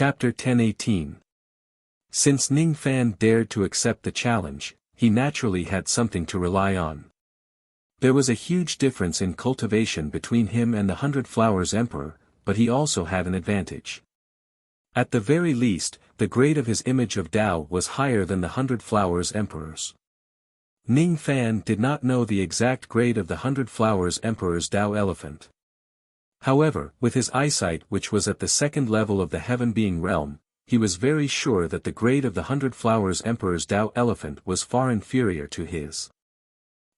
Chapter 10:18. Since Ning Fan dared to accept the challenge, he naturally had something to rely on. There was a huge difference in cultivation between him and the 100 Flowers Emperor, but he also had an advantage. At the very least, the grade of his image of Tao was higher than the 100 Flowers Emperor's. Ning Fan did not know the exact grade of the 100 Flowers Emperor's Tao elephant. However, with his eyesight which was at the second level of the Heaven Being realm, he was very sure that the grade of the 100 Flowers Emperor's Tao elephant was far inferior to his.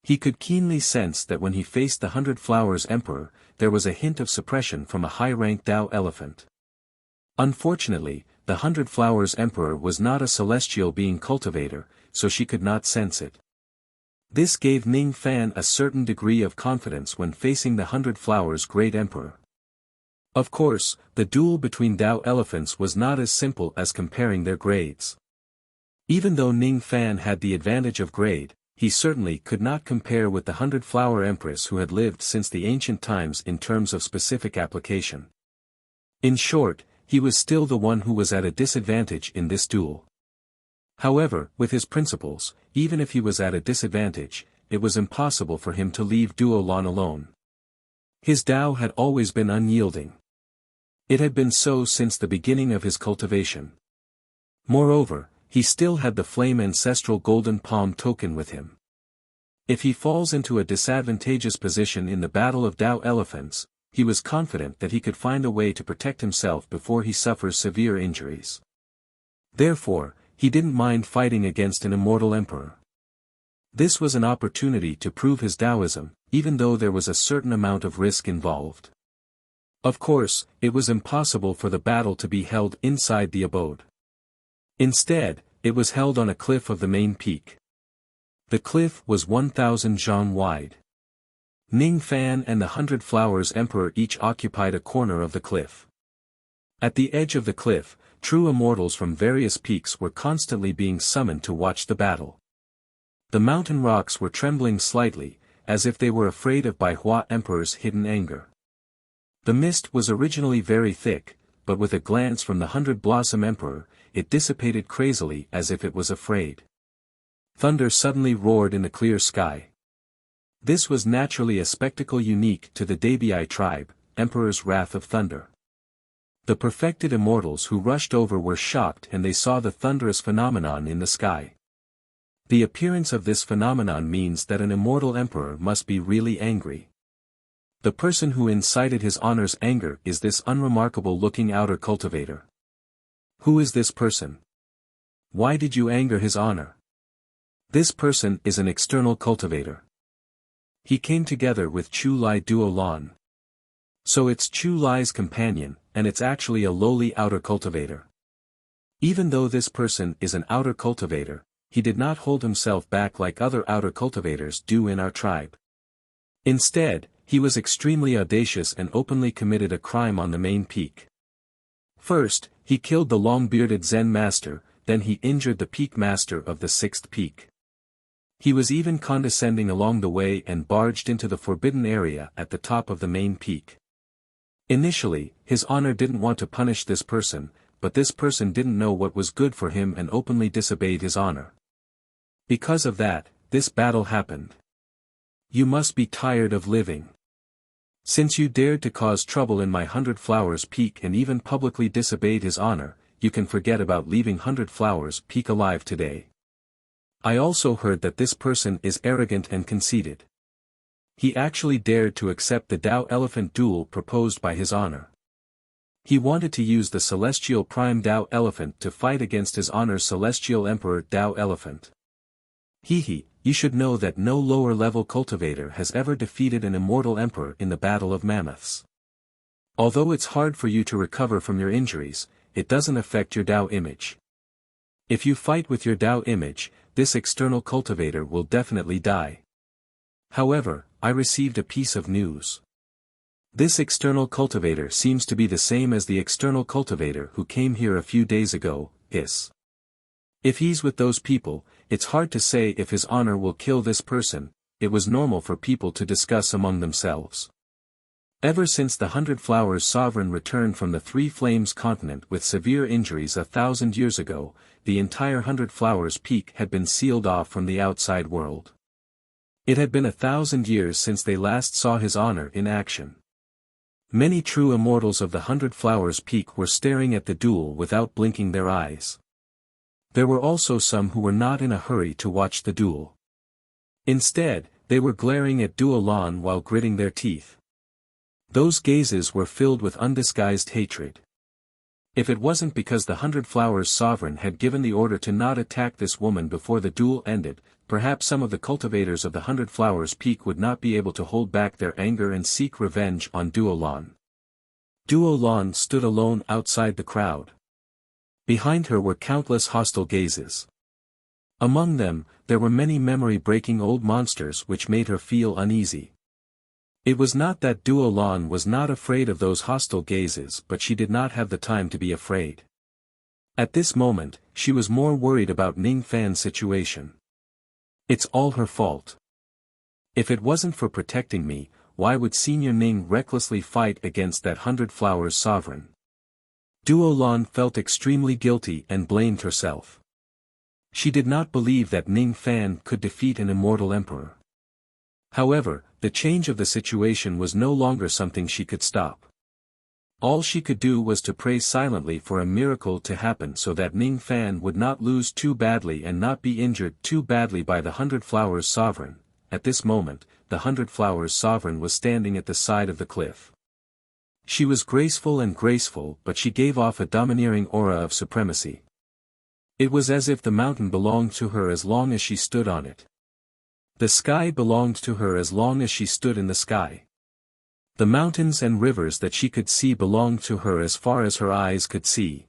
He could keenly sense that when he faced the 100 Flowers Emperor, there was a hint of suppression from a high-ranked Tao elephant. Unfortunately, the 100 Flowers Emperor was not a celestial being cultivator, so she could not sense it. This gave Ning Fan a certain degree of confidence when facing the 100 Flowers Great Emperor. Of course, the duel between Tao elephants was not as simple as comparing their grades. Even though Ning Fan had the advantage of grade, he certainly could not compare with the 100 Flower Empress who had lived since the ancient times in terms of specific application. In short, he was still the one who was at a disadvantage in this duel. However, with his principles, even if he was at a disadvantage, it was impossible for him to leave Duo Lan alone. His Tao had always been unyielding. It had been so since the beginning of his cultivation. Moreover, he still had the Flame Ancestral Golden Palm token with him. If he falls into a disadvantageous position in the Battle of Tao Elephants, he was confident that he could find a way to protect himself before he suffers severe injuries. Therefore, he didn't mind fighting against an immortal emperor. This was an opportunity to prove his Taoism, even though there was a certain amount of risk involved. Of course, it was impossible for the battle to be held inside the abode. Instead, it was held on a cliff of the main peak. The cliff was 1,000 zhang wide. Ning Fan and the 100 Flowers Emperor each occupied a corner of the cliff. At the edge of the cliff, true immortals from various peaks were constantly being summoned to watch the battle. The mountain rocks were trembling slightly, as if they were afraid of Baihua Emperor's hidden anger. The mist was originally very thick, but with a glance from the 100 Blossom Emperor, it dissipated crazily as if it was afraid. Thunder suddenly roared in the clear sky. This was naturally a spectacle unique to the Dabii tribe, Emperor's Wrath of Thunder. The perfected immortals who rushed over were shocked and they saw the thunderous phenomenon in the sky. The appearance of this phenomenon means that an immortal emperor must be really angry. The person who incited his honor's anger is this unremarkable-looking outer cultivator. Who is this person? Why did you anger his honor? This person is an external cultivator. He came together with Chu Lai Duo Lan. So it's Chu Lai's companion, and it's actually a lowly outer cultivator. Even though this person is an outer cultivator, he did not hold himself back like other outer cultivators do in our tribe. Instead, he was extremely audacious and openly committed a crime on the main peak. First, he killed the long-bearded Zen master, then he injured the peak master of the 6th peak. He was even condescending along the way and barged into the forbidden area at the top of the main peak. Initially, his honor didn't want to punish this person, but this person didn't know what was good for him and openly disobeyed his honor. Because of that, this battle happened. You must be tired of living. Since you dared to cause trouble in my 100 Flowers Peak and even publicly disobeyed his honor, you can forget about leaving 100 Flowers Peak alive today. I also heard that this person is arrogant and conceited. He actually dared to accept the Tao Elephant duel proposed by his honor. He wanted to use the Celestial Prime Tao Elephant to fight against his honor's Celestial Emperor Tao Elephant. You should know that no lower-level cultivator has ever defeated an immortal emperor in the Battle of Mammoths. Although it's hard for you to recover from your injuries, it doesn't affect your Tao image. If you fight with your Tao image, this external cultivator will definitely die. However, I received a piece of news. This external cultivator seems to be the same as the external cultivator who came here a few days ago, If he's with those people, it's hard to say if his honor will kill this person. It was normal for people to discuss among themselves. Ever since the Hundred Flowers sovereign returned from the Three Flames continent with severe injuries 1,000 years ago, the entire Hundred Flowers peak had been sealed off from the outside world. It had been 1,000 years since they last saw his honor in action. Many true immortals of the Hundred Flowers peak were staring at the duel without blinking their eyes. There were also some who were not in a hurry to watch the duel. Instead, they were glaring at Duo Lan while gritting their teeth. Those gazes were filled with undisguised hatred. If it wasn't because the Hundred Flowers sovereign had given the order to not attack this woman before the duel ended, perhaps some of the cultivators of the Hundred Flowers peak would not be able to hold back their anger and seek revenge on Duo Lan. Duo Lan stood alone outside the crowd. Behind her were countless hostile gazes. Among them, there were many memory-breaking old monsters which made her feel uneasy. It was not that Duo Lan was not afraid of those hostile gazes, but she did not have the time to be afraid. At this moment, she was more worried about Ning Fan's situation. It's all her fault. If it wasn't for protecting me, why would Senior Ning recklessly fight against that Hundred Flowers sovereign? Duo Lan felt extremely guilty and blamed herself. She did not believe that Ning Fan could defeat an immortal emperor. However, the change of the situation was no longer something she could stop. All she could do was to pray silently for a miracle to happen so that Ning Fan would not lose too badly and not be injured too badly by the Hundred Flowers sovereign. At this moment, the Hundred Flowers sovereign was standing at the side of the cliff. She was graceful, but she gave off a domineering aura of supremacy. It was as if the mountain belonged to her as long as she stood on it. The sky belonged to her as long as she stood in the sky. The mountains and rivers that she could see belonged to her as far as her eyes could see.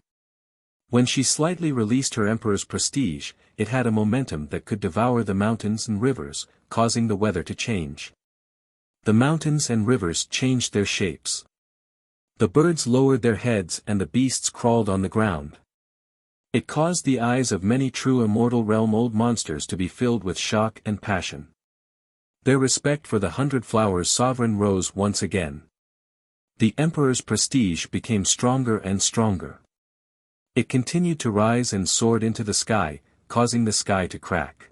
When she slightly released her emperor's prestige, it had a momentum that could devour the mountains and rivers, causing the weather to change. The mountains and rivers changed their shapes. The birds lowered their heads and the beasts crawled on the ground. It caused the eyes of many true immortal realm old monsters to be filled with shock and passion. Their respect for the Hundred Flowers sovereign rose once again. The emperor's prestige became stronger and stronger. It continued to rise and soared into the sky, causing the sky to crack.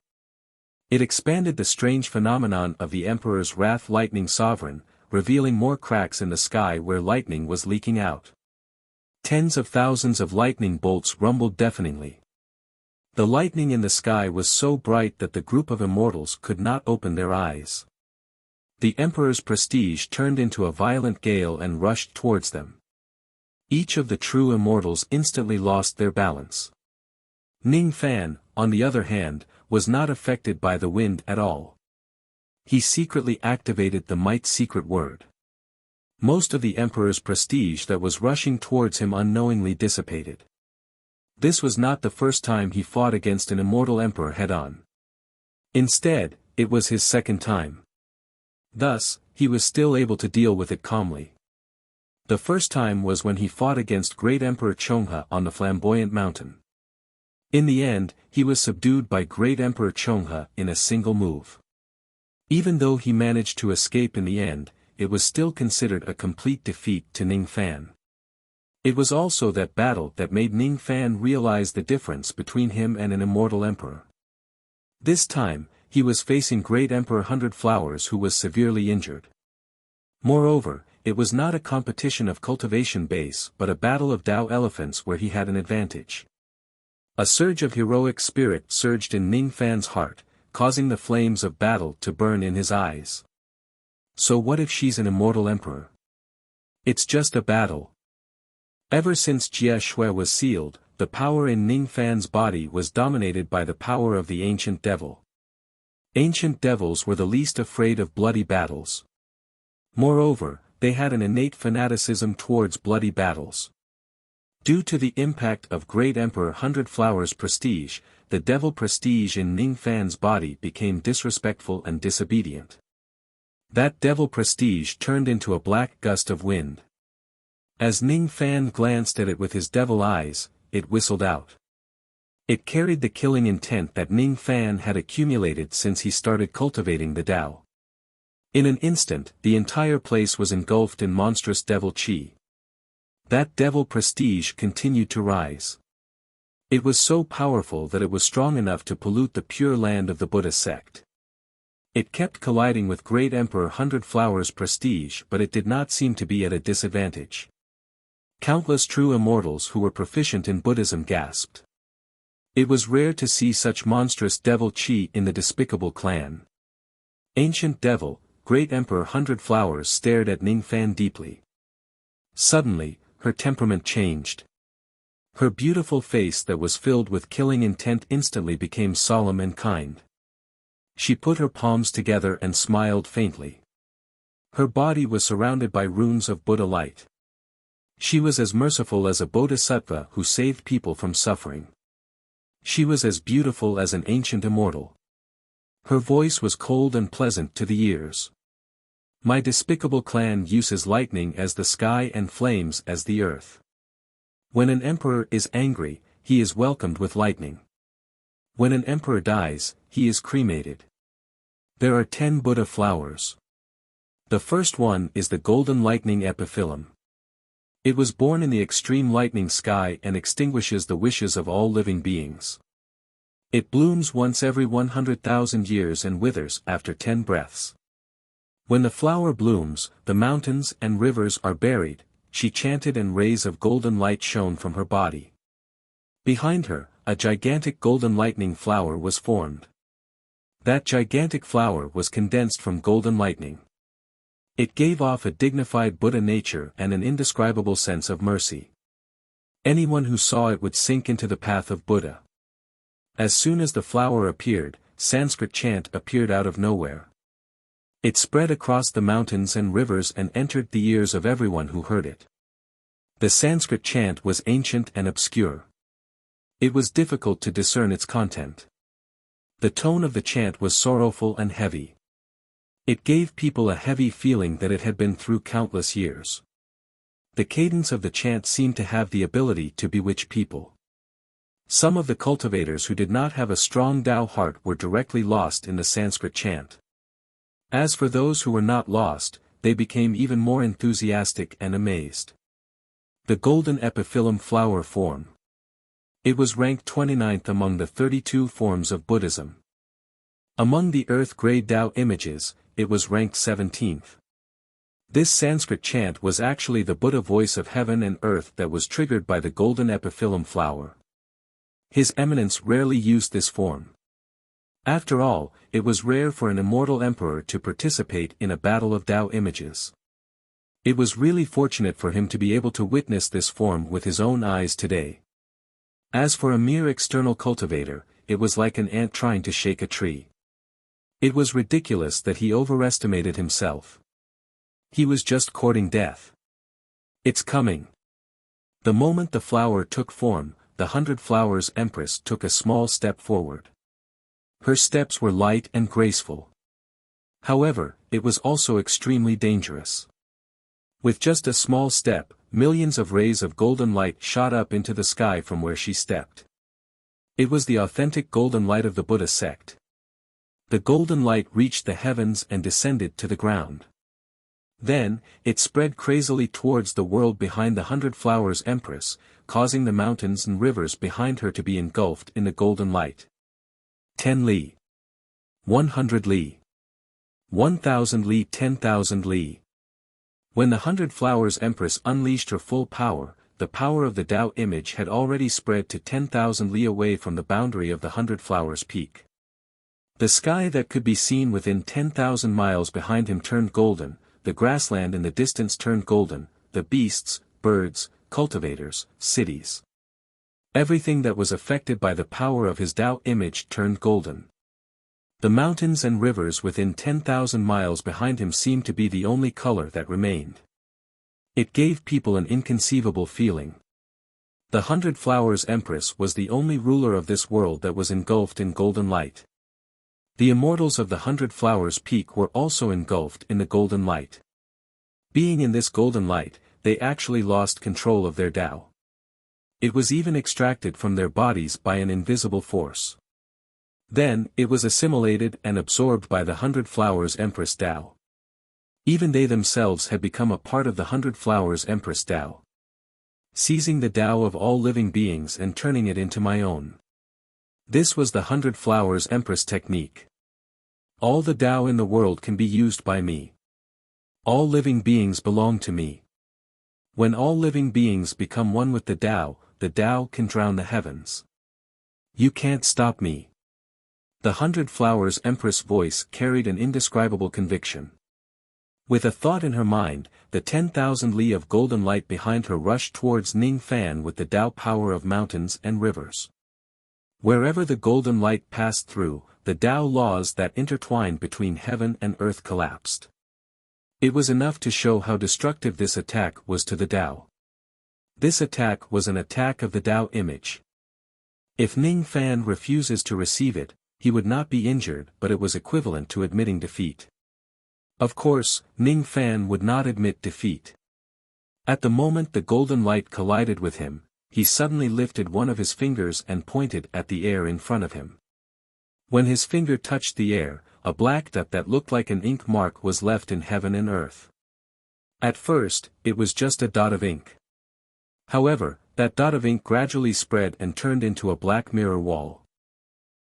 It expanded the strange phenomenon of the emperor's wrath lightning sovereign, revealing more cracks in the sky where lightning was leaking out. Tens of thousands of lightning bolts rumbled deafeningly. The lightning in the sky was so bright that the group of immortals could not open their eyes. The emperor's prestige turned into a violent gale and rushed towards them. Each of the true immortals instantly lost their balance. Ning Fan, on the other hand, was not affected by the wind at all. He secretly activated the Might Secret Word. Most of the emperor's prestige that was rushing towards him unknowingly dissipated. This was not the first time he fought against an immortal emperor head-on. Instead, it was his second time. Thus, he was still able to deal with it calmly. The first time was when he fought against Great Emperor Chongha on the Flamboyant Mountain. In the end, he was subdued by Great Emperor Chongha in a single move. Even though he managed to escape in the end, it was still considered a complete defeat to Ning Fan. It was also that battle that made Ning Fan realize the difference between him and an immortal emperor. This time, he was facing Great Emperor Hundred Flowers who was severely injured. Moreover, it was not a competition of cultivation base but a battle of Tao elephants where he had an advantage. A surge of heroic spirit surged in Ning Fan's heart, causing the flames of battle to burn in his eyes. So what if she's an immortal emperor? It's just a battle. Ever since Jie Shui was sealed, the power in Ning Fan's body was dominated by the power of the ancient devil. Ancient devils were the least afraid of bloody battles. Moreover, they had an innate fanaticism towards bloody battles. Due to the impact of Great Emperor Hundred Flowers' prestige, the devil prestige in Ning Fan's body became disrespectful and disobedient. That devil prestige turned into a black gust of wind. As Ning Fan glanced at it with his devil eyes, it whistled out. It carried the killing intent that Ning Fan had accumulated since he started cultivating the Tao. In an instant, the entire place was engulfed in monstrous devil chi. That devil prestige continued to rise. It was so powerful that it was strong enough to pollute the pure land of the Buddha sect. It kept colliding with great Emperor Hundred Flowers' prestige, but it did not seem to be at a disadvantage. Countless true immortals who were proficient in Buddhism gasped. It was rare to see such monstrous devil chi in the despicable clan. Ancient devil, great Emperor Hundred Flowers stared at Ning Fan deeply. Suddenly, her temperament changed. Her beautiful face that was filled with killing intent instantly became solemn and kind. She put her palms together and smiled faintly. Her body was surrounded by runes of Buddha light. She was as merciful as a bodhisattva who saved people from suffering. She was as beautiful as an ancient immortal. Her voice was cold and pleasant to the ears. My despicable clan uses lightning as the sky and flames as the earth. When an emperor is angry, he is welcomed with lightning. When an emperor dies, he is cremated. There are 10 Buddha flowers. The first one is the golden lightning epiphyllum. It was born in the extreme lightning sky and extinguishes the wishes of all living beings. It blooms once every 100,000 years and withers after 10 breaths. When the flower blooms, the mountains and rivers are buried, she chanted, and rays of golden light shone from her body. Behind her, a gigantic golden lightning flower was formed. That gigantic flower was condensed from golden lightning. It gave off a dignified Buddha nature and an indescribable sense of mercy. Anyone who saw it would sink into the path of Buddha. As soon as the flower appeared, Sanskrit chant appeared out of nowhere. It spread across the mountains and rivers and entered the ears of everyone who heard it. The Sanskrit chant was ancient and obscure. It was difficult to discern its content. The tone of the chant was sorrowful and heavy. It gave people a heavy feeling that it had been through countless years. The cadence of the chant seemed to have the ability to bewitch people. Some of the cultivators who did not have a strong Tao heart were directly lost in the Sanskrit chant. As for those who were not lost, they became even more enthusiastic and amazed. The golden epiphyllum flower form. It was ranked 29th among the 32 forms of Buddhism. Among the earth-grade Tao images, it was ranked 17th. This Sanskrit chant was actually the Buddha voice of heaven and earth that was triggered by the golden epiphyllum flower. His Eminence rarely used this form. After all, it was rare for an immortal emperor to participate in a battle of Tao images. It was really fortunate for him to be able to witness this form with his own eyes today. As for a mere external cultivator, it was like an ant trying to shake a tree. It was ridiculous that he overestimated himself. He was just courting death. It's coming. The moment the flower took form, the 100 Flowers Empress took a small step forward. Her steps were light and graceful. However, it was also extremely dangerous. With just a small step, millions of rays of golden light shot up into the sky from where she stepped. It was the authentic golden light of the Buddha sect. The golden light reached the heavens and descended to the ground. Then, it spread crazily towards the world behind the 100 Flowers Empress, causing the mountains and rivers behind her to be engulfed in the golden light. 10 li. 100 li. 1,000 li. 10,000 li. When the 100 Flowers Empress unleashed her full power, the power of the Tao image had already spread to 10,000 li away from the boundary of the 100 Flowers peak. The sky that could be seen within 10,000 miles behind him turned golden, the grassland in the distance turned golden, the beasts, birds, cultivators, cities. Everything that was affected by the power of his Tao image turned golden. The mountains and rivers within 10,000 miles behind him seemed to be the only color that remained. It gave people an inconceivable feeling. The 100 Flowers Empress was the only ruler of this world that was engulfed in golden light. The immortals of the 100 Flowers Peak were also engulfed in the golden light. Being in this golden light, they actually lost control of their Tao. It was even extracted from their bodies by an invisible force. Then, it was assimilated and absorbed by the 100 Flowers Empress Tao. Even they themselves had become a part of the Hundred Flowers Empress Tao. Seizing the Tao of all living beings and turning it into my own. This was the Hundred Flowers Empress technique. All the Tao in the world can be used by me. All living beings belong to me. When all living beings become one with the Tao can drown the heavens. You can't stop me. The Hundred Flowers Empress voice carried an indescribable conviction. With a thought in her mind, the 10,000 li of golden light behind her rushed towards Ning Fan with the Tao power of mountains and rivers. Wherever the golden light passed through, the Tao laws that intertwined between heaven and earth collapsed. It was enough to show how destructive this attack was to the Tao. This attack was an attack of the Tao image. If Ning Fan refuses to receive it, he would not be injured, but it was equivalent to admitting defeat. Of course, Ning Fan would not admit defeat. At the moment the golden light collided with him, he suddenly lifted one of his fingers and pointed at the air in front of him. When his finger touched the air, a black dot that looked like an ink mark was left in heaven and earth. At first, it was just a dot of ink. However, that dot of ink gradually spread and turned into a black mirror wall.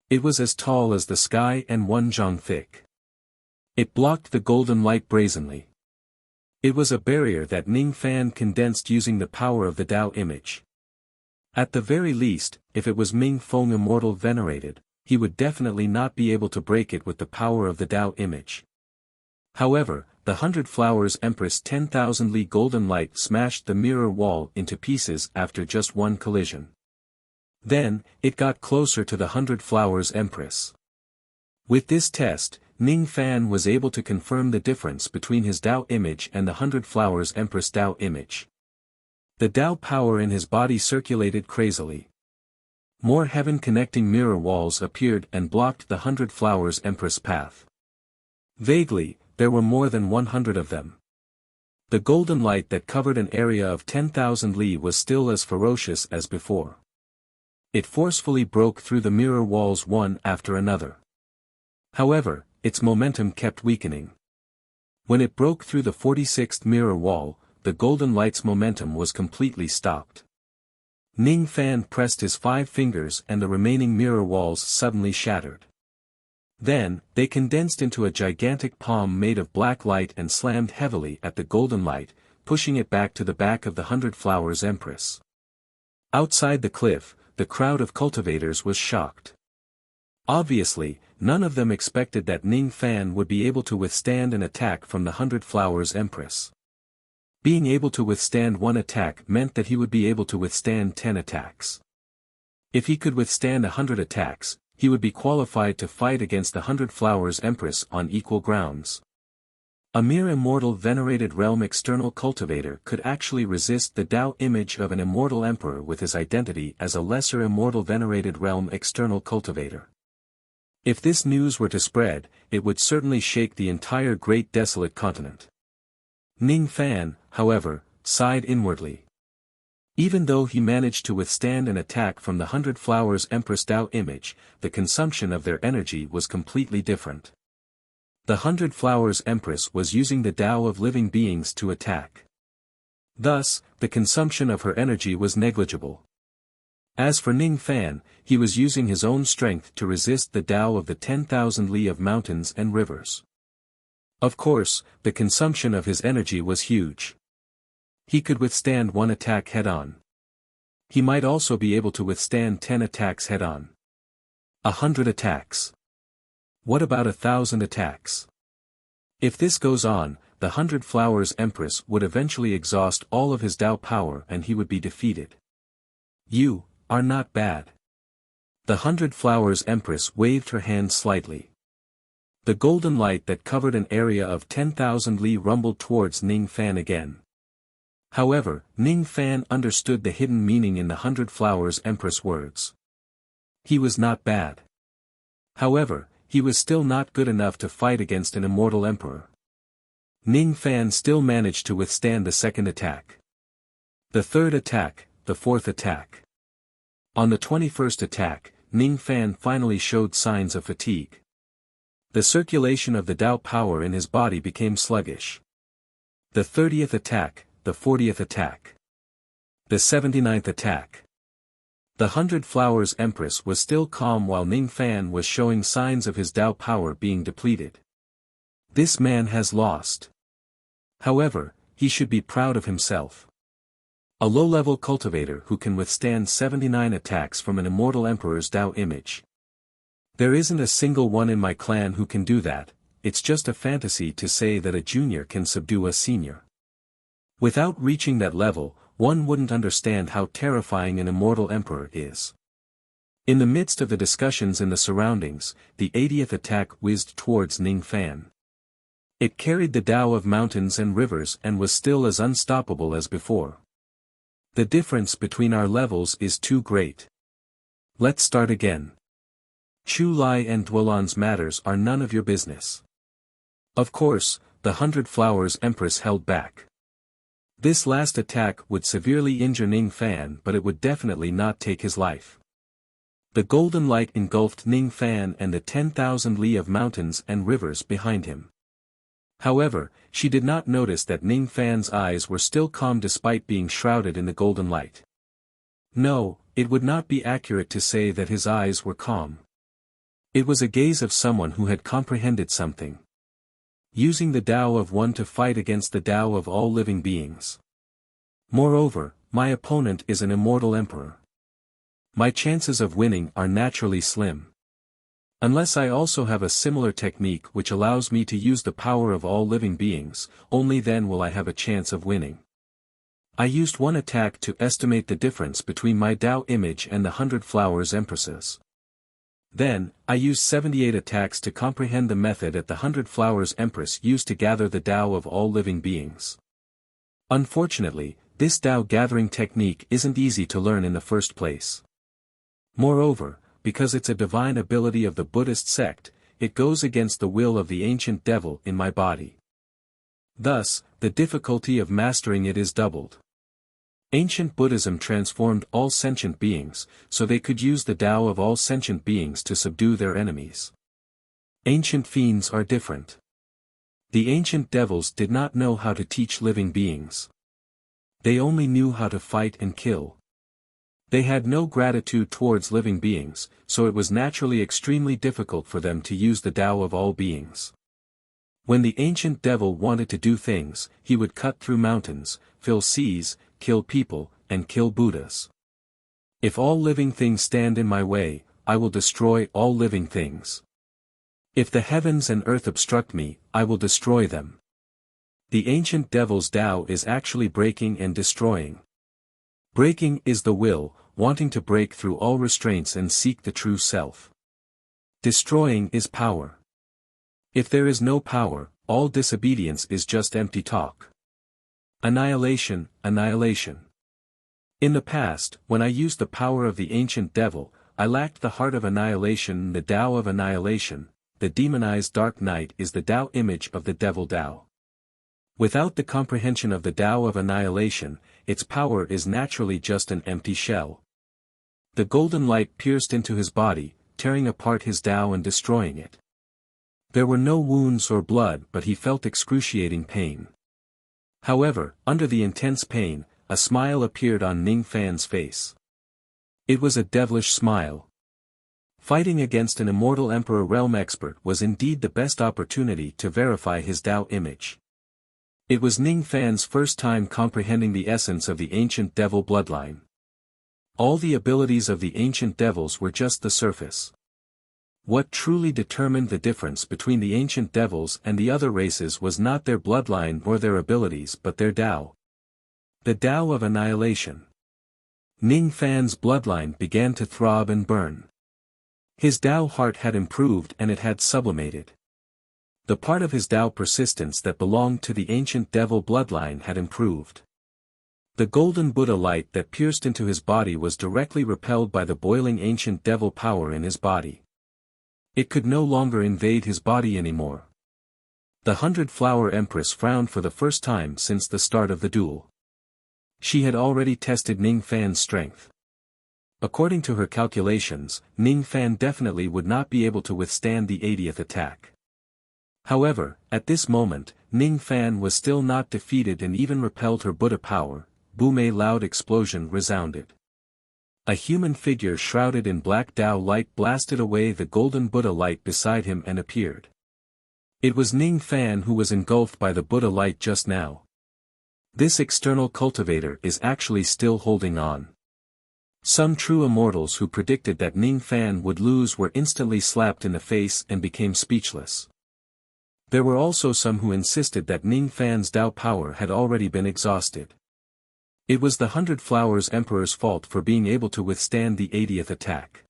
It was as tall as the sky and 1 zhang thick. It blocked the golden light brazenly. It was a barrier that Ning Fan condensed using the power of the Tao image. At the very least, if it was Ming Feng Immortal venerated, he would definitely not be able to break it with the power of the Tao image. However, the Hundred Flowers Empress 10,000 li golden light smashed the mirror wall into pieces after just one collision. Then, it got closer to the Hundred Flowers Empress. With this test, Ning Fan was able to confirm the difference between his Tao image and the Hundred Flowers Empress Tao image. The Tao power in his body circulated crazily. More heaven-connecting mirror walls appeared and blocked the Hundred Flowers Empress path. Vaguely, there were more than 100 of them. The golden light that covered an area of 10,000 li was still as ferocious as before. It forcefully broke through the mirror walls one after another. However, its momentum kept weakening. When it broke through the 46th mirror wall, the golden light's momentum was completely stopped. Ning Fan pressed his 5 fingers and the remaining mirror walls suddenly shattered. Then, they condensed into a gigantic palm made of black light and slammed heavily at the golden light, pushing it back to the back of the Hundred Flowers Empress. Outside the cliff, the crowd of cultivators was shocked. Obviously, none of them expected that Ning Fan would be able to withstand an attack from the Hundred Flowers Empress. Being able to withstand one attack meant that he would be able to withstand 10 attacks. If he could withstand 100 attacks, he would be qualified to fight against the Hundred Flowers Empress on equal grounds. A mere immortal venerated realm external cultivator could actually resist the Tao image of an immortal emperor with his identity as a lesser immortal venerated realm external cultivator. If this news were to spread, it would certainly shake the entire great desolate continent. Ning Fan, however, sighed inwardly. Even though he managed to withstand an attack from the Hundred Flowers Empress Tao image, the consumption of their energy was completely different. The Hundred Flowers Empress was using the Tao of living beings to attack. Thus, the consumption of her energy was negligible. As for Ning Fan, he was using his own strength to resist the Tao of the 10,000 li of mountains and rivers. Of course, the consumption of his energy was huge. He could withstand one attack head-on. He might also be able to withstand 10 attacks head-on. 100 attacks. What about 1,000 attacks? If this goes on, the Hundred Flowers Empress would eventually exhaust all of his Tao power and he would be defeated. You are not bad. The Hundred Flowers Empress waved her hand slightly. The golden light that covered an area of 10,000 li rumbled towards Ning Fan again. However, Ning Fan understood the hidden meaning in the Hundred Flowers Empress words. He was not bad. However, he was still not good enough to fight against an immortal emperor. Ning Fan still managed to withstand the second attack. The third attack, the fourth attack. On the 21st attack, Ning Fan finally showed signs of fatigue. The circulation of the Tao power in his body became sluggish. The 30th attack, the 40th attack. The 79th attack. The 100 Flowers Empress was still calm while Ning Fan was showing signs of his Tao power being depleted. This man has lost. However, he should be proud of himself. A low-level cultivator who can withstand 79 attacks from an immortal emperor's Tao image. There isn't a single one in my clan who can do that. It's just a fantasy to say that a junior can subdue a senior. Without reaching that level, one wouldn't understand how terrifying an immortal emperor is. In the midst of the discussions in the surroundings, the 80th attack whizzed towards Ning Fan. It carried the Tao of mountains and rivers and was still as unstoppable as before. The difference between our levels is too great. Let's start again. Chu Lai and Dwelon's matters are none of your business. Of course, the 100 Flowers Empress held back. This last attack would severely injure Ning Fan, but it would definitely not take his life. The golden light engulfed Ning Fan and the 10,000 li of mountains and rivers behind him. However, she did not notice that Ning Fan's eyes were still calm despite being shrouded in the golden light. No, it would not be accurate to say that his eyes were calm. It was a gaze of someone who had comprehended something. Using the Tao of one to fight against the Tao of all living beings. Moreover, my opponent is an immortal emperor. My chances of winning are naturally slim. Unless I also have a similar technique which allows me to use the power of all living beings, only then will I have a chance of winning. I used one attack to estimate the difference between my Tao image and the 100 Flowers Empresses. Then, I used 78 attacks to comprehend the method at the 100 Flowers Empress used to gather the Tao of all living beings. Unfortunately, this Tao gathering technique isn't easy to learn in the first place. Moreover, because it's a divine ability of the Buddhist sect, it goes against the will of the ancient devil in my body. Thus, the difficulty of mastering it is doubled. Ancient Buddhism transformed all sentient beings, so they could use the Tao of all sentient beings to subdue their enemies. Ancient fiends are different. The ancient devils did not know how to teach living beings. They only knew how to fight and kill. They had no gratitude towards living beings, so it was naturally extremely difficult for them to use the Tao of all beings. When the ancient devil wanted to do things, he would cut through mountains, fill seas, kill people, and kill Buddhas. If all living things stand in my way, I will destroy all living things. If the heavens and earth obstruct me, I will destroy them. The ancient devil's Tao is actually breaking and destroying. Breaking is the will, wanting to break through all restraints and seek the true self. Destroying is power. If there is no power, all disobedience is just empty talk. Annihilation, annihilation. In the past, when I used the power of the ancient devil, I lacked the heart of annihilation, the Tao of annihilation. The demonized dark night is the Tao image of the devil Tao. Without the comprehension of the Tao of annihilation, its power is naturally just an empty shell. The golden light pierced into his body, tearing apart his Tao and destroying it. There were no wounds or blood, but he felt excruciating pain. However, under the intense pain, a smile appeared on Ning Fan's face. It was a devilish smile. Fighting against an immortal emperor realm expert was indeed the best opportunity to verify his Tao image. It was Ning Fan's first time comprehending the essence of the ancient devil bloodline. All the abilities of the ancient devils were just the surface. What truly determined the difference between the ancient devils and the other races was not their bloodline or their abilities but their Tao. The Tao of annihilation. Ning Fan's bloodline began to throb and burn. His Tao heart had improved and it had sublimated. The part of his Tao persistence that belonged to the ancient devil bloodline had improved. The golden Buddha light that pierced into his body was directly repelled by the boiling ancient devil power in his body. It could no longer invade his body anymore. The 100 Flower Empress frowned for the first time since the start of the duel. She had already tested Ning Fan's strength. According to her calculations, Ning Fan definitely would not be able to withstand the 80th attack. However, at this moment, Ning Fan was still not defeated and even repelled her Buddha power. Boom! A loud explosion resounded. A human figure shrouded in black Tao light blasted away the golden Buddha light beside him and appeared. It was Ning Fan who was engulfed by the Buddha light just now. This external cultivator is actually still holding on. Some true immortals who predicted that Ning Fan would lose were instantly slapped in the face and became speechless. There were also some who insisted that Ning Fan's Tao power had already been exhausted. It was the 100 Flowers Emperor's fault for being able to withstand the 80th attack.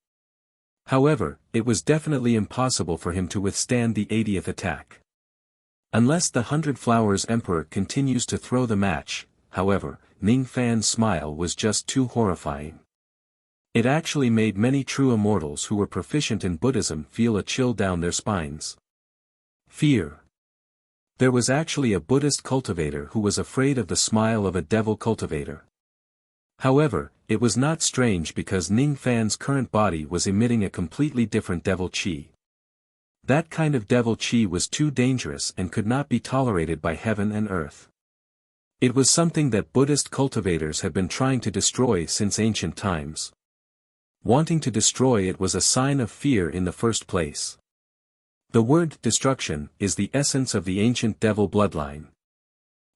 However, it was definitely impossible for him to withstand the 80th attack. Unless the 100 Flowers Emperor continues to throw the match, however, Ning Fan's smile was just too horrifying. It actually made many true immortals who were proficient in Buddhism feel a chill down their spines. Fear. There was actually a Buddhist cultivator who was afraid of the smile of a devil cultivator. However, it was not strange because Ning Fan's current body was emitting a completely different devil chi. That kind of devil chi was too dangerous and could not be tolerated by heaven and earth. It was something that Buddhist cultivators had been trying to destroy since ancient times. Wanting to destroy it was a sign of fear in the first place. The word destruction is the essence of the ancient devil bloodline.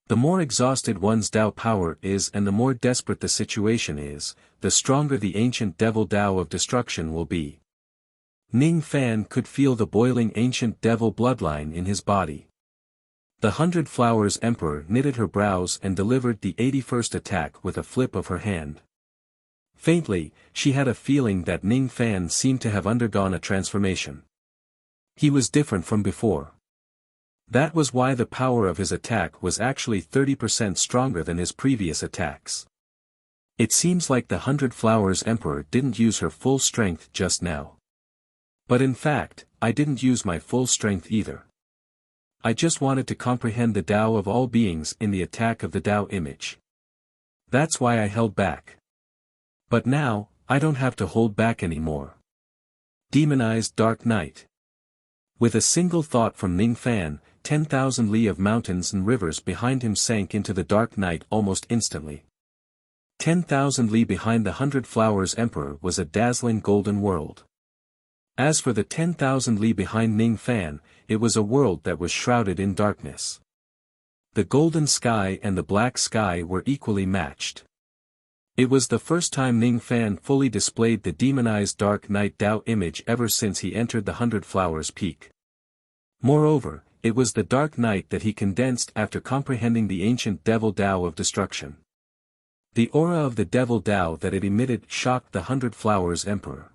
The more exhausted one's Tao power is and the more desperate the situation is, the stronger the ancient devil Tao of destruction will be. Ning Fan could feel the boiling ancient devil bloodline in his body. The 100 Flowers Emperor knitted her brows and delivered the 81st attack with a flip of her hand. Faintly, she had a feeling that Ning Fan seemed to have undergone a transformation. He was different from before. That was why the power of his attack was actually 30% stronger than his previous attacks. It seems like the 100 Flowers Emperor didn't use her full strength just now. But in fact, I didn't use my full strength either. I just wanted to comprehend the Tao of all beings in the attack of the Tao image. That's why I held back. But now, I don't have to hold back anymore. Demonized Dark Night. With a single thought from Ning Fan, 10,000 li of mountains and rivers behind him sank into the dark night almost instantly. 10,000 li behind the 100 Flowers Emperor was a dazzling golden world. As for the 10,000 li behind Ning Fan, it was a world that was shrouded in darkness. The golden sky and the black sky were equally matched. It was the first time Ning Fan fully displayed the demonized Dark Night Tao image ever since he entered the 100 Flowers Peak. Moreover, it was the Dark Night that he condensed after comprehending the ancient Devil Tao of destruction. The aura of the Devil Tao that it emitted shocked the 100 Flowers Emperor.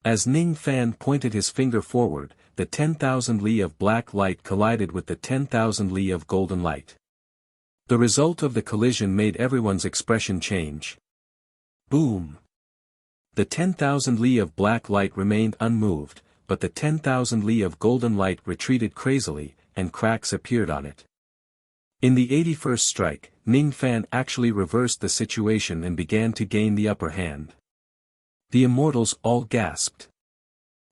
As Ning Fan pointed his finger forward, the 10,000 li of black light collided with the 10,000 li of golden light. The result of the collision made everyone's expression change. Boom! The 10,000 li of black light remained unmoved, but the 10,000 li of golden light retreated crazily, and cracks appeared on it. In the 81st strike, Ning Fan actually reversed the situation and began to gain the upper hand. The immortals all gasped.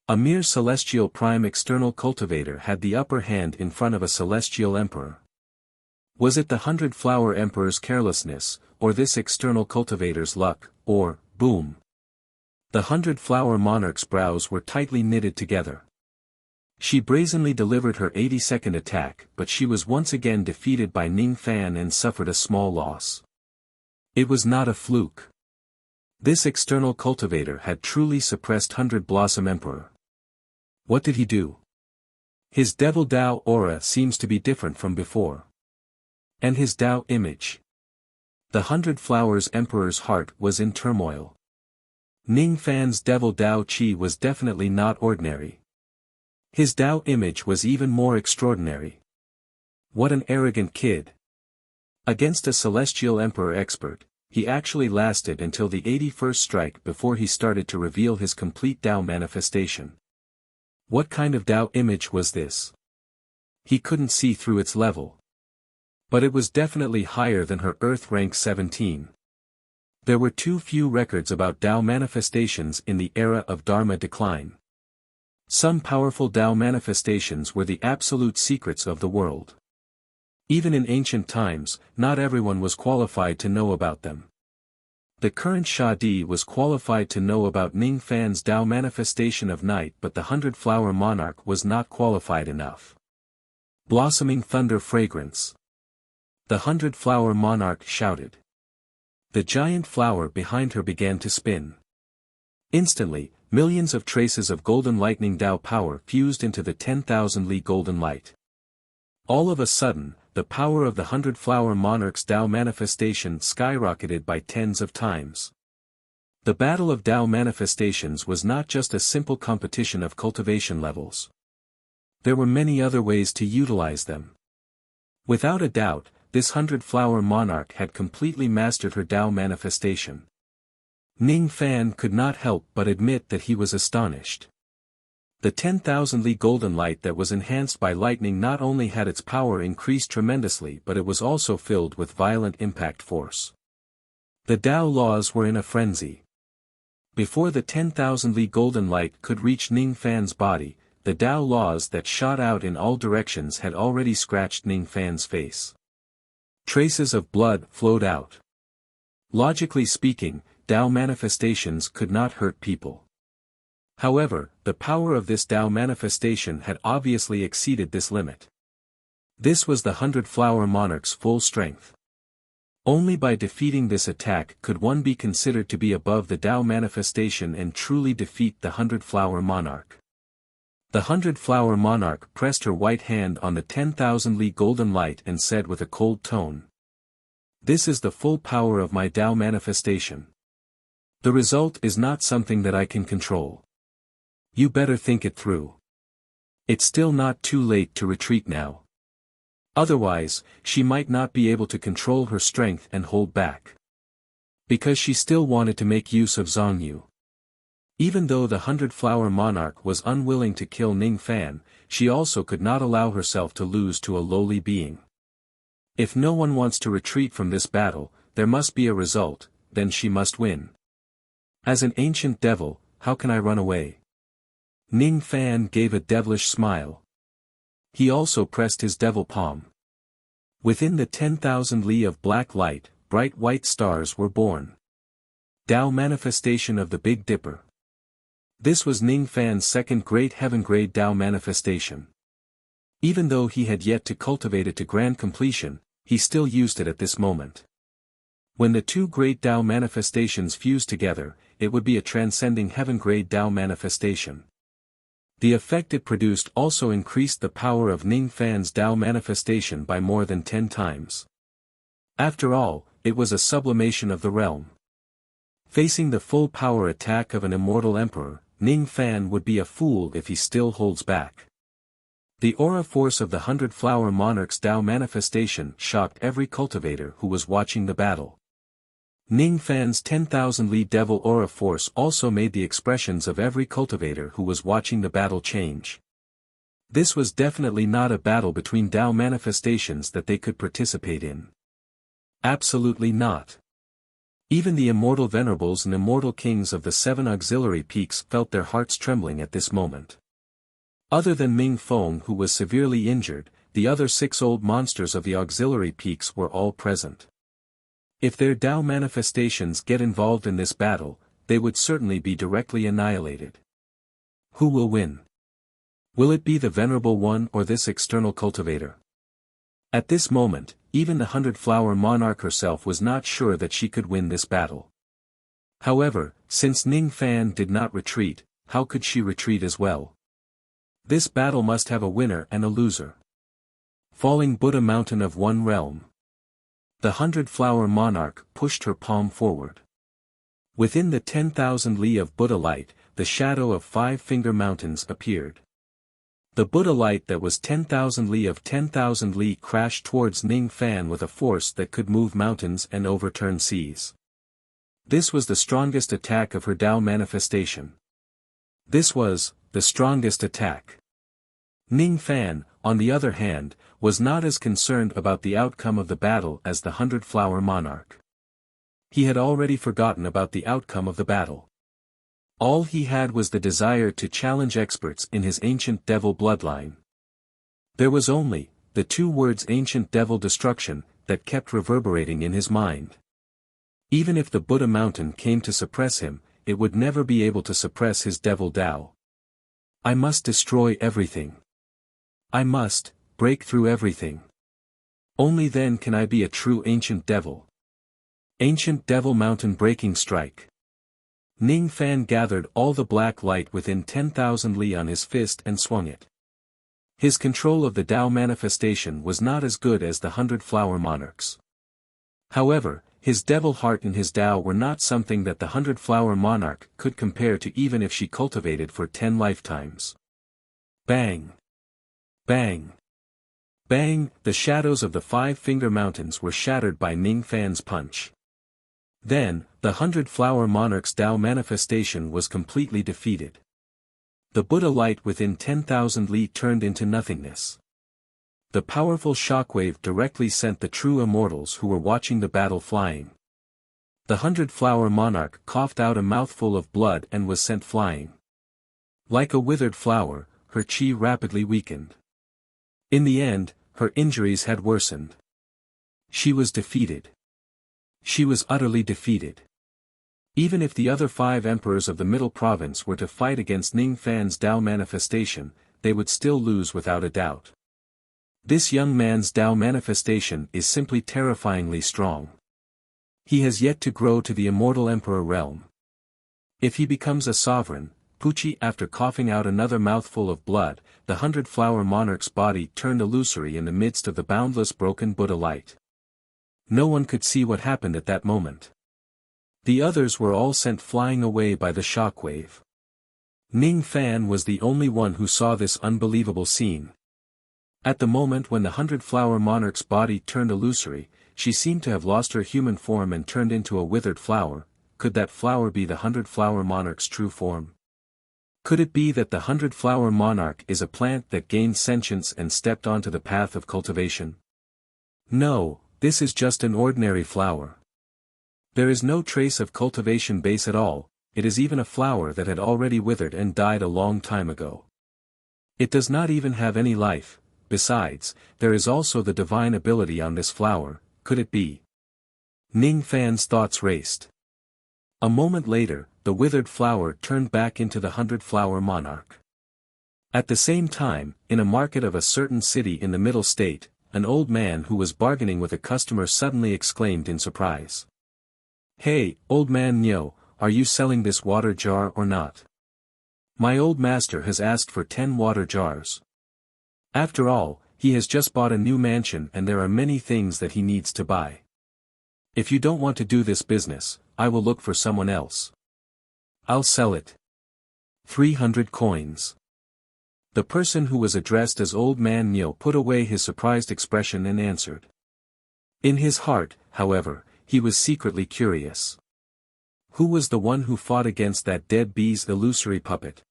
A mere celestial prime external cultivator had the upper hand in front of a celestial emperor. Was it the 100 Flower Emperor's carelessness, or this external cultivator's luck, or, boom? The 100 Flower Monarch's brows were tightly knitted together. She brazenly delivered her 82nd attack, but she was once again defeated by Ning Fan and suffered a small loss. It was not a fluke. This external cultivator had truly suppressed 100 Blossom Emperor. What did he do? His Devil Tao aura seems to be different from before. And his Tao image. The 100 Flowers Emperor's heart was in turmoil. Ning Fan's Devil Tao Chi was definitely not ordinary. His Tao image was even more extraordinary. What an arrogant kid. Against a celestial emperor expert, he actually lasted until the 81st strike before he started to reveal his complete Tao manifestation. What kind of Tao image was this? He couldn't see through its level. But it was definitely higher than her Earth rank 17. There were too few records about Tao manifestations in the era of Dharma decline. Some powerful Tao manifestations were the absolute secrets of the world. Even in ancient times, not everyone was qualified to know about them. The current Sha Di was qualified to know about Ning Fan's Tao manifestation of night, but the Hundred-Flower Monarch was not qualified enough. Blossoming thunder fragrance. The Hundred-Flower Monarch shouted. The giant flower behind her began to spin. Instantly, millions of traces of golden lightning Tao power fused into the 10,000 Li golden light. All of a sudden, the power of the Hundred-Flower Monarch's Tao manifestation skyrocketed by tens of times. The battle of Tao manifestations was not just a simple competition of cultivation levels. There were many other ways to utilize them. Without a doubt, this Hundred-Flower Monarch had completely mastered her Tao manifestation. Ning Fan could not help but admit that he was astonished. The 10,000 Li golden light that was enhanced by lightning not only had its power increased tremendously, but it was also filled with violent impact force. The Tao laws were in a frenzy. Before the 10,000 Li golden light could reach Ning Fan's body, the Tao laws that shot out in all directions had already scratched Ning Fan's face. Traces of blood flowed out. Logically speaking, Tao manifestations could not hurt people. However, the power of this Tao manifestation had obviously exceeded this limit. This was the Hundred-Flower Monarch's full strength. Only by defeating this attack could one be considered to be above the Tao manifestation and truly defeat the Hundred-Flower Monarch. The Hundred-Flower Monarch pressed her white hand on the 10,000 Li golden light and said with a cold tone, "This is the full power of my Tao manifestation. The result is not something that I can control. You better think it through. It's still not too late to retreat now. Otherwise, she might not be able to control her strength and hold back." Because she still wanted to make use of Zhongyu. Even though the Hundred-Flower Monarch was unwilling to kill Ning Fan, she also could not allow herself to lose to a lowly being. If no one wants to retreat from this battle, there must be a result, then she must win. As an ancient devil, how can I run away? Ning Fan gave a devilish smile. He also pressed his devil palm. Within the 10,000 Li of black light, bright white stars were born. Tao manifestation of the Big Dipper. This was Ning Fan's second great heaven-grade Tao manifestation. Even though he had yet to cultivate it to grand completion, he still used it at this moment. When the two great Tao manifestations fused together, it would be a transcending heaven-grade Tao manifestation. The effect it produced also increased the power of Ning Fan's Tao manifestation by more than 10 times. After all, it was a sublimation of the realm. Facing the full power attack of an immortal emperor, Ning Fan would be a fool if he still holds back. The aura force of the Hundred-Flower Monarch's Tao manifestation shocked every cultivator who was watching the battle. Ning Fan's 10,000 Li devil aura force also made the expressions of every cultivator who was watching the battle change. This was definitely not a battle between Tao manifestations that they could participate in. Absolutely not. Even the immortal venerables and immortal kings of the 7 auxiliary peaks felt their hearts trembling at this moment. Other than Ming Feng, who was severely injured, the other 6 old monsters of the auxiliary peaks were all present. If their Tao manifestations get involved in this battle, they would certainly be directly annihilated. Who will win? Will it be the Venerable One or this external cultivator? At this moment, even the Hundred-Flower Monarch herself was not sure that she could win this battle. However, since Ning Fan did not retreat, how could she retreat as well? This battle must have a winner and a loser. Falling Buddha Mountain of One Realm. The Hundred-Flower Monarch pushed her palm forward. Within the 10,000 Li of Buddha light, the shadow of 5-finger mountains appeared. The Buddha light that was 10,000 Li of 10,000 Li crashed towards Ning Fan with a force that could move mountains and overturn seas. This was the strongest attack of her Tao manifestation. This was the strongest attack. Ning Fan, on the other hand, was not as concerned about the outcome of the battle as the Hundred-Flower Monarch. He had already forgotten about the outcome of the battle. All he had was the desire to challenge experts in his ancient devil bloodline. There was only the two words ancient devil destruction that kept reverberating in his mind. Even if the Buddha mountain came to suppress him, it would never be able to suppress his devil Tao. I must destroy everything. I must break through everything. Only then can I be a true ancient devil. Ancient devil mountain breaking strike. Ning Fan gathered all the black light within 10,000 li on his fist and swung it. His control of the Tao manifestation was not as good as the 100-flower monarch's. However, his devil heart and his Tao were not something that the 100-flower monarch could compare to even if she cultivated for 10 lifetimes. Bang! Bang! Bang! The shadows of the 5-finger mountains were shattered by Ning Fan's punch. Then, the 100-flower monarch's Tao manifestation was completely defeated. The Buddha light within 10,000 li turned into nothingness. The powerful shockwave directly sent the true immortals who were watching the battle flying. The 100-flower monarch coughed out a mouthful of blood and was sent flying. Like a withered flower, her chi rapidly weakened. In the end, her injuries had worsened. She was defeated. She was utterly defeated. Even if the other 5 emperors of the Middle Province were to fight against Ning Fan's Tao manifestation, they would still lose without a doubt. This young man's Tao manifestation is simply terrifyingly strong. He has yet to grow to the immortal emperor realm. If he becomes a sovereign, Pucci, after coughing out another mouthful of blood, the 100-flower monarch's body turned illusory in the midst of the boundless broken Buddha light. No one could see what happened at that moment. The others were all sent flying away by the shockwave. Ning Fan was the only one who saw this unbelievable scene. At the moment when the 100-flower monarch's body turned illusory, she seemed to have lost her human form and turned into a withered flower. Could that flower be the 100-flower monarch's true form? Could it be that the 100-flower monarch is a plant that gained sentience and stepped onto the path of cultivation? No, this is just an ordinary flower. There is no trace of cultivation base at all. It is even a flower that had already withered and died a long time ago. It does not even have any life. Besides, there is also the divine ability on this flower. Could it be? Ning Fan's thoughts raced. A moment later, the withered flower turned back into the 100-flower monarch. At the same time, in a market of a certain city in the middle state, an old man who was bargaining with a customer suddenly exclaimed in surprise. "Hey, old man Nyo, are you selling this water jar or not? My old master has asked for 10 water jars. After all, he has just bought a new mansion and there are many things that he needs to buy. If you don't want to do this business, I will look for someone else. I'll sell it. 300 coins. The person who was addressed as Old Man Nyo put away his surprised expression and answered. In his heart, however, he was secretly curious. Who was the one who fought against that dead bee's illusory puppet?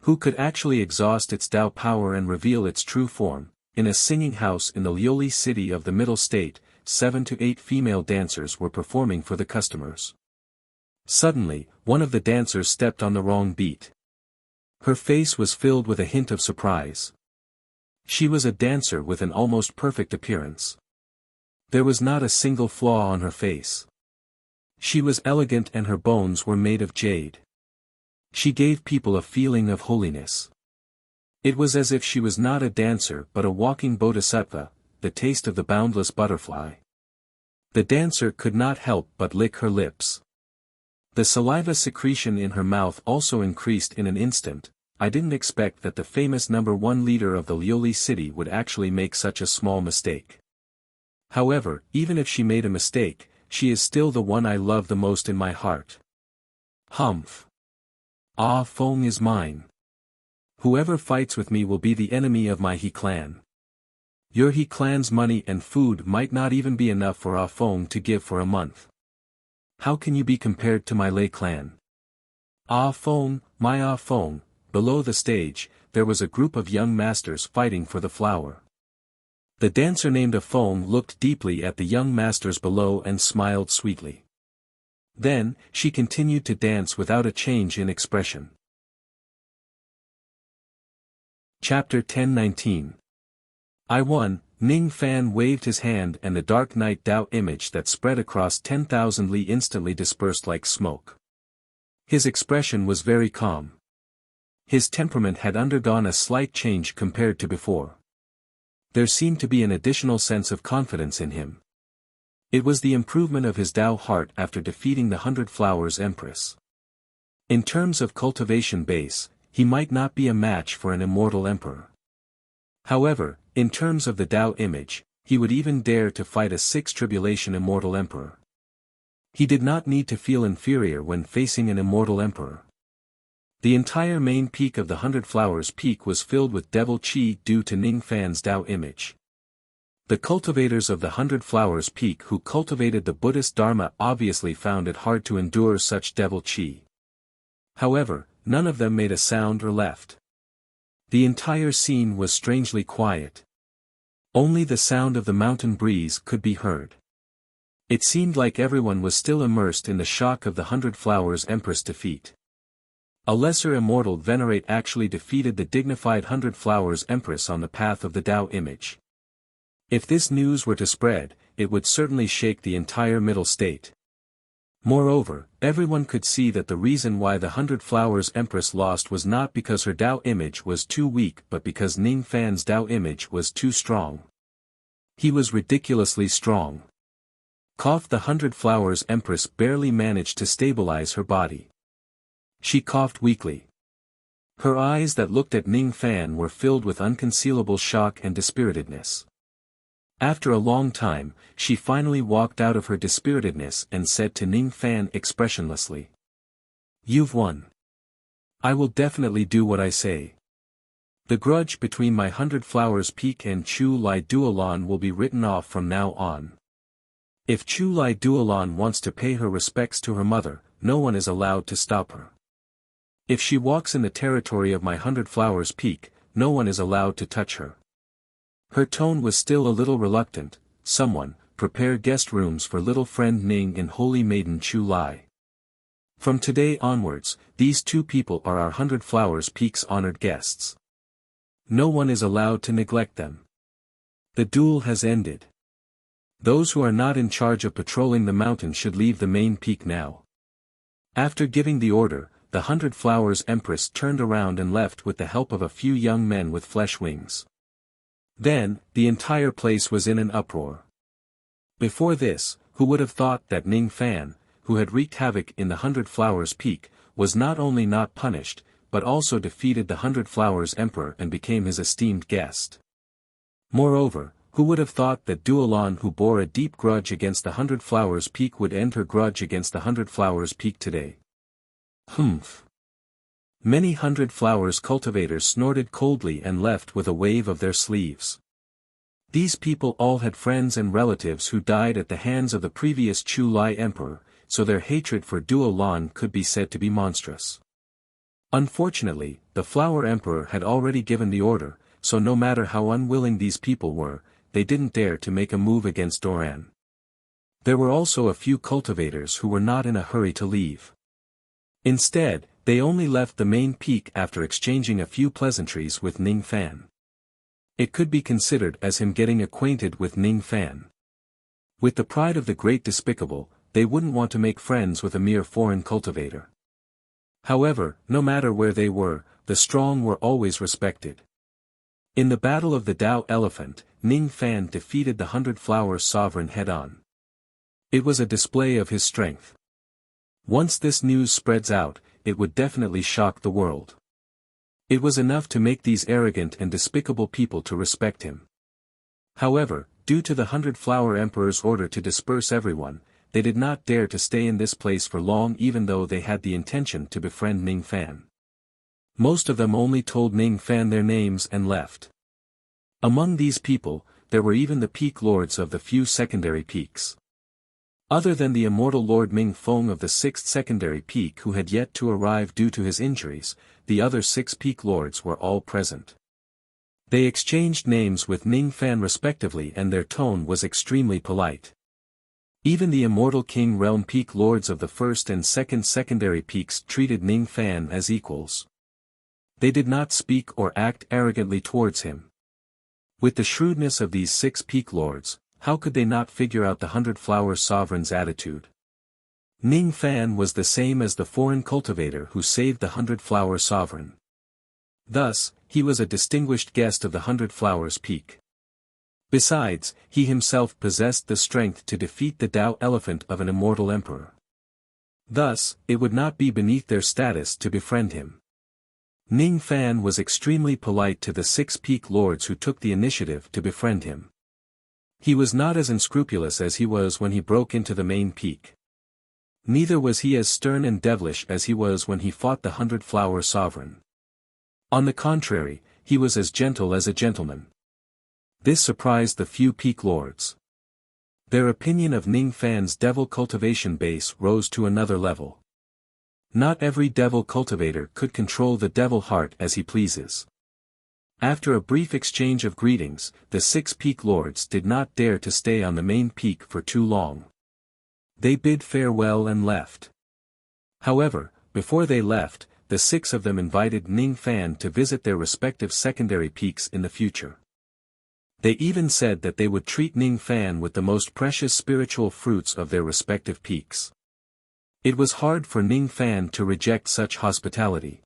Who could actually exhaust its Tao power and reveal its true form? In a singing house in the Lioli city of the Middle State, 7 to 8 female dancers were performing for the customers. Suddenly, one of the dancers stepped on the wrong beat. Her face was filled with a hint of surprise. She was a dancer with an almost perfect appearance. There was not a single flaw on her face. She was elegant and her bones were made of jade. She gave people a feeling of holiness. It was as if she was not a dancer but a walking bodhisattva, the taste of the boundless butterfly. The dancer could not help but lick her lips. The saliva secretion in her mouth also increased in an instant. I didn't expect that the famous #1 leader of the Lioli city would actually make such a small mistake. However, even if she made a mistake, she is still the one I love the most in my heart. Humph. Ah Feng is mine. Whoever fights with me will be the enemy of my He clan. Your He clan's money and food might not even be enough for Ah Feng to give for a month. How can you be compared to my Lei clan? Ah Feng, my Ah Feng. Below the stage, there was a group of young masters fighting for the flower. The dancer named Ah Feng looked deeply at the young masters below and smiled sweetly. Then, she continued to dance without a change in expression. Chapter 10:19. I won. Ning Fan waved his hand and the dark night Tao image that spread across 10,000 li instantly dispersed like smoke. His expression was very calm. His temperament had undergone a slight change compared to before. There seemed to be an additional sense of confidence in him. It was the improvement of his Tao heart after defeating the 100 Flowers Empress. In terms of cultivation base, he might not be a match for an immortal emperor. However, in terms of the Tao image, he would even dare to fight a 6 tribulation immortal emperor. He did not need to feel inferior when facing an immortal emperor. The entire main peak of the 100 Flowers Peak was filled with devil chi due to Ning Fan's Tao image. The cultivators of the 100 Flowers Peak who cultivated the Buddhist Dharma obviously found it hard to endure such devil chi. However, none of them made a sound or left. The entire scene was strangely quiet. Only the sound of the mountain breeze could be heard. It seemed like everyone was still immersed in the shock of the 100 Flowers Empress defeat. A lesser immortal venerate actually defeated the dignified 100 Flowers Empress on the path of the Tao image. If this news were to spread, it would certainly shake the entire Middle State. Moreover, everyone could see that the reason why the 100 Flowers Empress lost was not because her Tao image was too weak but because Ning Fan's Tao image was too strong. He was ridiculously strong. The 100 Flowers Empress barely managed to stabilize her body. She coughed weakly. Her eyes that looked at Ning Fan were filled with unconcealable shock and dispiritedness. After a long time, she finally walked out of her dispiritedness and said to Ning Fan expressionlessly, "You've won. I will definitely do what I say. The grudge between my 100 Flowers Peak and Chu Lai Duolon will be written off from now on. If Chu Lai Duolon wants to pay her respects to her mother, no one is allowed to stop her. If she walks in the territory of my 100 Flowers Peak, no one is allowed to touch her." Her tone was still a little reluctant. "Someone, prepare guest rooms for little friend Ning and holy maiden Chu Lai. From today onwards, these two people are our 100 Flowers Peak's honored guests. No one is allowed to neglect them. The duel has ended. Those who are not in charge of patrolling the mountain should leave the main peak now." After giving the order, the 100 Flowers Empress turned around and left with the help of a few young men with flesh wings. Then, the entire place was in an uproar. Before this, who would have thought that Ning Fan, who had wreaked havoc in the 100 Flowers Peak, was not only not punished, but also defeated the 100 Flowers Emperor and became his esteemed guest. Moreover, who would have thought that Duolon who bore a deep grudge against the 100 Flowers Peak would end her grudge against the 100 Flowers Peak today? Humph. Many 100 Flowers cultivators snorted coldly and left with a wave of their sleeves. These people all had friends and relatives who died at the hands of the previous Chu Lai Emperor, so their hatred for Duolon could be said to be monstrous. Unfortunately, the Flower Emperor had already given the order, so no matter how unwilling these people were, they didn't dare to make a move against Doran. There were also a few cultivators who were not in a hurry to leave. Instead, they only left the main peak after exchanging a few pleasantries with Ning Fan. It could be considered as him getting acquainted with Ning Fan. With the pride of the great despicable, they wouldn't want to make friends with a mere foreign cultivator. However, no matter where they were, the strong were always respected. In the Battle of the Tao Elephant, Ning Fan defeated the 100 Flowers Sovereign head-on. It was a display of his strength. Once this news spreads out, it would definitely shock the world. It was enough to make these arrogant and despicable people to respect him. However, due to the 100 Flower Emperor's order to disperse everyone, they did not dare to stay in this place for long even though they had the intention to befriend Ning Fan. Most of them only told Ning Fan their names and left. Among these people, there were even the peak lords of the few secondary peaks. Other than the immortal Lord Ming Feng of the 6th secondary peak who had yet to arrive due to his injuries, the other 6 peak lords were all present. They exchanged names with Ning Fan respectively and their tone was extremely polite. Even the immortal King Realm Peak lords of the first and second secondary peaks treated Ning Fan as equals. They did not speak or act arrogantly towards him. With the shrewdness of these 6 peak lords, how could they not figure out the 100-flower sovereign's attitude? Ning Fan was the same as the foreign cultivator who saved the 100-flower sovereign. Thus, he was a distinguished guest of the 100-flowers peak. Besides, he himself possessed the strength to defeat the Tao elephant of an immortal emperor. Thus, it would not be beneath their status to befriend him. Ning Fan was extremely polite to the 6 peak lords who took the initiative to befriend him. He was not as unscrupulous as he was when he broke into the main peak. Neither was he as stern and devilish as he was when he fought the 100-flower sovereign. On the contrary, he was as gentle as a gentleman. This surprised the few peak lords. Their opinion of Ning Fan's devil cultivation base rose to another level. Not every devil cultivator could control the devil heart as he pleases. After a brief exchange of greetings, the 6 peak lords did not dare to stay on the main peak for too long. They bid farewell and left. However, before they left, the 6 of them invited Ning Fan to visit their respective secondary peaks in the future. They even said that they would treat Ning Fan with the most precious spiritual fruits of their respective peaks. It was hard for Ning Fan to reject such hospitality.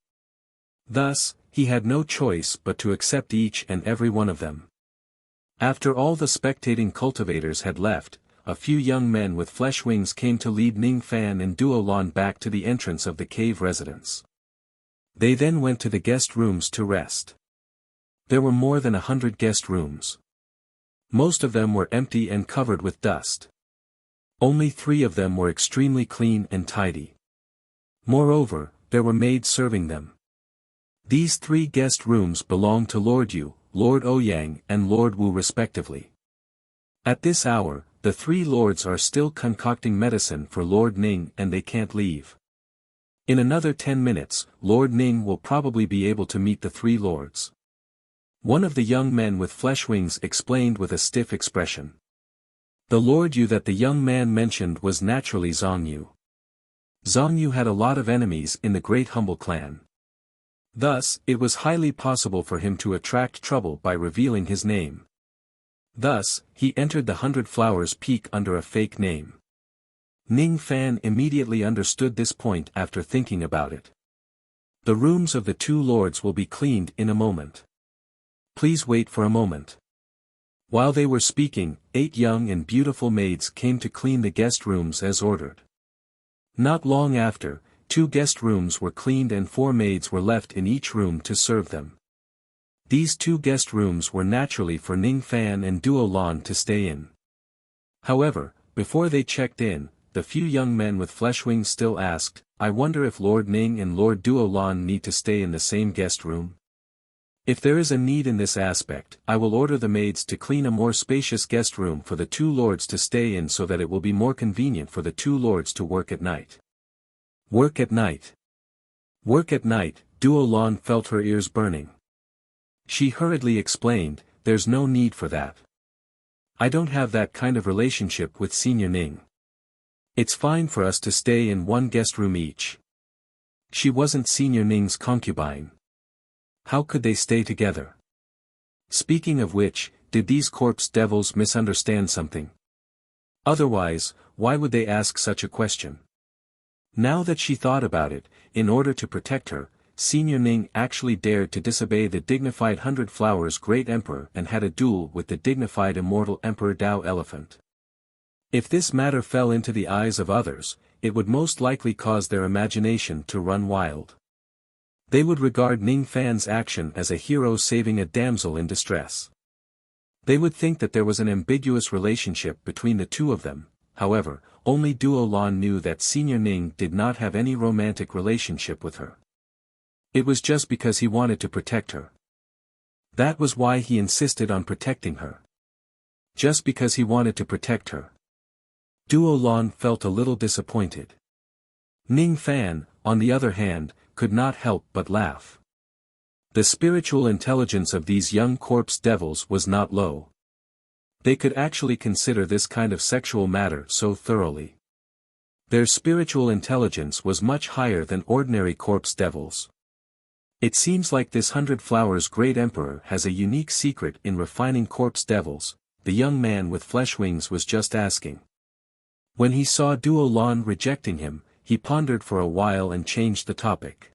Thus, he had no choice but to accept each and every one of them. After all the spectating cultivators had left, a few young men with flesh wings came to lead Ning Fan and Duo Lan back to the entrance of the cave residence. They then went to the guest rooms to rest. There were more than 100 guest rooms. Most of them were empty and covered with dust. Only 3 of them were extremely clean and tidy. Moreover, there were maids serving them. These 3 guest rooms belonged to Lord Yu, Lord Ouyang and Lord Wu respectively. At this hour, the 3 lords are still concocting medicine for Lord Ning and they can't leave. In another 10 minutes, Lord Ning will probably be able to meet the 3 lords. One of the young men with flesh wings explained with a stiff expression. The Lord Yu that the young man mentioned was naturally Zhang Yu. Zhang Yu had a lot of enemies in the Great Humble clan. Thus, it was highly possible for him to attract trouble by revealing his name. Thus, he entered the 100-flowers peak under a fake name. Ning Fan immediately understood this point after thinking about it. The rooms of the 2 lords will be cleaned in a moment. Please wait for a moment. While they were speaking, 8 young and beautiful maids came to clean the guest rooms as ordered. Not long after, 2 guest rooms were cleaned and 4 maids were left in each room to serve them. These 2 guest rooms were naturally for Ning Fan and Duo Lan to stay in. However, before they checked in, the few young men with flesh wings still asked, "I wonder if Lord Ning and Lord Duo Lan need to stay in the same guest room? If there is a need in this aspect, I will order the maids to clean a more spacious guest room for the 2 lords to stay in so that it will be more convenient for the 2 lords to work at night." Work at night. Work at night, Duo Lan felt her ears burning. She hurriedly explained, "There's no need for that. I don't have that kind of relationship with Senior Ning. It's fine for us to stay in one guest room each." She wasn't Senior Ning's concubine. How could they stay together? Speaking of which, did these corpse devils misunderstand something? Otherwise, why would they ask such a question? Now that she thought about it, in order to protect her, Senior Ning actually dared to disobey the dignified 100-flowers great emperor and had a duel with the dignified immortal Emperor Tao Elephant. If this matter fell into the eyes of others, it would most likely cause their imagination to run wild. They would regard Ning Fan's action as a hero saving a damsel in distress. They would think that there was an ambiguous relationship between the 2 of them. However, only Duo Lan knew that Senior Ning did not have any romantic relationship with her. It was just because he wanted to protect her. That was why he insisted on protecting her. Just because he wanted to protect her. Duo Lan felt a little disappointed. Ning Fan, on the other hand, could not help but laugh. The spiritual intelligence of these young corpse devils was not low. They could actually consider this kind of sexual matter so thoroughly. Their spiritual intelligence was much higher than ordinary corpse devils. It seems like this 100 Flowers great emperor has a unique secret in refining corpse devils, the young man with flesh wings was just asking. When he saw Duo Lan rejecting him, he pondered for a while and changed the topic.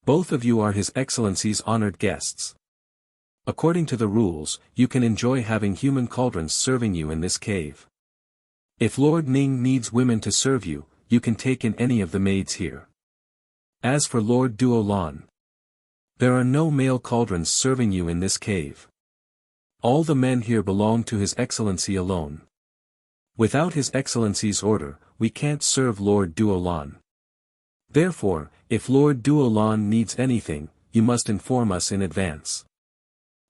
Both of you are His Excellency's honored guests. According to the rules, you can enjoy having human cauldrons serving you in this cave. If Lord Ning needs women to serve you, you can take in any of the maids here. As for Lord Duo Lan, there are no male cauldrons serving you in this cave. All the men here belong to His Excellency alone. Without His Excellency's order, we can't serve Lord Duo Lan. Therefore, if Lord Duo Lan needs anything, you must inform us in advance.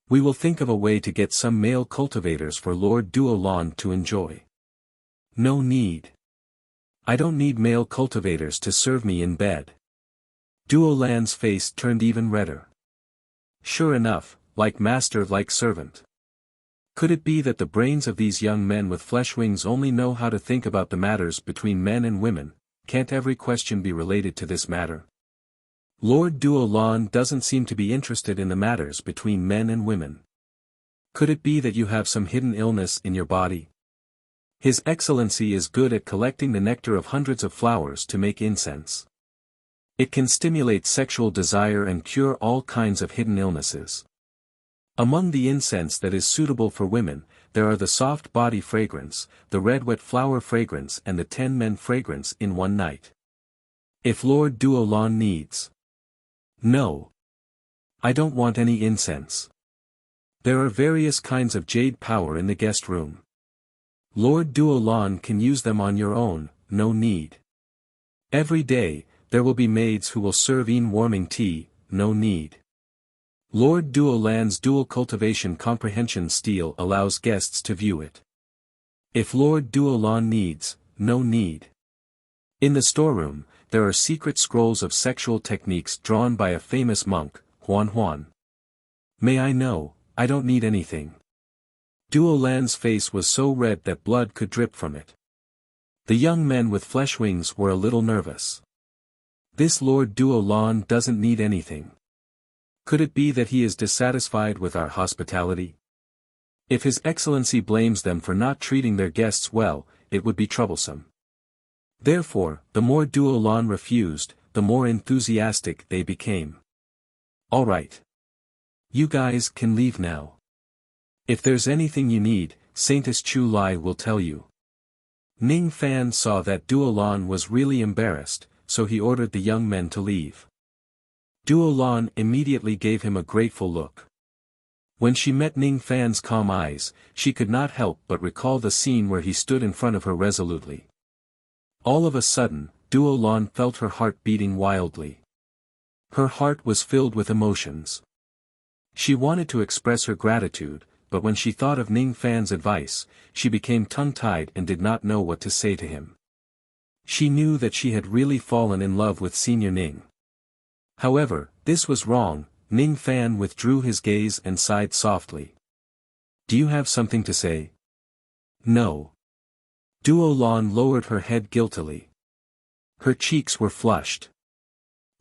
We will think of a way to get some male cultivators for Lord Duo Lan to enjoy. No need. I don't need male cultivators to serve me in bed. Duo Lan's face turned even redder. Sure enough, like master like servant. Could it be that the brains of these young men with flesh wings only know how to think about the matters between men and women? Can't every question be related to this matter? Lord Duo Lan doesn't seem to be interested in the matters between men and women. Could it be that you have some hidden illness in your body? His Excellency is good at collecting the nectar of hundreds of flowers to make incense. It can stimulate sexual desire and cure all kinds of hidden illnesses. Among the incense that is suitable for women, there are the soft body fragrance, the red wet flower fragrance and the 10 men fragrance in one night. If Lord Duo Lan needs. No. I don't want any incense. There are various kinds of jade powder in the guest room. Lord Duo Lan can use them on your own, no need. Every day, there will be maids who will serve warming tea, no need. Lord Duo Lan's dual cultivation comprehension stele allows guests to view it. If Lord Duo Lan needs, no need. In the storeroom, there are secret scrolls of sexual techniques drawn by a famous monk, Huan Huan. May I know, I don't need anything. Duo Lan's face was so red that blood could drip from it. The young men with flesh wings were a little nervous. This Lord Duo Lan doesn't need anything. Could it be that he is dissatisfied with our hospitality? If His Excellency blames them for not treating their guests well, it would be troublesome. Therefore, the more Duo Lan refused, the more enthusiastic they became. All right. You guys can leave now. If there's anything you need, Saintess Chu Lai will tell you. Ning Fan saw that Duo Lan was really embarrassed, so he ordered the young men to leave. Duo Lan immediately gave him a grateful look. When she met Ning Fan's calm eyes, she could not help but recall the scene where he stood in front of her resolutely. All of a sudden, Duo Lan felt her heart beating wildly. Her heart was filled with emotions. She wanted to express her gratitude, but when she thought of Ning Fan's advice, she became tongue-tied and did not know what to say to him. She knew that she had really fallen in love with Senior Ning. However, this was wrong. Ning Fan withdrew his gaze and sighed softly. Do you have something to say? No. Duo Lan lowered her head guiltily. Her cheeks were flushed.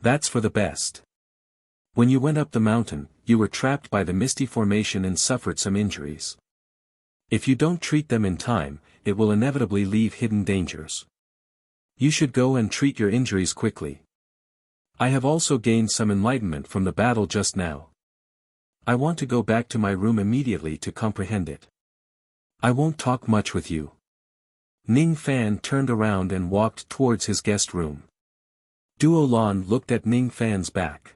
That's for the best. When you went up the mountain, you were trapped by the misty formation and suffered some injuries. If you don't treat them in time, it will inevitably leave hidden dangers. You should go and treat your injuries quickly. I have also gained some enlightenment from the battle just now. I want to go back to my room immediately to comprehend it. I won't talk much with you. Ning Fan turned around and walked towards his guest room. Duo Lan looked at Ning Fan's back.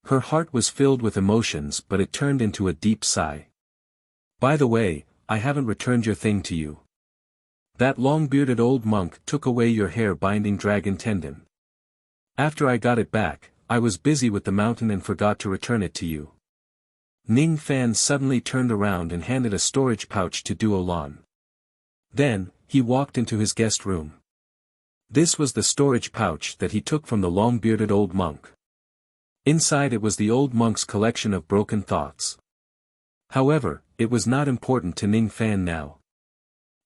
Her heart was filled with emotions, but it turned into a deep sigh. By the way, I haven't returned your thing to you. That long-bearded old monk took away your hair-binding dragon tendon. After I got it back, I was busy with the mountain and forgot to return it to you. Ning Fan suddenly turned around and handed a storage pouch to Duo Lan. Then, he walked into his guest room. This was the storage pouch that he took from the long-bearded old monk. Inside it was the old monk's collection of broken thoughts. However, it was not important to Ning Fan now.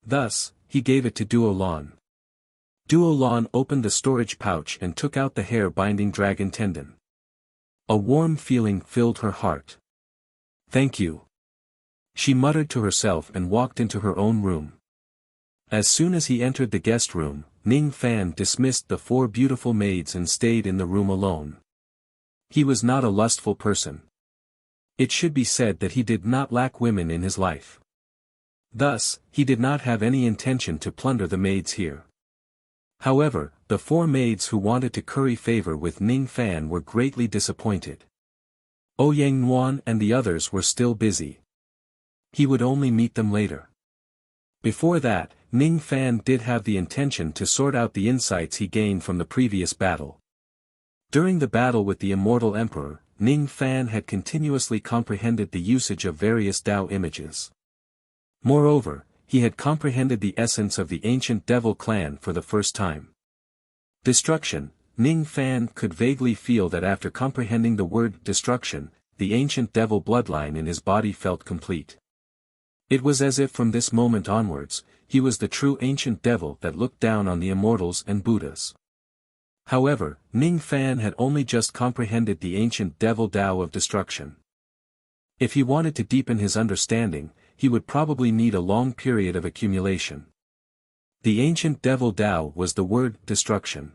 Thus, he gave it to Duo Lan. Duo Lan opened the storage pouch and took out the hair-binding dragon tendon. A warm feeling filled her heart. "Thank you," she muttered to herself and walked into her own room. As soon as he entered the guest room, Ning Fan dismissed the 4 beautiful maids and stayed in the room alone. He was not a lustful person. It should be said that he did not lack women in his life. Thus, he did not have any intention to plunder the maids here. However, the 4 maids who wanted to curry favor with Ning Fan were greatly disappointed. Ouyang Nuan and the others were still busy. He would only meet them later. Before that, Ning Fan did have the intention to sort out the insights he gained from the previous battle. During the battle with the Immortal Emperor, Ning Fan had continuously comprehended the usage of various Tao images. Moreover, he had comprehended the essence of the ancient devil clan for the first time. Destruction. Ning Fan could vaguely feel that after comprehending the word destruction, the ancient devil bloodline in his body felt complete. It was as if from this moment onwards, he was the true ancient devil that looked down on the immortals and Buddhas. However, Ning Fan had only just comprehended the ancient devil Tao of destruction. If he wanted to deepen his understanding, he would probably need a long period of accumulation. The ancient devil Tao was the word destruction.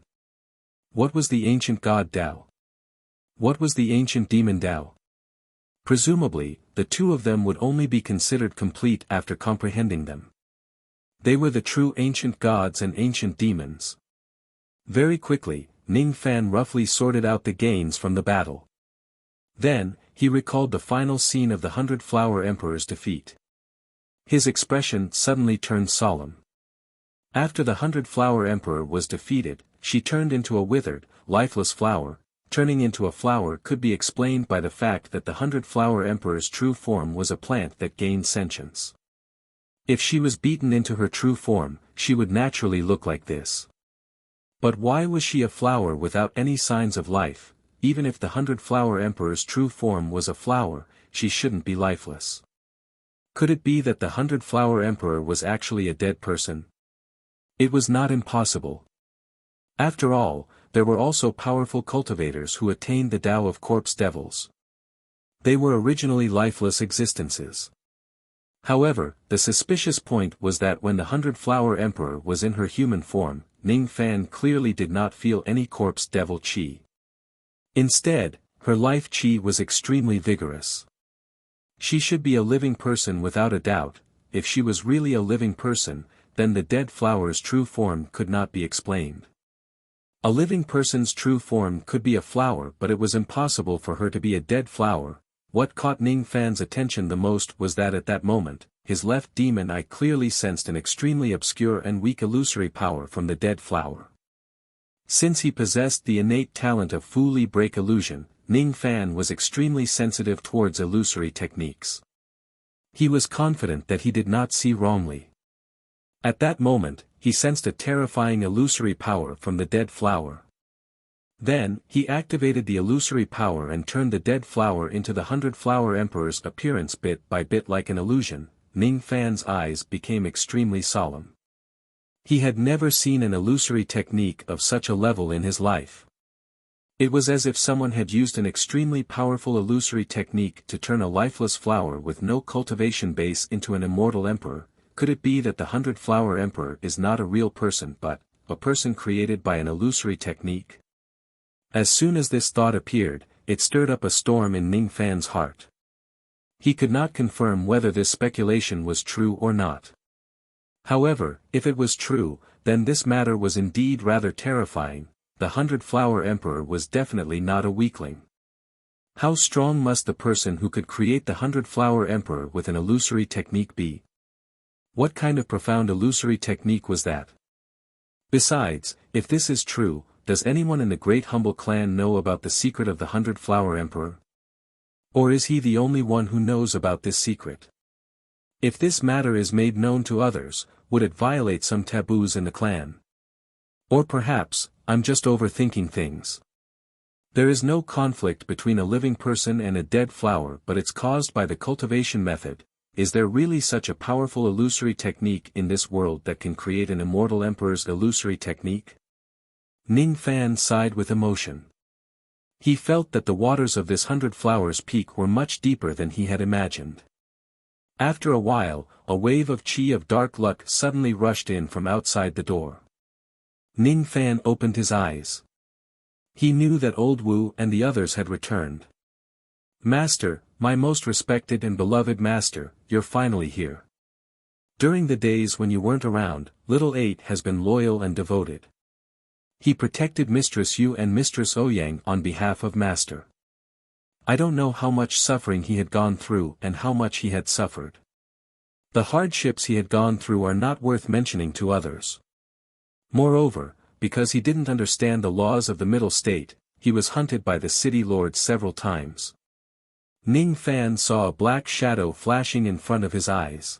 What was the ancient god Tao? What was the ancient demon Tao? Presumably, the two of them would only be considered complete after comprehending them. They were the true ancient gods and ancient demons. Very quickly, Ning Fan roughly sorted out the gains from the battle. Then, he recalled the final scene of the 100 Flower Emperor's defeat. His expression suddenly turned solemn. After the 100 Flower Emperor was defeated, she turned into a withered, lifeless flower. Turning into a flower could be explained by the fact that the 100 Flower Emperor's true form was a plant that gained sentience. If she was beaten into her true form, she would naturally look like this. But why was she a flower without any signs of life? Even if the 100 Flower Emperor's true form was a flower, she shouldn't be lifeless. Could it be that the 100 Flower Emperor was actually a dead person? It was not impossible. After all, there were also powerful cultivators who attained the Tao of corpse devils. They were originally lifeless existences. However, the suspicious point was that when the 100 Flower Emperor was in her human form, Ning Fan clearly did not feel any corpse devil chi. Instead, her life chi was extremely vigorous. She should be a living person without a doubt. If she was really a living person, then the dead flower's true form could not be explained. A living person's true form could be a flower, but it was impossible for her to be a dead flower. What caught Ning Fan's attention the most was that at that moment, his left demon eye clearly sensed an extremely obscure and weak illusory power from the dead flower. Since he possessed the innate talent of fully break illusion, Ning Fan was extremely sensitive towards illusory techniques. He was confident that he did not see wrongly. At that moment, he sensed a terrifying illusory power from the dead flower. Then, he activated the illusory power and turned the dead flower into the 100 Flower Emperor's appearance bit by bit like an illusion. Ning Fan's eyes became extremely solemn. He had never seen an illusory technique of such a level in his life. It was as if someone had used an extremely powerful illusory technique to turn a lifeless flower with no cultivation base into an immortal emperor. Could it be that the 100 Flower Emperor is not a real person but a person created by an illusory technique? As soon as this thought appeared, it stirred up a storm in Ning Fan's heart. He could not confirm whether this speculation was true or not. However, if it was true, then this matter was indeed rather terrifying. The 100 Flower Emperor was definitely not a weakling. How strong must the person who could create the 100 Flower Emperor with an illusory technique be? What kind of profound illusory technique was that? Besides, if this is true, does anyone in the Great Humble Clan know about the secret of the 100 Flower Emperor? Or is he the only one who knows about this secret? If this matter is made known to others, would it violate some taboos in the clan? Or perhaps, I'm just overthinking things. There is no conflict between a living person and a dead flower, but it's caused by the cultivation method. is there really such a powerful illusory technique in this world that can create an immortal emperor's illusory technique? Ning Fan sighed with emotion. He felt that the waters of this 100 Flowers Peak were much deeper than he had imagined. After a while, a wave of qi of dark luck suddenly rushed in from outside the door. Ning Fan opened his eyes. He knew that old Wu and the others had returned. "Master, my most respected and beloved master, you're finally here. During the days when you weren't around, Little Eight has been loyal and devoted. He protected Mistress Yu and Mistress Ouyang on behalf of Master. I don't know how much suffering he had gone through and how much he had suffered. The hardships he had gone through are not worth mentioning to others. Moreover, because he didn't understand the laws of the Middle State, he was hunted by the city lords several times." Ning Fan saw a black shadow flashing in front of his eyes.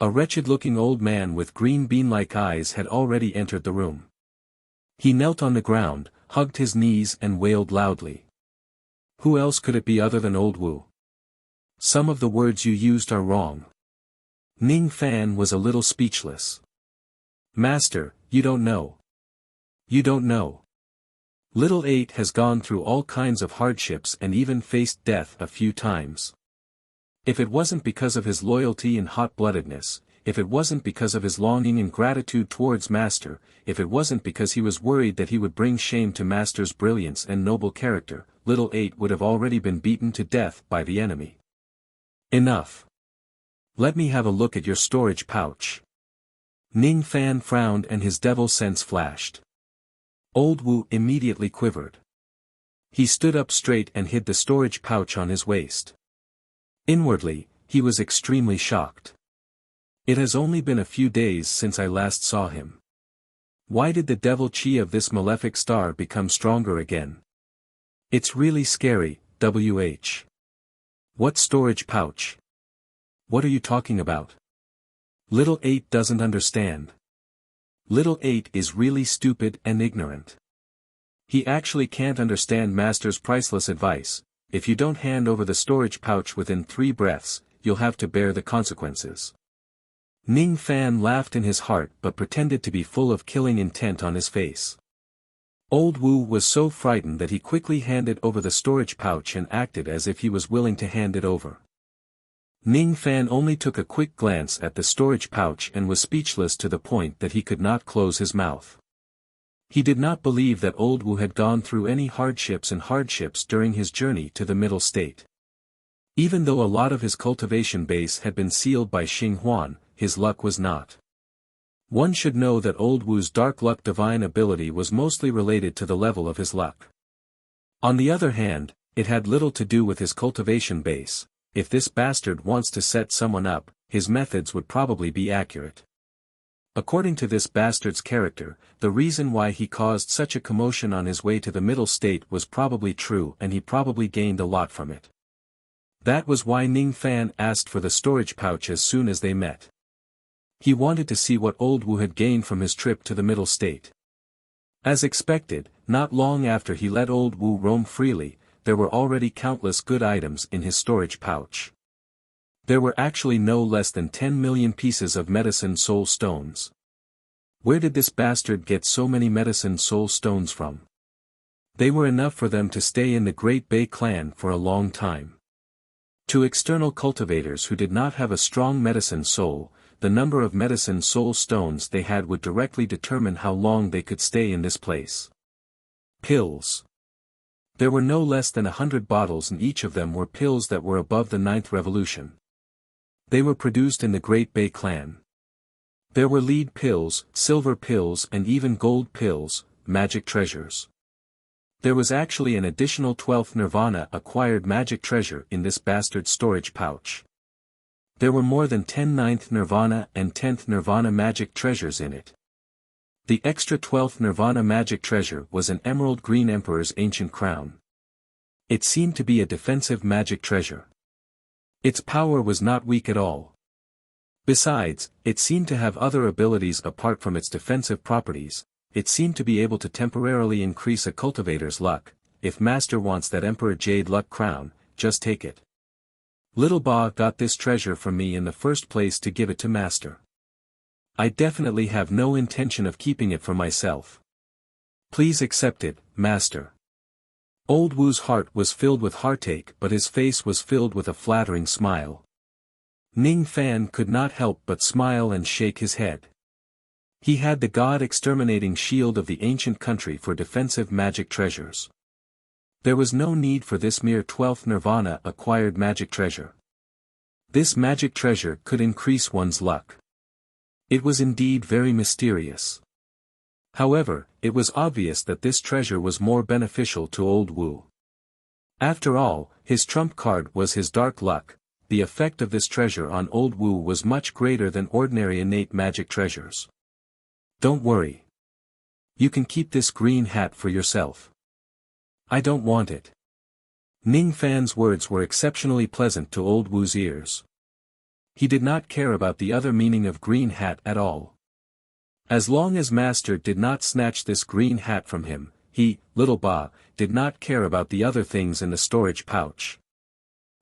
A wretched-looking old man with green bean-like eyes had already entered the room. He knelt on the ground, hugged his knees and wailed loudly. "Who else could it be other than old Wu? Some of the words you used are wrong." Ning Fan was a little speechless. "Master, you don't know. You don't know. Little Eight has gone through all kinds of hardships and even faced death a few times. If it wasn't because of his loyalty and hot-bloodedness, if it wasn't because of his longing and gratitude towards Master, if it wasn't because he was worried that he would bring shame to Master's brilliance and noble character, Little Eight would have already been beaten to death by the enemy. Enough. Let me have a look at your storage pouch." Ning Fan frowned and his devil sense flashed. Old Wu immediately quivered. He stood up straight and hid the storage pouch on his waist. Inwardly, he was extremely shocked. "It has only been a few days since I last saw him. Why did the devil qi of this malefic star become stronger again? It's really scary, WH. What storage pouch? What are you talking about? Little Eight doesn't understand. Little Eight is really stupid and ignorant. He actually can't understand Master's priceless advice. If you don't hand over the storage pouch within 3 breaths, you'll have to bear the consequences." Ning Fan laughed in his heart but pretended to be full of killing intent on his face. Old Wu was so frightened that he quickly handed over the storage pouch and acted as if he was willing to hand it over. Ning Fan only took a quick glance at the storage pouch and was speechless to the point that he could not close his mouth. He did not believe that old Wu had gone through any hardships during his journey to the Middle State. Even though a lot of his cultivation base had been sealed by Xing Huan, his luck was not. One should know that old Wu's dark luck divine ability was mostly related to the level of his luck. On the other hand, it had little to do with his cultivation base. If this bastard wants to set someone up, his methods would probably be accurate. According to this bastard's character, the reason why he caused such a commotion on his way to the Middle State was probably true and he probably gained a lot from it. That was why Ning Fan asked for the storage pouch as soon as they met. He wanted to see what old Wu had gained from his trip to the Middle State. As expected, not long after he let old Wu roam freely, there were already countless good items in his storage pouch. There were actually no less than 10 million pieces of medicine soul stones. Where did this bastard get so many medicine soul stones from? They were enough for them to stay in the Great Bay clan for a long time. To external cultivators who did not have a strong medicine soul, the number of medicine soul stones they had would directly determine how long they could stay in this place. Pills. There were no less than 100 bottles and each of them were pills that were above the 9th revolution. They were produced in the Great Bay clan. There were lead pills, silver pills and even gold pills, magic treasures. There was actually an additional 12th Nirvana acquired magic treasure in this bastard storage pouch. There were more than 10 9th Nirvana and 10th Nirvana magic treasures in it. The extra 12th Nirvana magic treasure was an emerald green emperor's ancient crown. It seemed to be a defensive magic treasure. Its power was not weak at all. Besides, it seemed to have other abilities apart from its defensive properties. It seemed to be able to temporarily increase a cultivator's luck. If Master wants that Emperor Jade luck crown, just take it. Little Ba got this treasure from me in the first place to give it to Master. I definitely have no intention of keeping it for myself. Please accept it, Master. Old Wu's heart was filled with heartache, but his face was filled with a flattering smile. Ning Fan could not help but smile and shake his head. He had the god-exterminating shield of the ancient country for defensive magic treasures. There was no need for this mere 12th nirvana-acquired magic treasure. This magic treasure could increase one's luck. It was indeed very mysterious. However, it was obvious that this treasure was more beneficial to Old Wu. After all, his trump card was his dark luck. The effect of this treasure on Old Wu was much greater than ordinary innate magic treasures. Don't worry. You can keep this green hat for yourself. I don't want it. Ning Fan's words were exceptionally pleasant to Old Wu's ears. He did not care about the other meaning of green hat at all. As long as Master did not snatch this green hat from him, he, Little Ba, did not care about the other things in the storage pouch.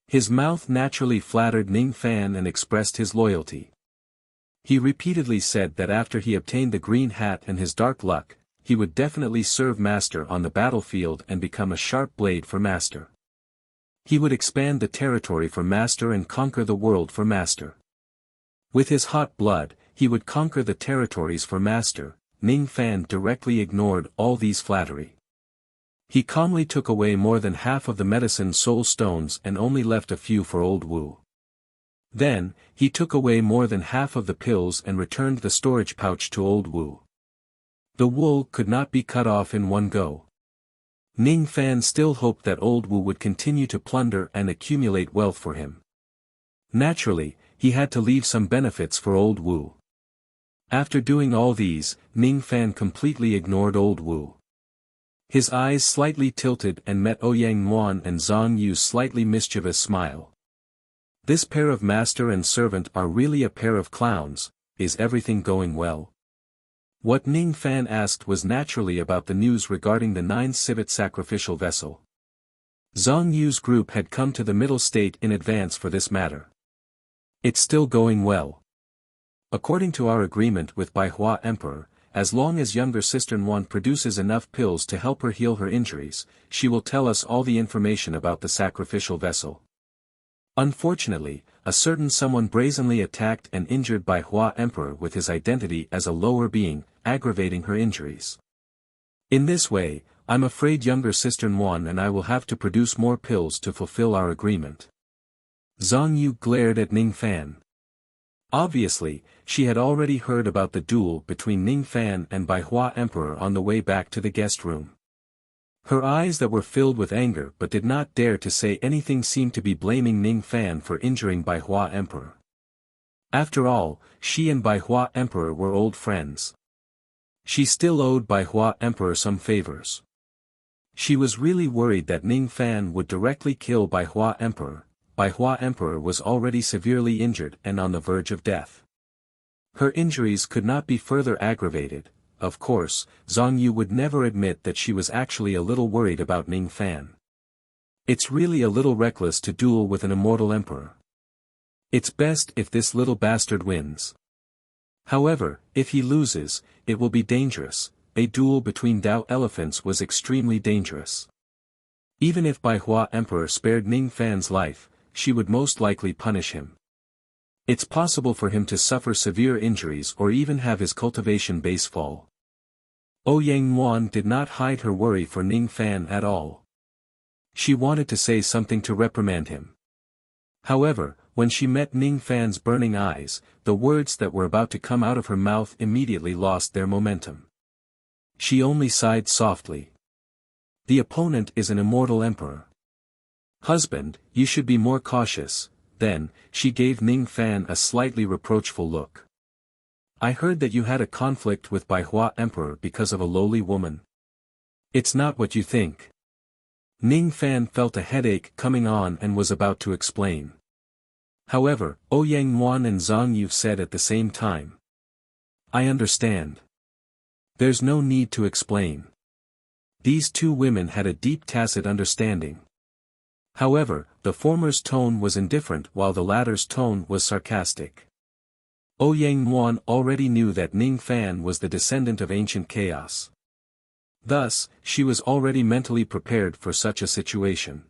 His mouth naturally flattered Ning Fan and expressed his loyalty. He repeatedly said that after he obtained the green hat and his dark luck, he would definitely serve Master on the battlefield and become a sharp blade for Master. He would expand the territory for Master and conquer the world for Master. With his hot blood, he would conquer the territories for Master. Ning Fan directly ignored all these flattery. He calmly took away more than half of the medicine soul stones and only left a few for Old Wu. Then, he took away more than half of the pills and returned the storage pouch to Old Wu. The wool could not be cut off in one go. Ning Fan still hoped that Old Wu would continue to plunder and accumulate wealth for him. Naturally, he had to leave some benefits for Old Wu. After doing all these, Ning Fan completely ignored Old Wu. His eyes slightly tilted and met Ouyang Muan and Zhang Yu's slightly mischievous smile. This pair of master and servant are really a pair of clowns. Is everything going well? What Ning Fan asked was naturally about the news regarding the 9th sacrificial vessel. Zhang Yu's group had come to the middle state in advance for this matter. It's still going well. According to our agreement with Baihua Emperor, as long as younger sister Nuan produces enough pills to help her heal her injuries, she will tell us all the information about the sacrificial vessel. Unfortunately, a certain someone brazenly attacked and injured Baihua Emperor with his identity as a lower being, aggravating her injuries. In this way, I'm afraid younger sister Nuan and I will have to produce more pills to fulfill our agreement. Zhang Yu glared at Ning Fan. Obviously, she had already heard about the duel between Ning Fan and Baihua Emperor on the way back to the guest room. Her eyes that were filled with anger but did not dare to say anything seemed to be blaming Ning Fan for injuring Baihua Emperor. After all, she and Baihua Emperor were old friends. She still owed Baihua Emperor some favors. She was really worried that Ning Fan would directly kill Baihua Emperor. Baihua Emperor was already severely injured and on the verge of death. Her injuries could not be further aggravated. Of course, Zhang Yu would never admit that she was actually a little worried about Ning Fan. It's really a little reckless to duel with an immortal emperor. It's best if this little bastard wins. However, if he loses, it will be dangerous. A duel between Dao elephants was extremely dangerous. Even if Baihua Emperor spared Ning Fan's life, she would most likely punish him. It's possible for him to suffer severe injuries or even have his cultivation base fall. Ouyang Muan did not hide her worry for Ning Fan at all. She wanted to say something to reprimand him. However, when she met Ning Fan's burning eyes, the words that were about to come out of her mouth immediately lost their momentum. She only sighed softly. The opponent is an immortal emperor. Husband, you should be more cautious. Then, she gave Ning Fan a slightly reproachful look. I heard that you had a conflict with Baihua Emperor because of a lowly woman. It's not what you think. Ning Fan felt a headache coming on and was about to explain. However, Ouyang Muan and Zhang Yu said at the same time. I understand. There's no need to explain. These two women had a deep tacit understanding. However, the former's tone was indifferent while the latter's tone was sarcastic. Ouyang Yuan already knew that Ning Fan was the descendant of ancient chaos. Thus, she was already mentally prepared for such a situation.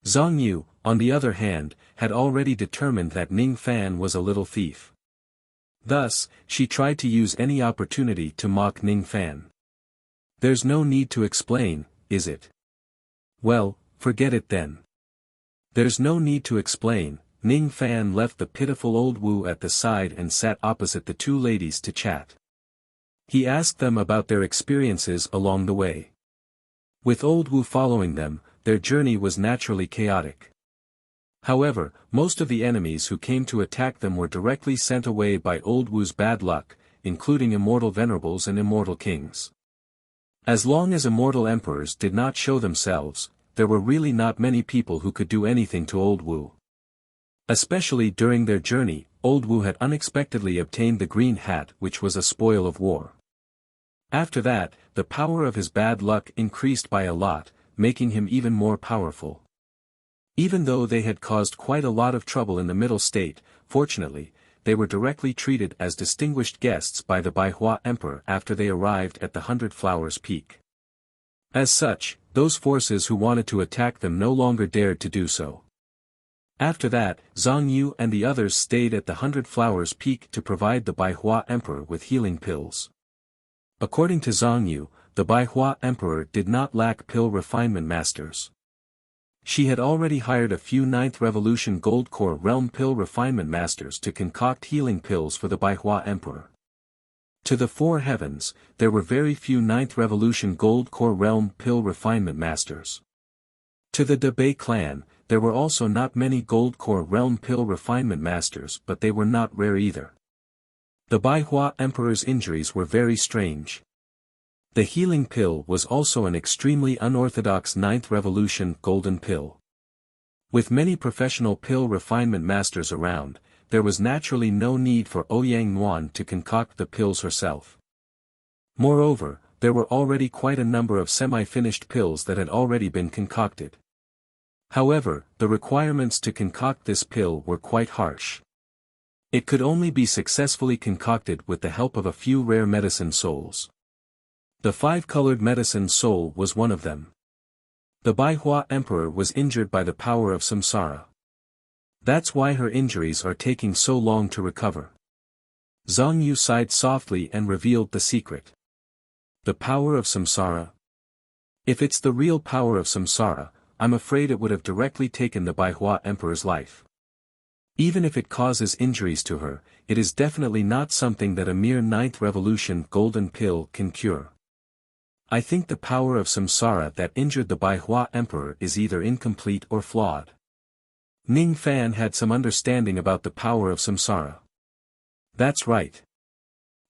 Zhang Yu, on the other hand, had already determined that Ning Fan was a little thief. Thus, she tried to use any opportunity to mock Ning Fan. There's no need to explain, is it? Well, forget it then. There's no need to explain. Ning Fan left the pitiful old Wu at the side and sat opposite the two ladies to chat. He asked them about their experiences along the way. With old Wu following them, their journey was naturally chaotic. However, most of the enemies who came to attack them were directly sent away by old Wu's bad luck, including immortal venerables and immortal kings. As long as immortal emperors did not show themselves, there were really not many people who could do anything to old Wu. Especially during their journey, old Wu had unexpectedly obtained the green hat, which was a spoil of war. After that, the power of his bad luck increased by a lot, making him even more powerful. Even though they had caused quite a lot of trouble in the middle state, fortunately, they were directly treated as distinguished guests by the Baihua Emperor after they arrived at the 100 Flowers Peak. As such, those forces who wanted to attack them no longer dared to do so. After that, Zhang Yu and the others stayed at the 100 Flowers Peak to provide the Baihua Emperor with healing pills. According to Zhang Yu, the Baihua Emperor did not lack pill refinement masters. She had already hired a few 9th Revolution Gold Core Realm pill refinement masters to concoct healing pills for the Baihua Emperor. To the four heavens, there were very few 9th Revolution Gold Core Realm pill refinement masters. To the Debei clan, there were also not many Gold Core Realm pill refinement masters, but they were not rare either. The Baihua Emperor's injuries were very strange. The healing pill was also an extremely unorthodox 9th Revolution golden pill. With many professional pill refinement masters around, there was naturally no need for Ouyang Yuan to concoct the pills herself. Moreover, there were already quite a number of semi-finished pills that had already been concocted. However, the requirements to concoct this pill were quite harsh. It could only be successfully concocted with the help of a few rare medicine souls. The 5-colored medicine soul was one of them. The Baihua Emperor was injured by the power of samsara. That's why her injuries are taking so long to recover. Zhang Yu sighed softly and revealed the secret. The power of samsara? If it's the real power of samsara, I'm afraid it would have directly taken the Baihua Emperor's life. Even if it causes injuries to her, it is definitely not something that a mere 9th Revolution golden pill can cure. I think the power of samsara that injured the Baihua Emperor is either incomplete or flawed. Ning Fan had some understanding about the power of samsara. That's right.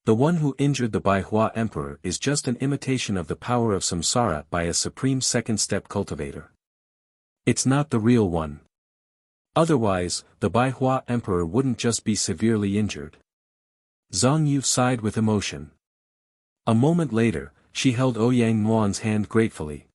The one who injured the Baihua Emperor is just an imitation of the power of samsara by a supreme second-step cultivator. It's not the real one. Otherwise, the Baihua Emperor wouldn't just be severely injured. Zhang Yu sighed with emotion. A moment later, she held Ouyang Yuan's hand gratefully.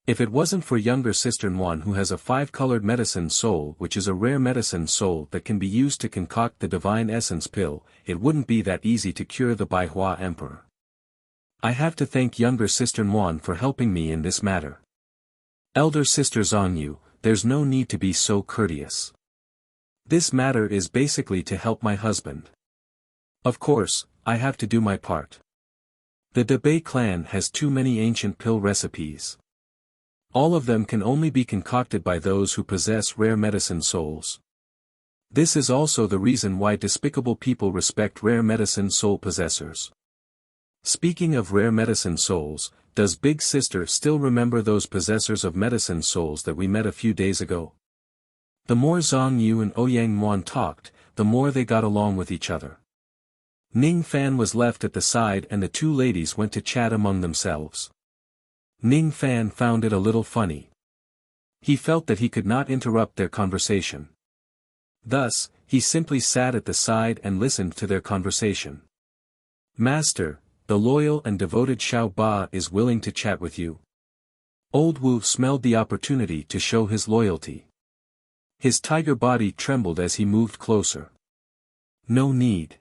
If it wasn't for younger sister Yuan who has a 5-colored medicine soul, which is a rare medicine soul that can be used to concoct the divine essence pill, it wouldn't be that easy to cure the Baihua Emperor. I have to thank younger sister Yuan for helping me in this matter. Elder sister Zhang Yu, there's no need to be so courteous. This matter is basically to help my husband. Of course, I have to do my part. The Debei clan has too many ancient pill recipes. All of them can only be concocted by those who possess rare medicine souls. This is also the reason why despicable people respect rare medicine soul possessors. Speaking of rare medicine souls, does Big Sister still remember those possessors of medicine souls that we met a few days ago? The more Zhang Yu and Ouyang Yuan talked, the more they got along with each other. Ning Fan was left at the side and the two ladies went to chat among themselves. Ning Fan found it a little funny. He felt that he could not interrupt their conversation. Thus, he simply sat at the side and listened to their conversation. Master, the loyal and devoted Xiao Ba is willing to chat with you. Old Wu smelled the opportunity to show his loyalty. His tiger body trembled as he moved closer. No need.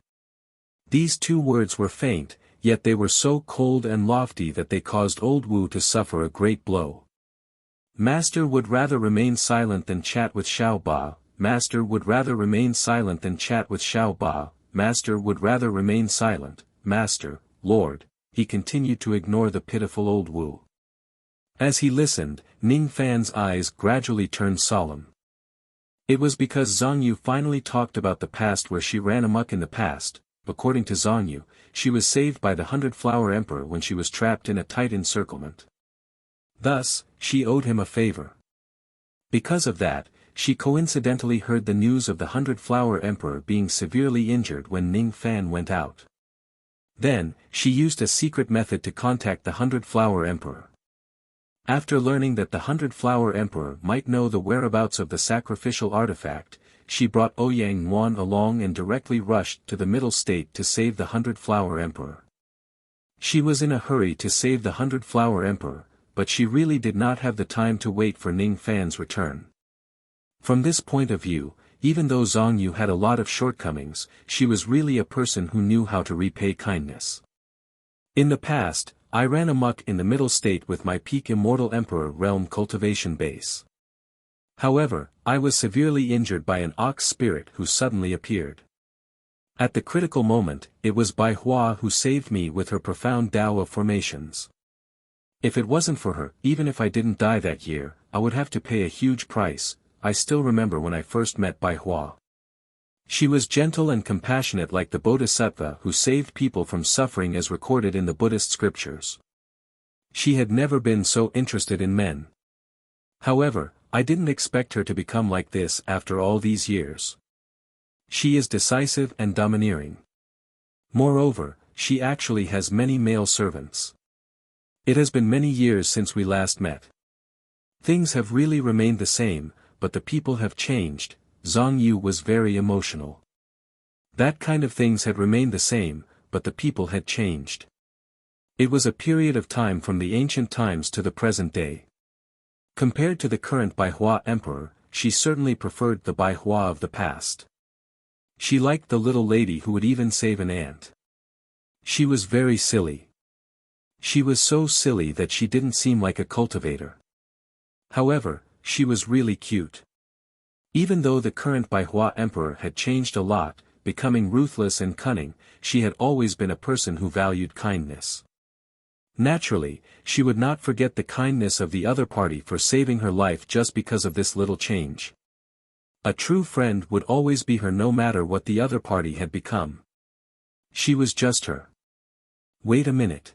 These two words were faint, yet they were so cold and lofty that they caused Old Wu to suffer a great blow. Master would rather remain silent than chat with Xiao Ba. Master would rather remain silent than chat with Xiao Ba. Master would rather remain silent. Master, Lord, he continued to ignore the pitiful Old Wu. As he listened, Ning Fan's eyes gradually turned solemn. It was because Zhang Yu finally talked about the past where she ran amok in the past. According to Zhang Yu, she was saved by the 100-Flower Emperor when she was trapped in a tight encirclement. Thus, she owed him a favor. Because of that, she coincidentally heard the news of the 100-Flower Emperor being severely injured when Ning Fan went out. Then, she used a secret method to contact the 100-Flower Emperor. After learning that the 100-Flower Emperor might know the whereabouts of the sacrificial artifact, she brought Ouyang Yuan along and directly rushed to the Middle State to save the 100-Flower Emperor. She was in a hurry to save the 100-Flower Emperor, but she really did not have the time to wait for Ning Fan's return. From this point of view, even though Zhang Yu had a lot of shortcomings, she was really a person who knew how to repay kindness. In the past, I ran amok in the Middle State with my peak Immortal Emperor realm cultivation base. However, I was severely injured by an ox spirit who suddenly appeared. At the critical moment, it was Bai Hua who saved me with her profound Tao of formations. If it wasn't for her, even if I didn't die that year, I would have to pay a huge price. I still remember when I first met Bai Hua. She was gentle and compassionate like the Bodhisattva who saved people from suffering as recorded in the Buddhist scriptures. She had never been so interested in men. However, I didn't expect her to become like this after all these years. She is decisive and domineering. Moreover, she actually has many male servants. It has been many years since we last met. Things have really remained the same, but the people have changed. Zhang Yu was very emotional. That kind of things had remained the same, but the people had changed. It was a period of time from the ancient times to the present day. Compared to the current Bai Hua Emperor, she certainly preferred the Bai Hua of the past. She liked the little lady who would even save an ant. She was very silly. She was so silly that she didn't seem like a cultivator. However, she was really cute. Even though the current Bai Hua Emperor had changed a lot, becoming ruthless and cunning, she had always been a person who valued kindness. Naturally, she would not forget the kindness of the other party for saving her life just because of this little change. A true friend would always be her no matter what the other party had become. She was just her. Wait a minute.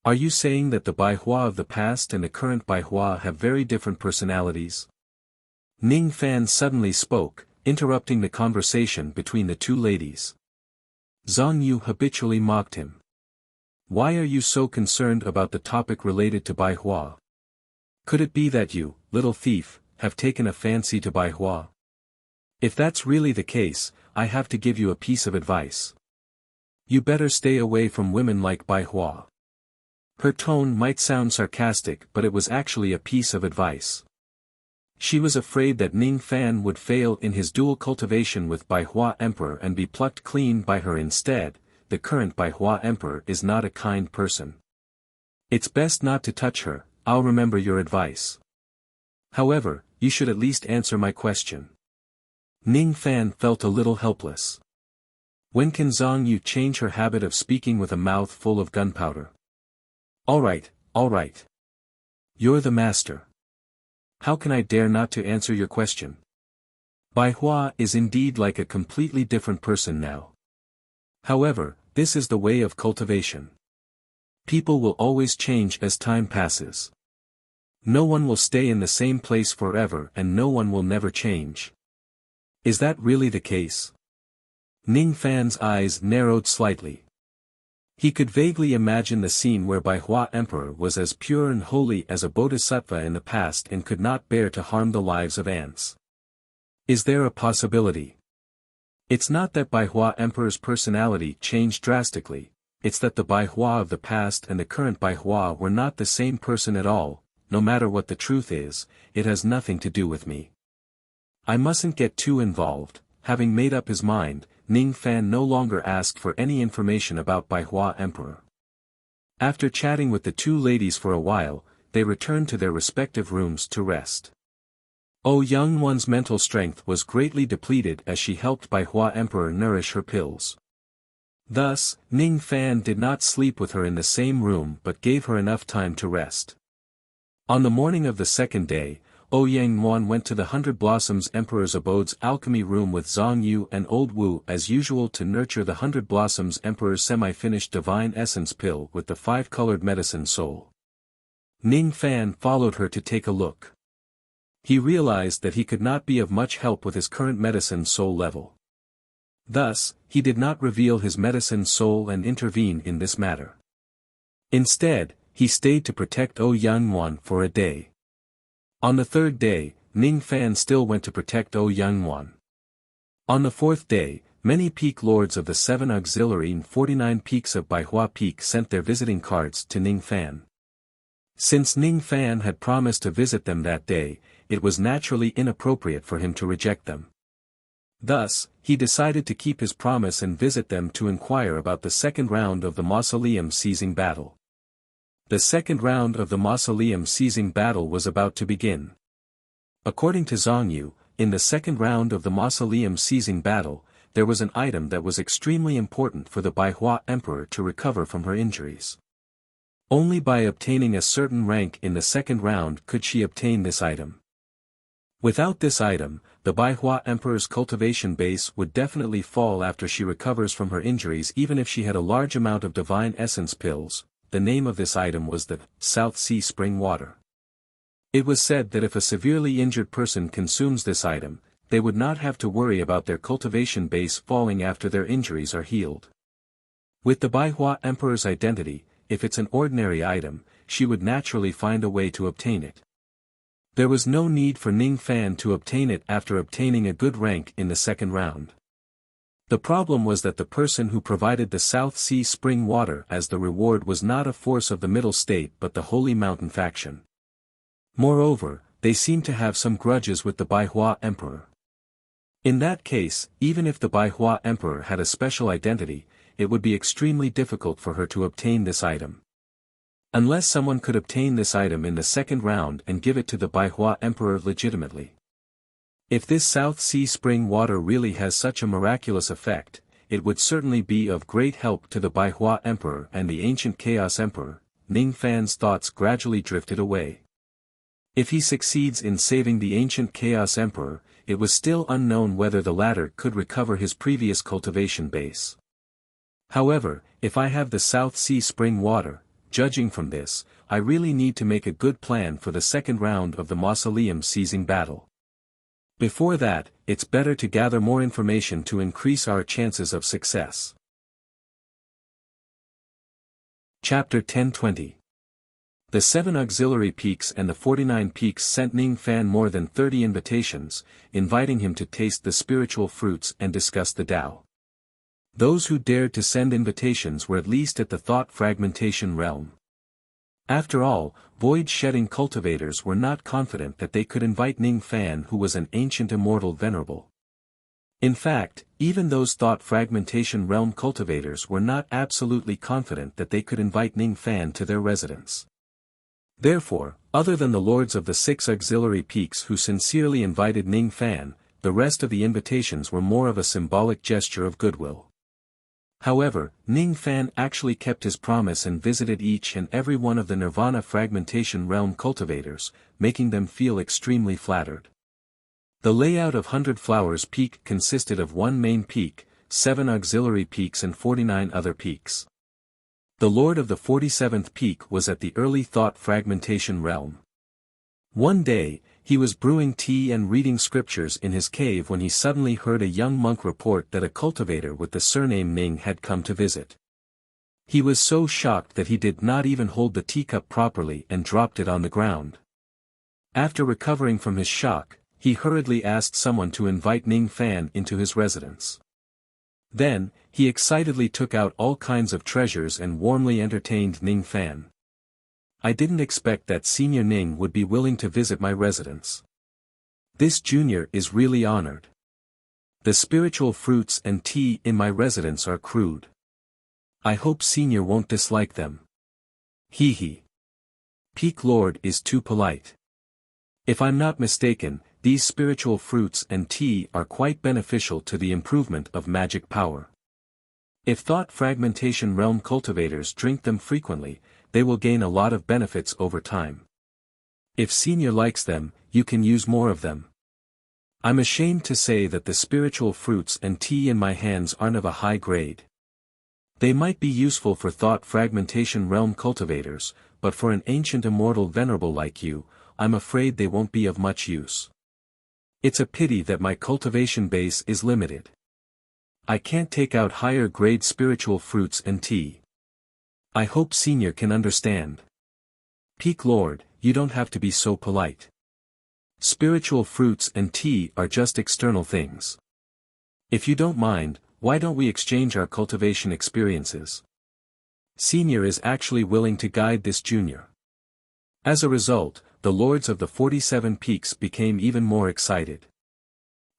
Are you saying that the Bai Hua of the past and the current Bai Hua have very different personalities? Ning Fan suddenly spoke, interrupting the conversation between the two ladies. Zhang Yu habitually mocked him. Why are you so concerned about the topic related to Bai Hua? Could it be that you, little thief, have taken a fancy to Bai Hua? If that's really the case, I have to give you a piece of advice. You better stay away from women like Bai Hua. Her tone might sound sarcastic, but it was actually a piece of advice. She was afraid that Ning Fan would fail in his dual cultivation with Bai Hua Emperor and be plucked clean by her instead. The current Bai Hua Emperor is not a kind person. It's best not to touch her. I'll remember your advice. However, you should at least answer my question. Ning Fan felt a little helpless. When can Zhang Yu change her habit of speaking with a mouth full of gunpowder? All right. You're the master. How can I dare not to answer your question? Bai Hua is indeed like a completely different person now. However, this is the way of cultivation. People will always change as time passes. No one will stay in the same place forever and no one will never change. Is that really the case? Ning Fan's eyes narrowed slightly. He could vaguely imagine the scene where Bai Hua Emperor was as pure and holy as a bodhisattva in the past and could not bear to harm the lives of ants. Is there a possibility? It's not that Bai Hua Emperor's personality changed drastically, it's that the Bai Hua of the past and the current Bai Hua were not the same person at all. no matter what the truth is, it has nothing to do with me. I mustn't get too involved." Having made up his mind, Ning Fan no longer asked for any information about Baihua Emperor. After chatting with the two ladies for a while, they returned to their respective rooms to rest. Young One's mental strength was greatly depleted as she helped Baihua Emperor nourish her pills. Thus, Ning Fan did not sleep with her in the same room but gave her enough time to rest. On the morning of the second day, Yang Wan went to the Hundred Blossoms Emperor's abode's alchemy room with Zhang Yu and Old Wu as usual to nurture the Hundred Blossoms Emperor's semi-finished divine essence pill with the 5-colored medicine soul. Ning Fan followed her to take a look. He realized that he could not be of much help with his current medicine soul level. Thus, he did not reveal his medicine soul and intervene in this matter. Instead, he stayed to protect Yang Wan for a day. On the third day, Ning Fan still went to protect Yang Wan. On the fourth day, many peak lords of the 7 auxiliary and 49 peaks of Baihua Peak sent their visiting cards to Ning Fan. Since Ning Fan had promised to visit them that day, it was naturally inappropriate for him to reject them. Thus, he decided to keep his promise and visit them to inquire about the second round of the mausoleum seizing battle. The second round of the mausoleum seizing battle was about to begin. According to Zhang Yu, in the second round of the mausoleum seizing battle, there was an item that was extremely important for the Baihua Emperor to recover from her injuries. Only by obtaining a certain rank in the second round could she obtain this item. Without this item, the Baihua Emperor's cultivation base would definitely fall after she recovers from her injuries even if she had a large amount of divine essence pills. The name of this item was the South Sea Spring Water. It was said that if a severely injured person consumes this item, they would not have to worry about their cultivation base falling after their injuries are healed. With the Baihua Emperor's identity, if it's an ordinary item, she would naturally find a way to obtain it. There was no need for Ning Fan to obtain it after obtaining a good rank in the second round. The problem was that the person who provided the South Sea Spring Water as the reward was not a force of the Middle State but the Holy Mountain faction. Moreover, they seemed to have some grudges with the Baihua Emperor. In that case, even if the Baihua Emperor had a special identity, it would be extremely difficult for her to obtain this item. Unless someone could obtain this item in the second round and give it to the Baihua Emperor legitimately. If this South Sea Spring Water really has such a miraculous effect, it would certainly be of great help to the Baihua Emperor and the ancient Chaos Emperor. Ning Fan's thoughts gradually drifted away. If he succeeds in saving the ancient Chaos Emperor, it was still unknown whether the latter could recover his previous cultivation base. However, if I have the South Sea Spring Water, judging from this, I really need to make a good plan for the second round of the mausoleum seizing battle. Before that, it's better to gather more information to increase our chances of success. Chapter 10:20. The 7 auxiliary peaks and the 49 peaks sent Ning Fan more than 30 invitations, inviting him to taste the spiritual fruits and discuss the Tao. Those who dared to send invitations were at least at the thought fragmentation realm. After all, void-shedding cultivators were not confident that they could invite Ning Fan, who was an ancient immortal venerable. In fact, even those thought fragmentation realm cultivators were not absolutely confident that they could invite Ning Fan to their residence. Therefore, other than the lords of the 6 auxiliary peaks who sincerely invited Ning Fan, the rest of the invitations were more of a symbolic gesture of goodwill. However, Ning Fan actually kept his promise and visited each and every one of the Nirvana fragmentation realm cultivators, making them feel extremely flattered. The layout of 100 Flowers Peak consisted of 1 main peak, 7 auxiliary peaks and 49 other peaks. The lord of the 47th peak was at the early thought fragmentation realm. One day, he was brewing tea and reading scriptures in his cave when he suddenly heard a young monk report that a cultivator with the surname Ning had come to visit. He was so shocked that he did not even hold the teacup properly and dropped it on the ground. After recovering from his shock, he hurriedly asked someone to invite Ning Fan into his residence. Then, he excitedly took out all kinds of treasures and warmly entertained Ning Fan. I didn't expect that Senior Ning would be willing to visit my residence. This junior is really honored. The spiritual fruits and tea in my residence are crude. I hope Senior won't dislike them. Hee hee. Peak Lord is too polite. If I'm not mistaken, these spiritual fruits and tea are quite beneficial to the improvement of magic power. If thought fragmentation realm cultivators drink them frequently, they will gain a lot of benefits over time. If Senior likes them, you can use more of them. I'm ashamed to say that the spiritual fruits and tea in my hands aren't of a high grade. They might be useful for thought fragmentation realm cultivators, but for an ancient immortal venerable like you, I'm afraid they won't be of much use. It's a pity that my cultivation base is limited. I can't take out higher grade spiritual fruits and tea. I hope Senior can understand. Peak Lord, you don't have to be so polite. Spiritual fruits and tea are just external things. If you don't mind, why don't we exchange our cultivation experiences? Senior is actually willing to guide this junior. As a result, the lords of the 47 peaks became even more excited.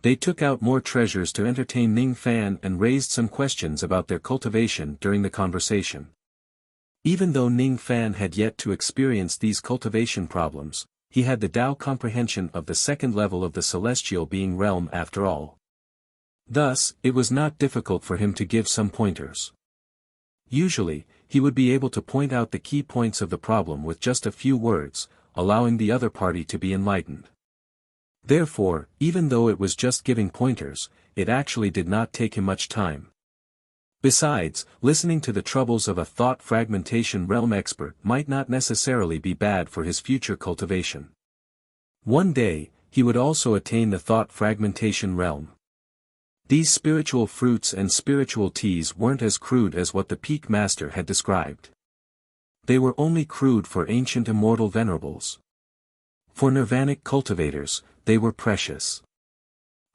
They took out more treasures to entertain Ning Fan and raised some questions about their cultivation during the conversation. Even though Ning Fan had yet to experience these cultivation problems, he had the Tao comprehension of the second level of the celestial being realm after all. Thus, it was not difficult for him to give some pointers. Usually, he would be able to point out the key points of the problem with just a few words, allowing the other party to be enlightened. Therefore, even though it was just giving pointers, it actually did not take him much time. Besides, listening to the troubles of a thought fragmentation realm expert might not necessarily be bad for his future cultivation. One day, he would also attain the thought fragmentation realm. These spiritual fruits and spiritual teas weren't as crude as what the Peak Master had described. They were only crude for ancient immortal venerables. For nirvanic cultivators, they were precious.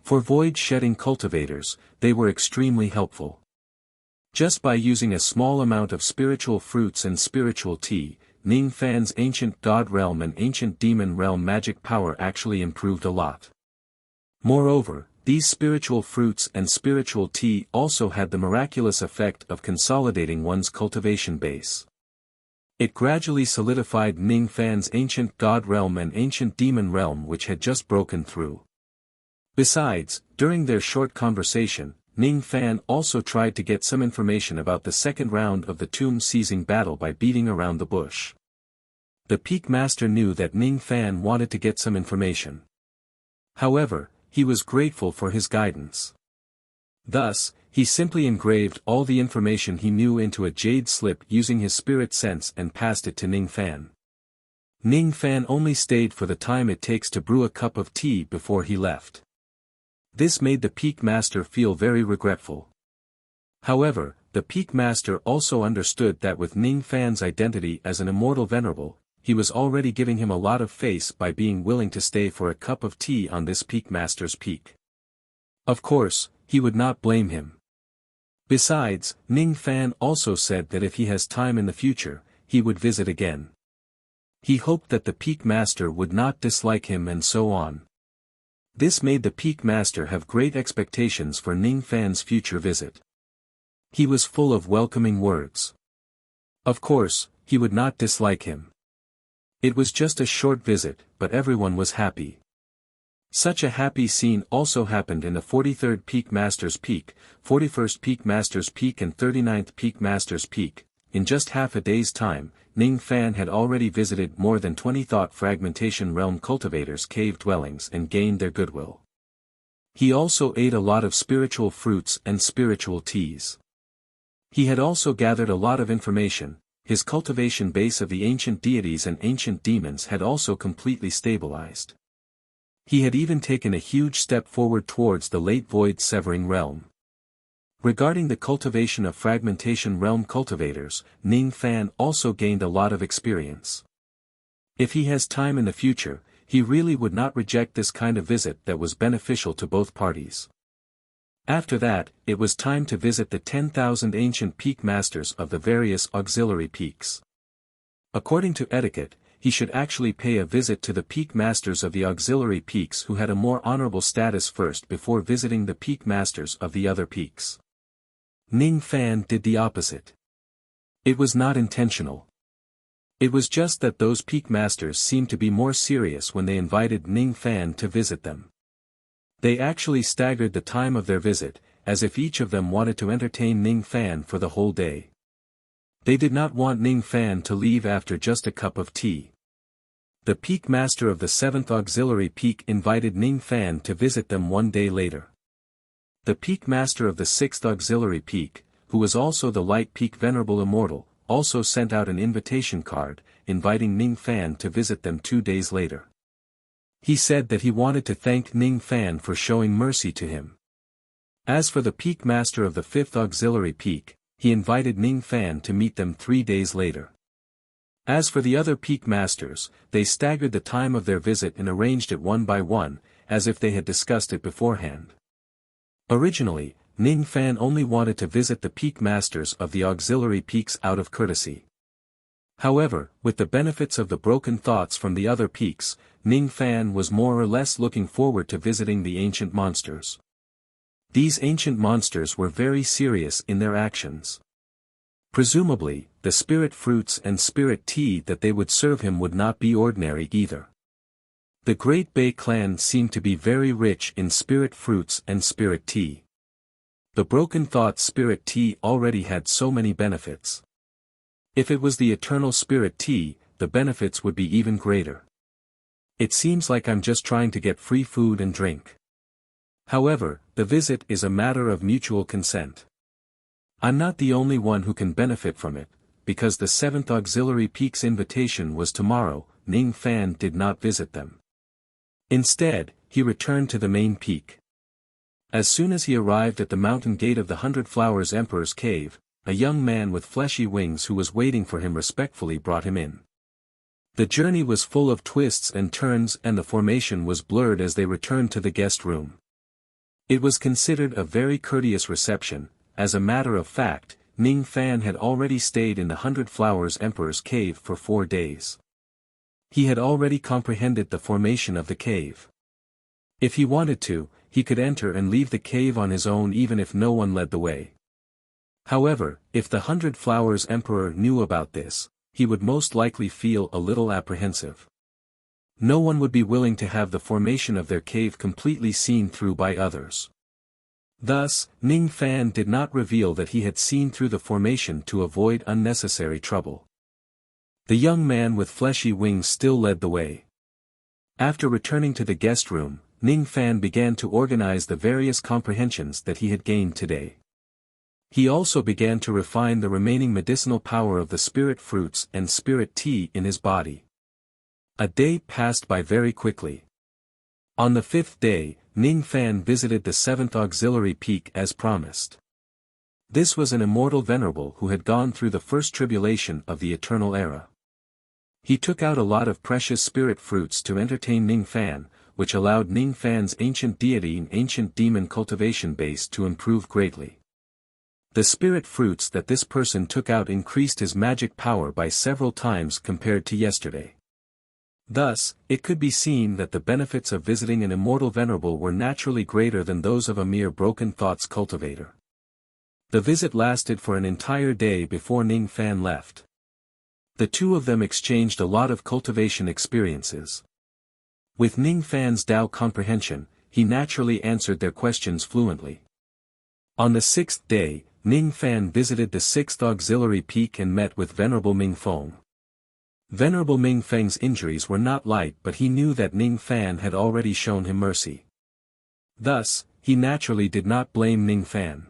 For void-shedding cultivators, they were extremely helpful. Just by using a small amount of spiritual fruits and spiritual tea, Ning Fan's ancient god realm and ancient demon realm magic power actually improved a lot. Moreover, these spiritual fruits and spiritual tea also had the miraculous effect of consolidating one's cultivation base. It gradually solidified Ning Fan's ancient god realm and ancient demon realm which had just broken through. Besides, during their short conversation, Ning Fan also tried to get some information about the second round of the tomb-seizing battle by beating around the bush. The Peak Master knew that Ning Fan wanted to get some information. However, he was grateful for his guidance. Thus, he simply engraved all the information he knew into a jade slip using his spirit sense and passed it to Ning Fan. Ning Fan only stayed for the time it takes to brew a cup of tea before he left. This made the Peak Master feel very regretful. However, the Peak Master also understood that with Ning Fan's identity as an immortal venerable, he was already giving him a lot of face by being willing to stay for a cup of tea on this Peak Master's peak. Of course, he would not blame him. Besides, Ning Fan also said that if he has time in the future, he would visit again. He hoped that the Peak Master would not dislike him and so on. This made the Peak Master have great expectations for Ning Fan's future visit. He was full of welcoming words. Of course, he would not dislike him. It was just a short visit, but everyone was happy. Such a happy scene also happened in the 43rd Peak Master's Peak, 41st Peak Master's Peak and 39th Peak Master's Peak. In just half a day's time, Ning Fan had already visited more than 20 thought fragmentation realm cultivators' cave dwellings and gained their goodwill. He also ate a lot of spiritual fruits and spiritual teas. He had also gathered a lot of information. His cultivation base of the ancient deities and ancient demons had also completely stabilized. He had even taken a huge step forward towards the late void severing realm. Regarding the cultivation of fragmentation realm cultivators, Ning Fan also gained a lot of experience. If he has time in the future, he really would not reject this kind of visit that was beneficial to both parties. After that, it was time to visit the 10,000 ancient peak masters of the various auxiliary peaks. According to etiquette, he should actually pay a visit to the peak masters of the auxiliary peaks who had a more honorable status first before visiting the peak masters of the other peaks. Ning Fan did the opposite. It was not intentional. It was just that those peak masters seemed to be more serious when they invited Ning Fan to visit them. They actually staggered the time of their visit, as if each of them wanted to entertain Ning Fan for the whole day. They did not want Ning Fan to leave after just a cup of tea. The peak master of the 7th auxiliary peak invited Ning Fan to visit them one day later. The peak master of the 6th auxiliary peak, who was also the light peak venerable immortal, also sent out an invitation card, inviting Ning Fan to visit them 2 days later. He said that he wanted to thank Ning Fan for showing mercy to him. As for the peak master of the 5th auxiliary peak, he invited Ning Fan to meet them 3 days later. As for the other peak masters, they staggered the time of their visit and arranged it one by one, as if they had discussed it beforehand. Originally, Ning Fan only wanted to visit the peak masters of the auxiliary peaks out of courtesy. However, with the benefits of the broken thoughts from the other peaks, Ning Fan was more or less looking forward to visiting the ancient monsters. These ancient monsters were very serious in their actions. Presumably, the spirit fruits and spirit tea that they would serve him would not be ordinary either. The Great Bay clan seemed to be very rich in spirit fruits and spirit tea. The Broken Thought spirit tea already had so many benefits. If it was the eternal spirit tea, the benefits would be even greater. It seems like I'm just trying to get free food and drink. However, the visit is a matter of mutual consent. I'm not the only one who can benefit from it, because the 7th auxiliary peak's invitation was tomorrow. Ning Fan did not visit them. Instead, he returned to the main peak. As soon as he arrived at the mountain gate of the 100 Flowers Emperor's Cave, a young man with fleshy wings who was waiting for him respectfully brought him in. The journey was full of twists and turns and the formation was blurred as they returned to the guest room. It was considered a very courteous reception. As a matter of fact, Ning Fan had already stayed in the 100 Flowers Emperor's Cave for 4 days. He had already comprehended the formation of the cave. If he wanted to, he could enter and leave the cave on his own even if no one led the way. However, if the 100 Flowers Emperor knew about this, he would most likely feel a little apprehensive. No one would be willing to have the formation of their cave completely seen through by others. Thus, Ning Fan did not reveal that he had seen through the formation to avoid unnecessary trouble. The young man with fleshy wings still led the way. After returning to the guest room, Ning Fan began to organize the various comprehensions that he had gained today. He also began to refine the remaining medicinal power of the spirit fruits and spirit tea in his body. A day passed by very quickly. On the 5th day, Ning Fan visited the 7th auxiliary peak as promised. This was an immortal venerable who had gone through the first tribulation of the eternal era. He took out a lot of precious spirit fruits to entertain Ning Fan, which allowed Ning Fan's ancient deity and ancient demon cultivation base to improve greatly. The spirit fruits that this person took out increased his magic power by several times compared to yesterday. Thus, it could be seen that the benefits of visiting an immortal venerable were naturally greater than those of a mere broken thoughts cultivator. The visit lasted for an entire day before Ning Fan left. The two of them exchanged a lot of cultivation experiences. With Ning Fan's Tao comprehension, he naturally answered their questions fluently. On the 6th day, Ning Fan visited the 6th auxiliary peak and met with Venerable Ming Feng. Venerable Ming Feng's injuries were not light, but he knew that Ning Fan had already shown him mercy. Thus, he naturally did not blame Ning Fan.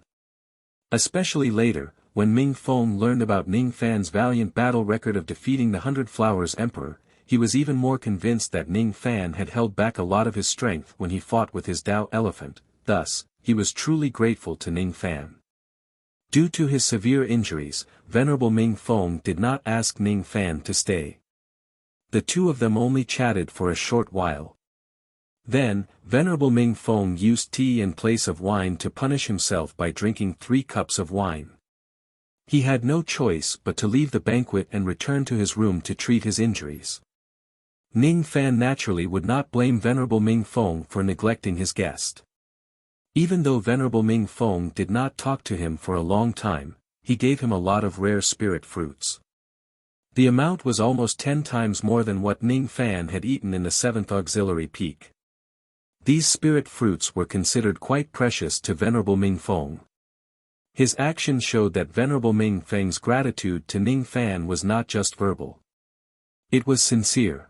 Especially later, when Ming Feng learned about Ning Fan's valiant battle record of defeating the 100 Flowers Emperor, he was even more convinced that Ning Fan had held back a lot of his strength when he fought with his Tao elephant. Thus, he was truly grateful to Ning Fan. Due to his severe injuries, Venerable Ming Feng did not ask Ning Fan to stay. The two of them only chatted for a short while. Then, Venerable Ming Feng used tea in place of wine to punish himself by drinking 3 cups of wine. He had no choice but to leave the banquet and return to his room to treat his injuries. Ning Fan naturally would not blame Venerable Ming Feng for neglecting his guest. Even though Venerable Ming Feng did not talk to him for a long time, he gave him a lot of rare spirit fruits. The amount was almost 10 times more than what Ning Fan had eaten in the 7th auxiliary peak. These spirit fruits were considered quite precious to Venerable Ming Feng. His actions showed that Venerable Ming Feng's gratitude to Ning Fan was not just verbal. It was sincere.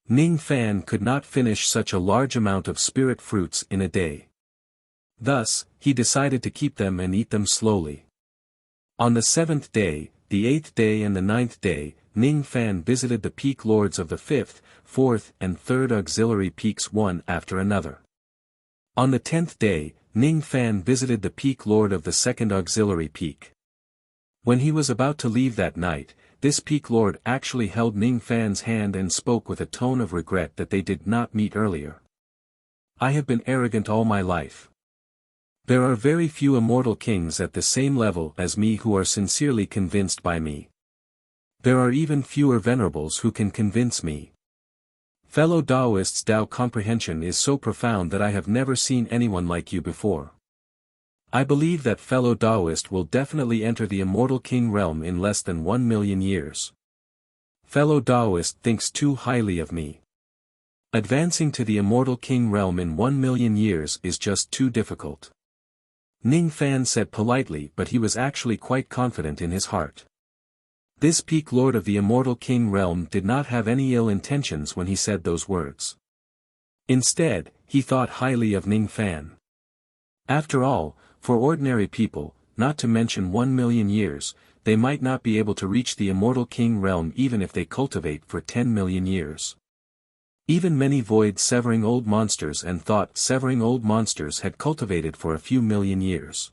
Ning Fan could not finish such a large amount of spirit fruits in a day. Thus, he decided to keep them and eat them slowly. On the 7th day, the 8th day and the 9th day, Ning Fan visited the peak lords of the 5th, 4th and 3rd auxiliary peaks one after another. On the 10th day, Ning Fan visited the peak lord of the 2nd auxiliary peak. When he was about to leave that night, this peak lord actually held Ning Fan's hand and spoke with a tone of regret that they did not meet earlier. I have been arrogant all my life. There are very few immortal kings at the same level as me who are sincerely convinced by me. There are even fewer venerables who can convince me. Fellow Taoists, Tao comprehension is so profound that I have never seen anyone like you before. I believe that fellow Taoist will definitely enter the immortal king realm in less than 1 million years. Fellow Taoist thinks too highly of me. Advancing to the immortal king realm in 1 million years is just too difficult. Ning Fan said politely, but he was actually quite confident in his heart. This peak lord of the immortal king realm did not have any ill intentions when he said those words. Instead, he thought highly of Ning Fan. After all, for ordinary people, not to mention 1 million years, they might not be able to reach the immortal king realm even if they cultivate for 10 million years. Even many void-severing old monsters and thought-severing old monsters had cultivated for a few million years.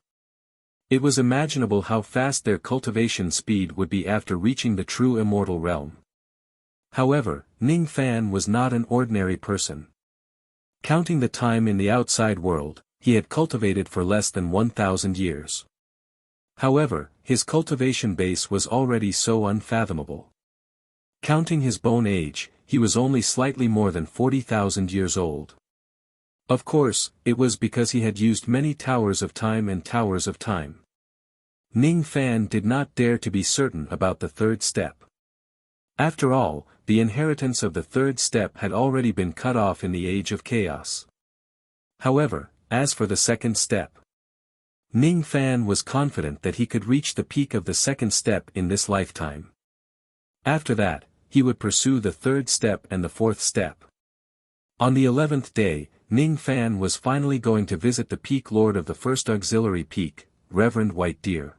It was imaginable how fast their cultivation speed would be after reaching the true immortal realm. However, Ning Fan was not an ordinary person. Counting the time in the outside world, he had cultivated for less than 1,000 years. However, his cultivation base was already so unfathomable. Counting his bone age, he was only slightly more than 40,000 years old. Of course, it was because he had used many towers of time and towers of time. Ning Fan did not dare to be certain about the 3rd step. After all, the inheritance of the 3rd step had already been cut off in the Age of Chaos. However, as for the 2nd step, Ning Fan was confident that he could reach the peak of the 2nd step in this lifetime. After that, he would pursue the 3rd step and the 4th step. On the 11th day, Ning Fan was finally going to visit the peak lord of the 1st auxiliary peak, Reverend White Deer.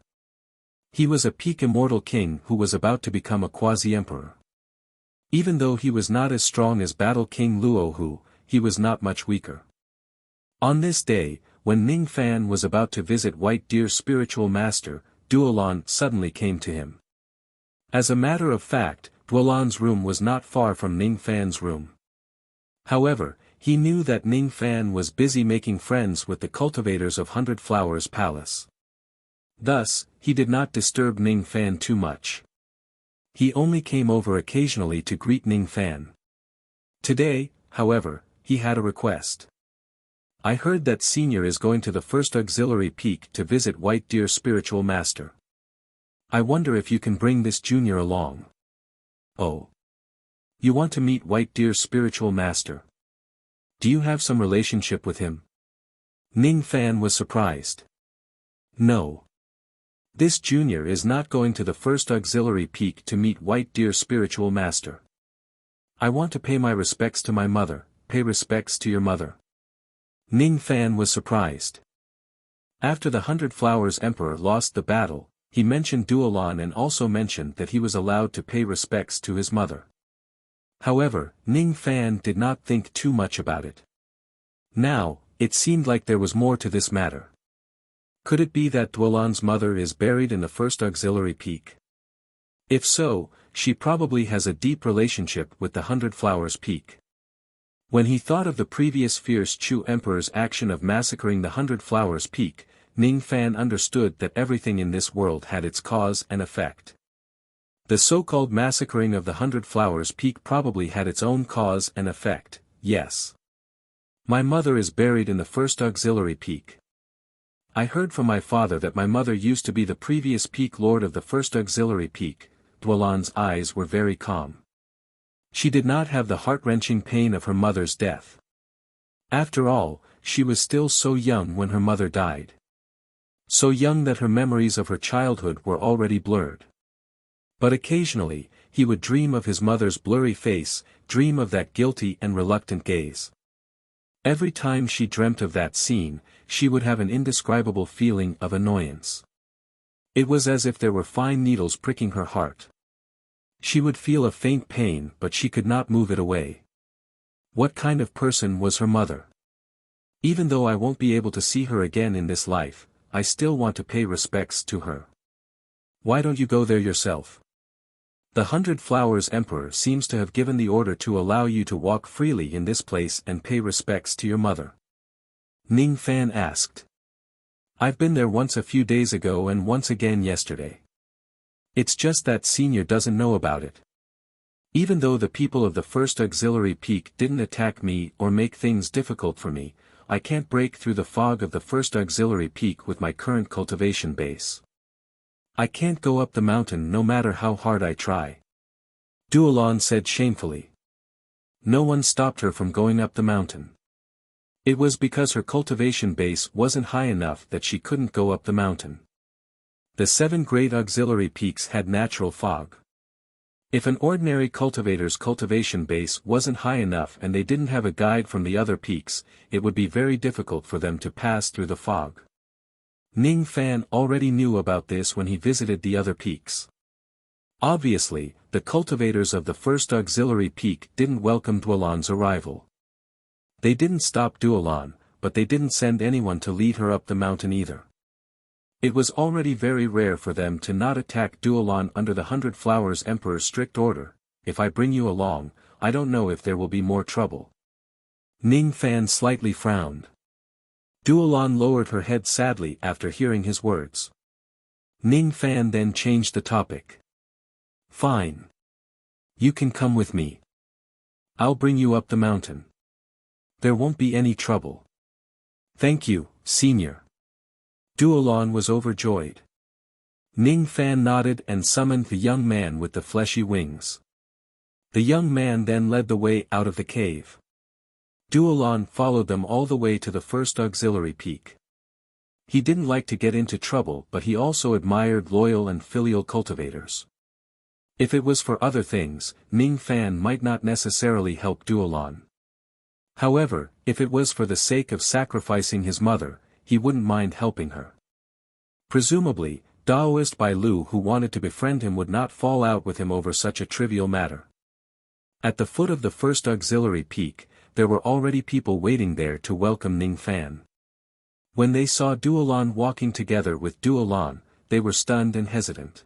He was a peak immortal king who was about to become a quasi-emperor. Even though he was not as strong as Battle King Luohu, he was not much weaker. On this day, when Ning Fan was about to visit White Deer's spiritual master, Duolan suddenly came to him. As a matter of fact, Duolan's room was not far from Ning Fan's room. However, he knew that Ning Fan was busy making friends with the cultivators of 100 Flowers Palace. Thus, he did not disturb Ning Fan too much. He only came over occasionally to greet Ning Fan. Today, however, he had a request. I heard that Senior is going to the 1st auxiliary peak to visit White Deer's spiritual master. I wonder if you can bring this junior along. Oh. You want to meet White Deer's spiritual master? Do you have some relationship with him? Ning Fan was surprised. No. This junior is not going to the 1st auxiliary peak to meet White Deer's spiritual master. I want to pay my respects to my mother. Pay respects to your mother. Ning Fan was surprised. After the 100 Flowers Emperor lost the battle, he mentioned Duolan and also mentioned that he was allowed to pay respects to his mother. However, Ning Fan did not think too much about it. Now, it seemed like there was more to this matter. Could it be that Duolan's mother is buried in the 1st auxiliary peak? If so, she probably has a deep relationship with the 100 Flowers peak. When he thought of the previous fierce Chu Emperor's action of massacring the 100 Flowers peak, Ning Fan understood that everything in this world had its cause and effect. The so-called massacring of the 100 Flowers Peak probably had its own cause and effect, yes. My mother is buried in the first auxiliary peak. I heard from my father that my mother used to be the previous peak lord of the first auxiliary peak. Duolan's eyes were very calm. She did not have the heart-wrenching pain of her mother's death. After all, she was still so young when her mother died. So young that her memories of her childhood were already blurred. But occasionally, he would dream of his mother's blurry face, dream of that guilty and reluctant gaze. Every time she dreamt of that scene, she would have an indescribable feeling of annoyance. It was as if there were fine needles pricking her heart. She would feel a faint pain but she could not move it away. What kind of person was her mother? Even though I won't be able to see her again in this life, I still want to pay respects to her. Why don't you go there yourself? The 100 Flowers Emperor seems to have given the order to allow you to walk freely in this place and pay respects to your mother. Ning Fan asked. I've been there once a few days ago and once again yesterday. It's just that Senior doesn't know about it. Even though the people of the first auxiliary peak didn't attack me or make things difficult for me, I can't break through the fog of the first auxiliary peak with my current cultivation base. I can't go up the mountain no matter how hard I try. Duolan said shamefully. No one stopped her from going up the mountain. It was because her cultivation base wasn't high enough that she couldn't go up the mountain. The 7 great auxiliary peaks had natural fog. If an ordinary cultivator's cultivation base wasn't high enough and they didn't have a guide from the other peaks, it would be very difficult for them to pass through the fog. Ning Fan already knew about this when he visited the other peaks. Obviously, the cultivators of the first auxiliary peak didn't welcome Duolan's arrival. They didn't stop Duolan, but they didn't send anyone to lead her up the mountain either. It was already very rare for them to not attack Duolan under the 100 Flowers Emperor's strict order. If I bring you along, I don't know if there will be more trouble. Ning Fan slightly frowned. Duolan lowered her head sadly after hearing his words. Ning Fan then changed the topic. Fine. You can come with me. I'll bring you up the mountain. There won't be any trouble. Thank you, Senior. Duolan was overjoyed. Ning Fan nodded and summoned the young man with the fleshy wings. The young man then led the way out of the cave. Duolan followed them all the way to the first auxiliary peak. He didn't like to get into trouble but he also admired loyal and filial cultivators. If it was for other things, Ning Fan might not necessarily help Duolan. However, if it was for the sake of sacrificing his mother, he wouldn't mind helping her. Presumably, Daoist Bai Lu who wanted to befriend him would not fall out with him over such a trivial matter. At the foot of the first auxiliary peak, there were already people waiting there to welcome Ning Fan. When they saw Duolan walking together with Duolan, they were stunned and hesitant.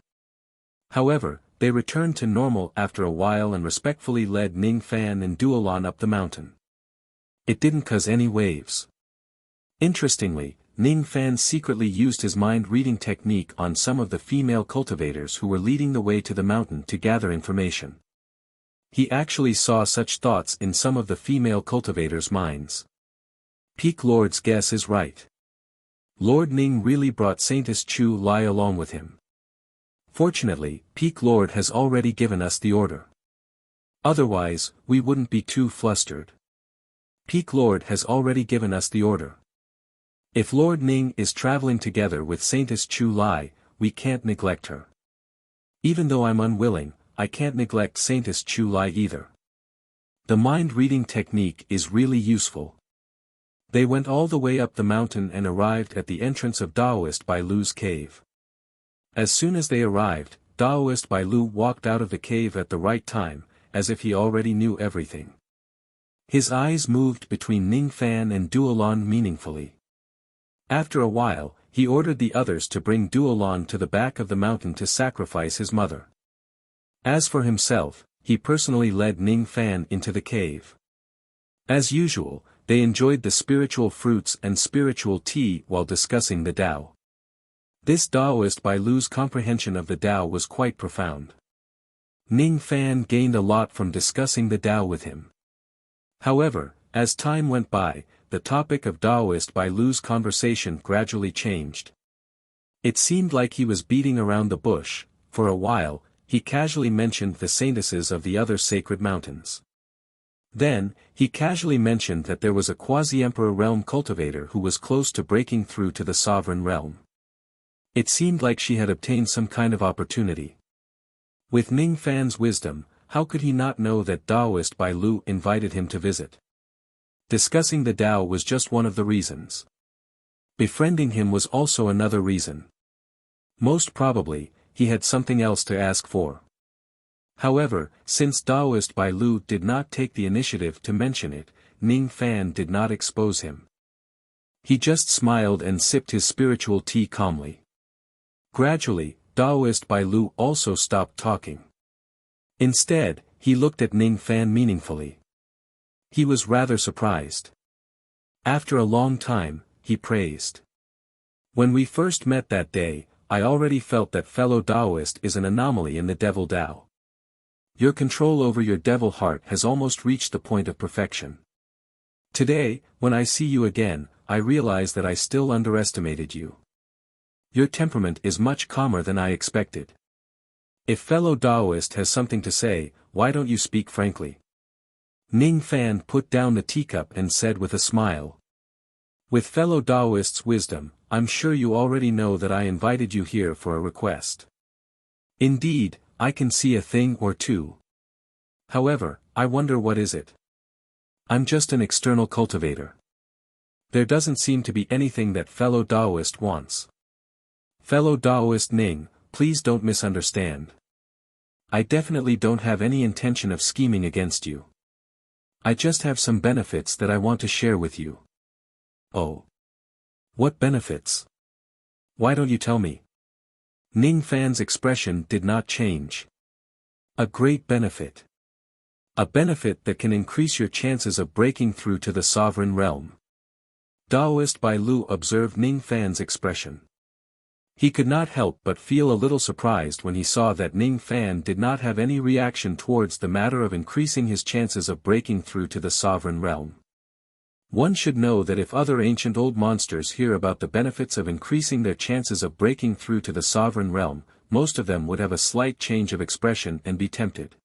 However, they returned to normal after a while and respectfully led Ning Fan and Duolan up the mountain. It didn't cause any waves. Interestingly, Ning Fan secretly used his mind-reading technique on some of the female cultivators who were leading the way to the mountain to gather information. He actually saw such thoughts in some of the female cultivators' minds. Peak Lord's guess is right. Lord Ning really brought Saintess Chu Lai along with him. Fortunately, Peak Lord has already given us the order. Otherwise, we wouldn't be too flustered. Peak Lord has already given us the order. If Lord Ning is traveling together with Saintess Chu Lai, we can't neglect her. Even though I'm unwilling, I can't neglect Saintess Chu Lai either. The mind-reading technique is really useful. They went all the way up the mountain and arrived at the entrance of Daoist Bai Lu's cave. As soon as they arrived, Daoist Bai Lu walked out of the cave at the right time, as if he already knew everything. His eyes moved between Ning Fan and Duolan meaningfully. After a while, he ordered the others to bring Duolan to the back of the mountain to sacrifice his mother. As for himself, he personally led Ning Fan into the cave. As usual, they enjoyed the spiritual fruits and spiritual tea while discussing the Tao. This Taoist Bai Lu's comprehension of the Tao was quite profound. Ning Fan gained a lot from discussing the Tao with him. However, as time went by, the topic of Taoist Bai Lu's conversation gradually changed. It seemed like he was beating around the bush. For a while, he casually mentioned the saintesses of the other sacred mountains. Then, he casually mentioned that there was a quasi-emperor realm cultivator who was close to breaking through to the sovereign realm. It seemed like she had obtained some kind of opportunity. With Ning Fan's wisdom, how could he not know that Taoist Bai Lu invited him to visit? Discussing the Tao was just one of the reasons. Befriending him was also another reason. Most probably, he had something else to ask for. However, since Taoist Bai Lu did not take the initiative to mention it, Ning Fan did not expose him. He just smiled and sipped his spiritual tea calmly. Gradually, Taoist Bai Lu also stopped talking. Instead, he looked at Ning Fan meaningfully. He was rather surprised. After a long time, he praised. When we first met that day, I already felt that fellow Taoist is an anomaly in the devil Tao. Your control over your devil heart has almost reached the point of perfection. Today, when I see you again, I realize that I still underestimated you. Your temperament is much calmer than I expected. If fellow Taoist has something to say, why don't you speak frankly? Ning Fan put down the teacup and said with a smile. With fellow Taoist's wisdom, I'm sure you already know that I invited you here for a request. Indeed, I can see a thing or two. However, I wonder what is it? I'm just an external cultivator. There doesn't seem to be anything that fellow Taoist wants. Fellow Taoist Ning, please don't misunderstand. I definitely don't have any intention of scheming against you. I just have some benefits that I want to share with you. Oh. What benefits? Why don't you tell me? Ning Fan's expression did not change. A great benefit. A benefit that can increase your chances of breaking through to the sovereign realm. Taoist Bai Lu observed Ning Fan's expression. He could not help but feel a little surprised when he saw that Ning Fan did not have any reaction towards the matter of increasing his chances of breaking through to the sovereign realm. One should know that if other ancient old monsters hear about the benefits of increasing their chances of breaking through to the sovereign realm, most of them would have a slight change of expression and be tempted.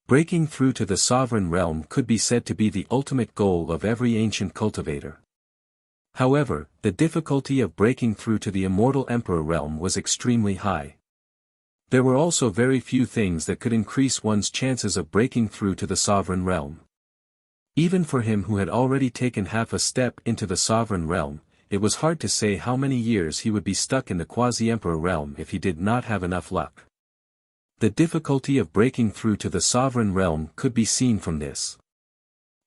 Breaking through to the sovereign realm could be said to be the ultimate goal of every ancient cultivator. However, the difficulty of breaking through to the immortal emperor realm was extremely high. There were also very few things that could increase one's chances of breaking through to the sovereign realm. Even for him who had already taken half a step into the sovereign realm, it was hard to say how many years he would be stuck in the quasi-emperor realm if he did not have enough luck. The difficulty of breaking through to the sovereign realm could be seen from this.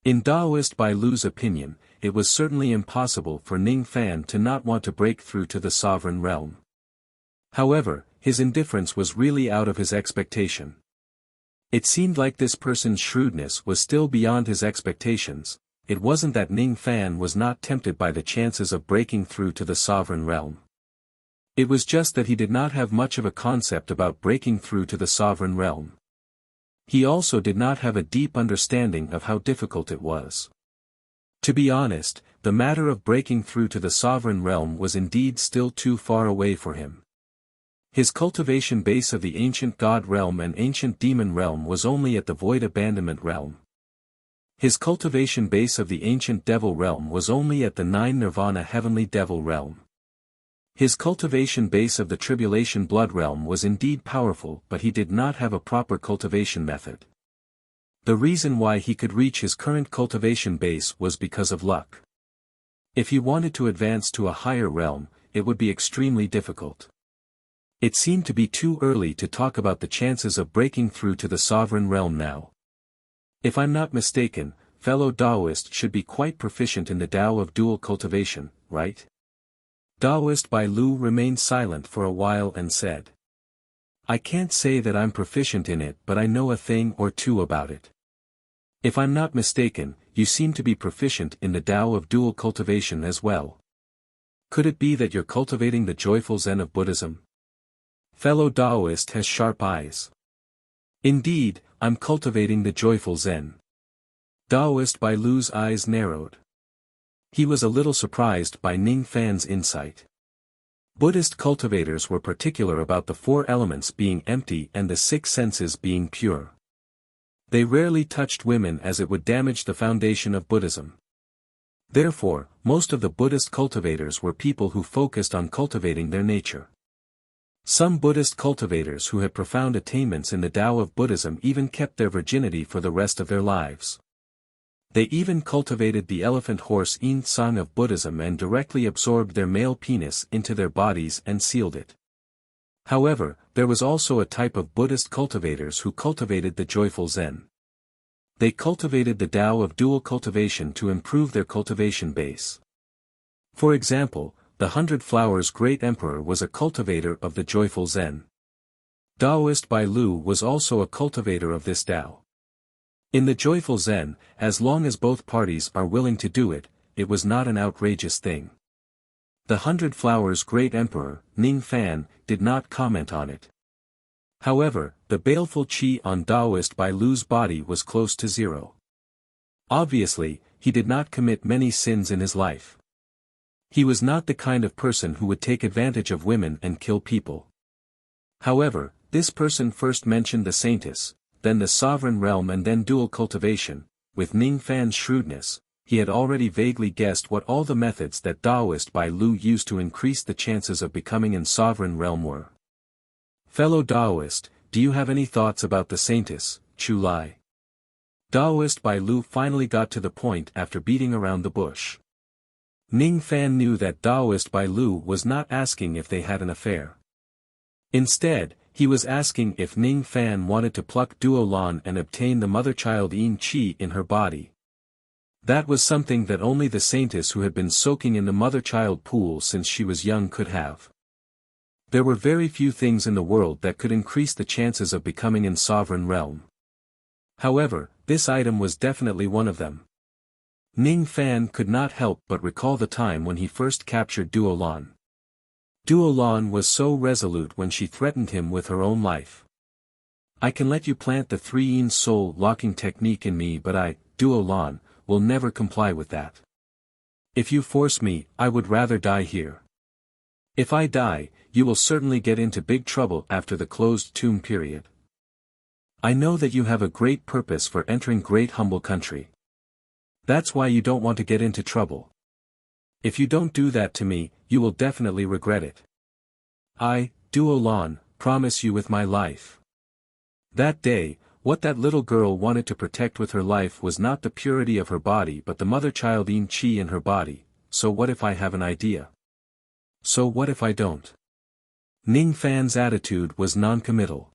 In Taoist Bai Lu's opinion, it was certainly impossible for Ning Fan to not want to break through to the sovereign realm. However, his indifference was really out of his expectation. It seemed like this person's shrewdness was still beyond his expectations. It wasn't that Ning Fan was not tempted by the chances of breaking through to the sovereign realm. It was just that he did not have much of a concept about breaking through to the sovereign realm. He also did not have a deep understanding of how difficult it was. To be honest, the matter of breaking through to the sovereign realm was indeed still too far away for him. His cultivation base of the ancient god realm and ancient demon realm was only at the void abandonment realm. His cultivation base of the ancient devil realm was only at the 9 nirvana heavenly devil realm. His cultivation base of the tribulation blood realm was indeed powerful, but he did not have a proper cultivation method. The reason why he could reach his current cultivation base was because of luck. If he wanted to advance to a higher realm, it would be extremely difficult. It seemed to be too early to talk about the chances of breaking through to the sovereign realm now. If I'm not mistaken, fellow Taoist should be quite proficient in the Tao of dual cultivation, right? Taoist Bai Lu remained silent for a while and said, I can't say that I'm proficient in it, but I know a thing or two about it. If I'm not mistaken, you seem to be proficient in the Tao of dual cultivation as well. Could it be that you're cultivating the joyful Zen of Buddhism? Fellow Taoist has sharp eyes. Indeed, I'm cultivating the joyful Zen. Taoist Bai Lu's eyes narrowed. He was a little surprised by Ning Fan's insight. Buddhist cultivators were particular about the four elements being empty and the six senses being pure. They rarely touched women as it would damage the foundation of Buddhism. Therefore, most of the Buddhist cultivators were people who focused on cultivating their nature. Some Buddhist cultivators who had profound attainments in the Tao of Buddhism even kept their virginity for the rest of their lives. They even cultivated the elephant horse Yin Sang of Buddhism and directly absorbed their male penis into their bodies and sealed it. However, there was also a type of Buddhist cultivators who cultivated the joyful Zen. They cultivated the Tao of dual cultivation to improve their cultivation base. For example, the Hundred Flowers Great Emperor was a cultivator of the joyful Zen. Taoist Bai Lu was also a cultivator of this Tao. In the joyful Zen, as long as both parties are willing to do it, it was not an outrageous thing. The Hundred Flowers Great Emperor, Ning Fan, did not comment on it. However, the baleful qi on Taoist Bai Lu's body was close to zero. Obviously, he did not commit many sins in his life. He was not the kind of person who would take advantage of women and kill people. However, this person first mentioned the saintess, then the sovereign realm and then dual cultivation. With Ning Fan's shrewdness, he had already vaguely guessed what all the methods that Taoist Bai Lu used to increase the chances of becoming in sovereign realm were. Fellow Taoist, do you have any thoughts about the saintess, Chu Lai? Taoist Bai Lu finally got to the point after beating around the bush. Ning Fan knew that Taoist Bai Lu was not asking if they had an affair. Instead, he was asking if Ning Fan wanted to pluck Duo Lan and obtain the mother-child Yin Qi in her body. That was something that only the saintess who had been soaking in the mother-child pool since she was young could have. There were very few things in the world that could increase the chances of becoming in sovereign realm. However, this item was definitely one of them. Ning Fan could not help but recall the time when he first captured Duo Lan. Duo Lan was so resolute when she threatened him with her own life. I can let you plant the 3 Yin soul locking technique in me, but I, Duo Lan, will never comply with that. If you force me, I would rather die here. If I die, you will certainly get into big trouble after the closed tomb period. I know that you have a great purpose for entering great humble country. That's why you don't want to get into trouble. If you don't do that to me, you will definitely regret it. I, Duo Lan, promise you with my life. That day, what that little girl wanted to protect with her life was not the purity of her body but the mother-child Yin Qi in her body. So what if I have an idea? So what if I don't? Ning Fan's attitude was non-committal.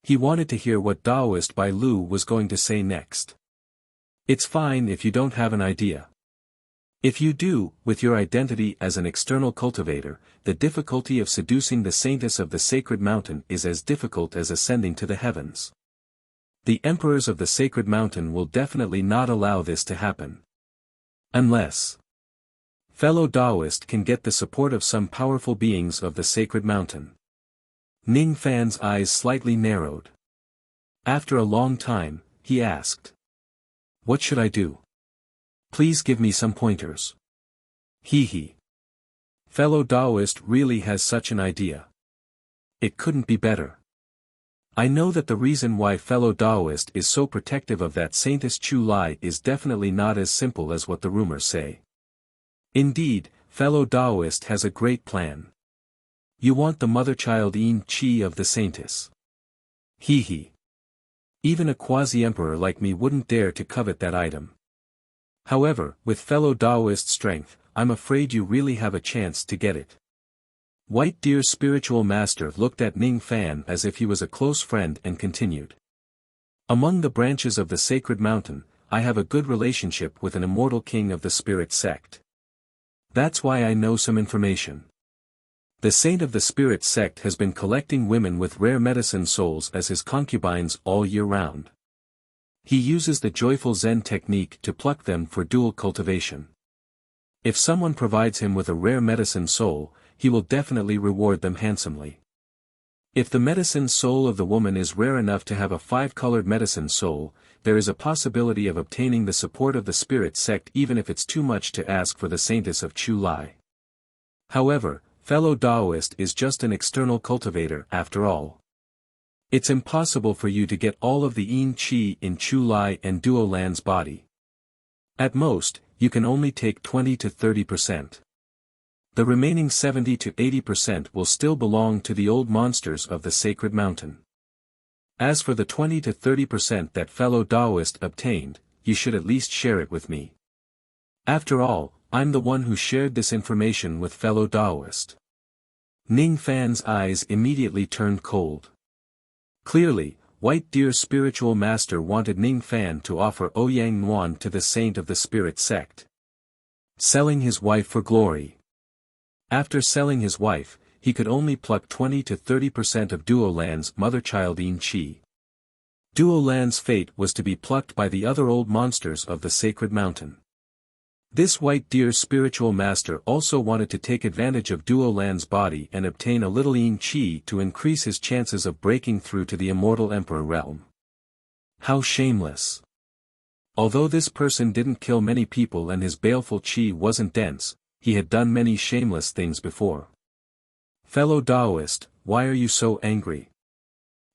He wanted to hear what Taoist Bai Lu was going to say next. It's fine if you don't have an idea. If you do, with your identity as an external cultivator, the difficulty of seducing the saintess of the sacred mountain is as difficult as ascending to the heavens. The emperors of the sacred mountain will definitely not allow this to happen. Unless fellow Taoist can get the support of some powerful beings of the sacred mountain. Ning Fan's eyes slightly narrowed. After a long time, he asked. What should I do? Please give me some pointers. Hee. Fellow Taoist really has such an idea. It couldn't be better. I know that the reason why fellow Taoist is so protective of that saintess Chu Lai is definitely not as simple as what the rumors say. Indeed, fellow Taoist has a great plan. You want the mother-child Yin Qi of the saintess. Hee. Even a quasi-emperor like me wouldn't dare to covet that item. However, with fellow Taoist strength, I'm afraid you really have a chance to get it. White Deer's spiritual master looked at Ning Fan as if he was a close friend and continued. Among the branches of the sacred mountain, I have a good relationship with an immortal king of the spirit sect. That's why I know some information. The saint of the spirit sect has been collecting women with rare medicine souls as his concubines all year round. He uses the joyful Zen technique to pluck them for dual cultivation. If someone provides him with a rare medicine soul, he will definitely reward them handsomely. If the medicine soul of the woman is rare enough to have a 5-colored medicine soul, there is a possibility of obtaining the support of the spirit sect even if it's too much to ask for the saintess of Chu Lai. However, fellow Taoist is just an external cultivator after all. It's impossible for you to get all of the yin qi in Chu Lai and Duo Lan's body. At most, you can only take 20 to 30%. The remaining 70 to 80% will still belong to the old monsters of the sacred mountain. As for the 20 to 30% that fellow Taoist obtained, you should at least share it with me. After all, I'm the one who shared this information with fellow Taoist. Ning Fan's eyes immediately turned cold. Clearly, White Deer's spiritual master wanted Ning Fan to offer Ouyang Nuan to the saint of the spirit sect. Selling his wife for glory. After selling his wife, he could only pluck 20 to 30% of Duo Lan's mother-child yin qi. Duo Lan's fate was to be plucked by the other old monsters of the sacred mountain. This White Deer's spiritual master also wanted to take advantage of Duo Lan's body and obtain a little yin qi to increase his chances of breaking through to the immortal emperor realm. How shameless! Although this person didn't kill many people and his baleful qi wasn't dense, he had done many shameless things before. Fellow Taoist, why are you so angry?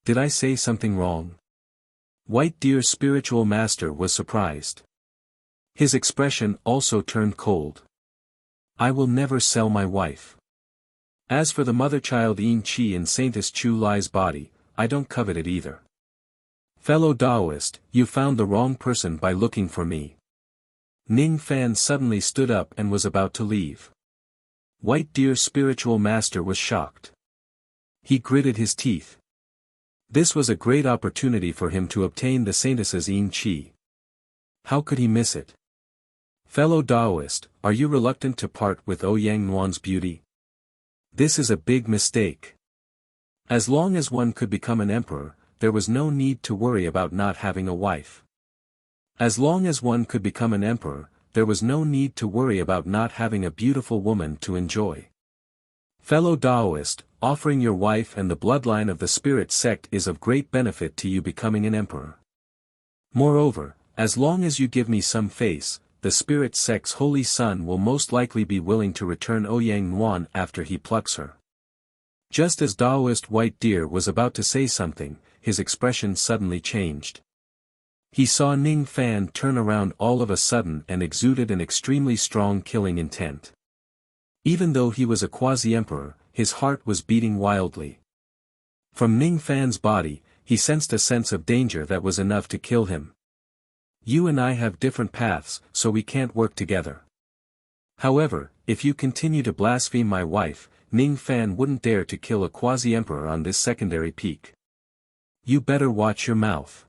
Did I say something wrong? White Deer's spiritual master was surprised. His expression also turned cold. I will never sell my wife. As for the mother-child yin qi in Saintess Chu Lai's body, I don't covet it either. Fellow Taoist, you found the wrong person by looking for me. Ning Fan suddenly stood up and was about to leave. White Deer's spiritual master was shocked. He gritted his teeth. This was a great opportunity for him to obtain the saintess's yin qi. How could he miss it? Fellow Taoist, are you reluctant to part with Ouyang Nuan's beauty? This is a big mistake. As long as one could become an emperor, there was no need to worry about not having a wife. As long as one could become an emperor, there was no need to worry about not having a beautiful woman to enjoy. Fellow Taoist, offering your wife and the bloodline of the spirit sect is of great benefit to you becoming an emperor. Moreover, as long as you give me some face, the spirit sect's holy son will most likely be willing to return Ouyang Nuan after he plucks her. Just as Taoist White Deer was about to say something, his expression suddenly changed. He saw Ning Fan turn around all of a sudden and exuded an extremely strong killing intent. Even though he was a quasi-emperor, his heart was beating wildly. From Ning Fan's body, he sensed a sense of danger that was enough to kill him. You and I have different paths, so we can't work together. However, if you continue to blaspheme my wife, Ning Fan wouldn't dare to kill a quasi-emperor on this secondary peak. You better watch your mouth.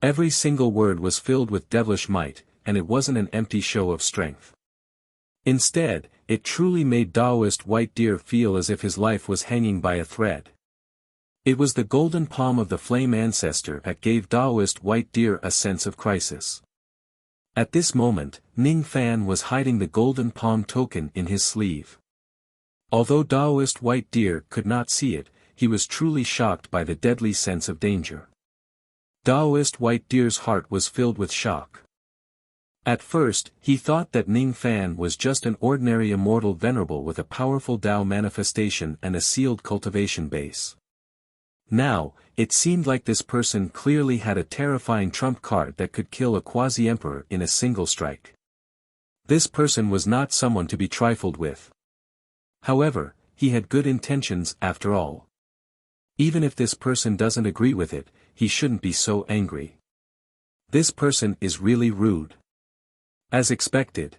Every single word was filled with devilish might, and it wasn't an empty show of strength. Instead, it truly made Taoist White Deer feel as if his life was hanging by a thread. It was the golden palm of the flame ancestor that gave Taoist White Deer a sense of crisis. At this moment, Ning Fan was hiding the golden palm token in his sleeve. Although Taoist White Deer could not see it, he was truly shocked by the deadly sense of danger. Taoist White Deer's heart was filled with shock. At first, he thought that Ning Fan was just an ordinary immortal venerable with a powerful Tao manifestation and a sealed cultivation base. Now, it seemed like this person clearly had a terrifying trump card that could kill a quasi-emperor in a single strike. This person was not someone to be trifled with. However, he had good intentions after all. Even if this person doesn't agree with it, he shouldn't be so angry. This person is really rude. As expected.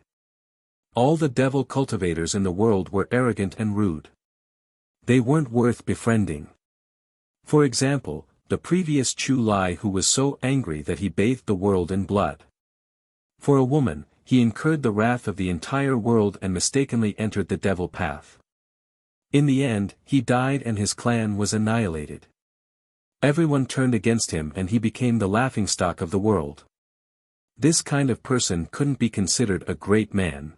All the devil cultivators in the world were arrogant and rude. They weren't worth befriending. For example, the previous Chu Lai who was so angry that he bathed the world in blood. For a woman, he incurred the wrath of the entire world and mistakenly entered the devil path. In the end, he died and his clan was annihilated. Everyone turned against him and he became the laughingstock of the world. This kind of person couldn't be considered a great man.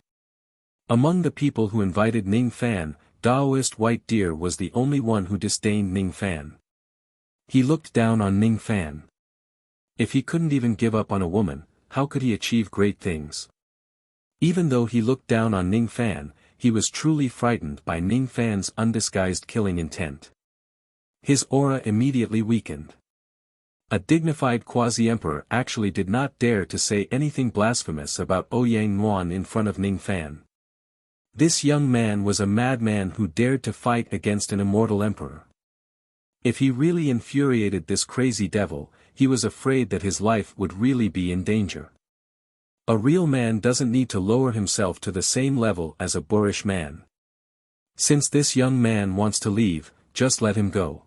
Among the people who invited Ning Fan, Daoist White Deer was the only one who disdained Ning Fan. He looked down on Ning Fan. If he couldn't even give up on a woman, how could he achieve great things? Even though he looked down on Ning Fan, he was truly frightened by Ning Fan's undisguised killing intent. His aura immediately weakened. A dignified quasi-emperor actually did not dare to say anything blasphemous about Ouyang Nuan in front of Ning Fan. This young man was a madman who dared to fight against an immortal emperor. If he really infuriated this crazy devil, he was afraid that his life would really be in danger. A real man doesn't need to lower himself to the same level as a boorish man. Since this young man wants to leave, just let him go.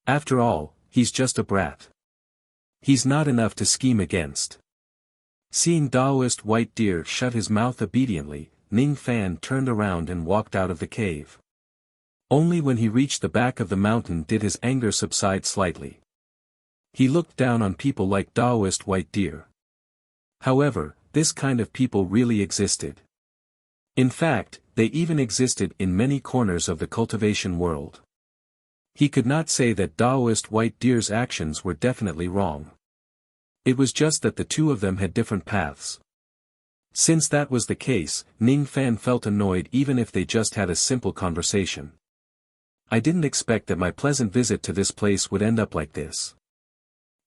After all, he's just a brat. He's not enough to scheme against. Seeing Daoist White Deer shut his mouth obediently, Ning Fan turned around and walked out of the cave. Only when he reached the back of the mountain did his anger subside slightly. He looked down on people like Daoist White Deer. However, this kind of people really existed. In fact, they even existed in many corners of the cultivation world. He could not say that Daoist White Deer's actions were definitely wrong. It was just that the two of them had different paths. Since that was the case, Ning Fan felt annoyed even if they just had a simple conversation. I didn't expect that my pleasant visit to this place would end up like this.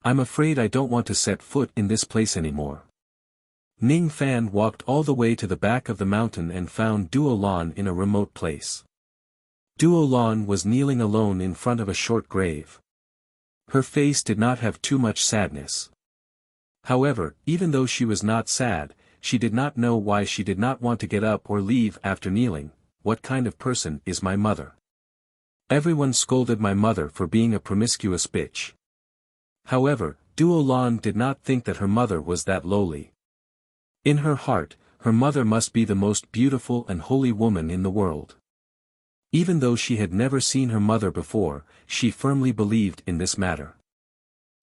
I'm afraid I don't want to set foot in this place anymore. Ning Fan walked all the way to the back of the mountain and found Duo Lan in a remote place. Duo Lan was kneeling alone in front of a short grave. Her face did not have too much sadness. However, even though she was not sad, she did not know why she did not want to get up or leave after kneeling. What kind of person is my mother? Everyone scolded my mother for being a promiscuous bitch. However, Duo Lan did not think that her mother was that lowly. In her heart, her mother must be the most beautiful and holy woman in the world. Even though she had never seen her mother before, she firmly believed in this matter.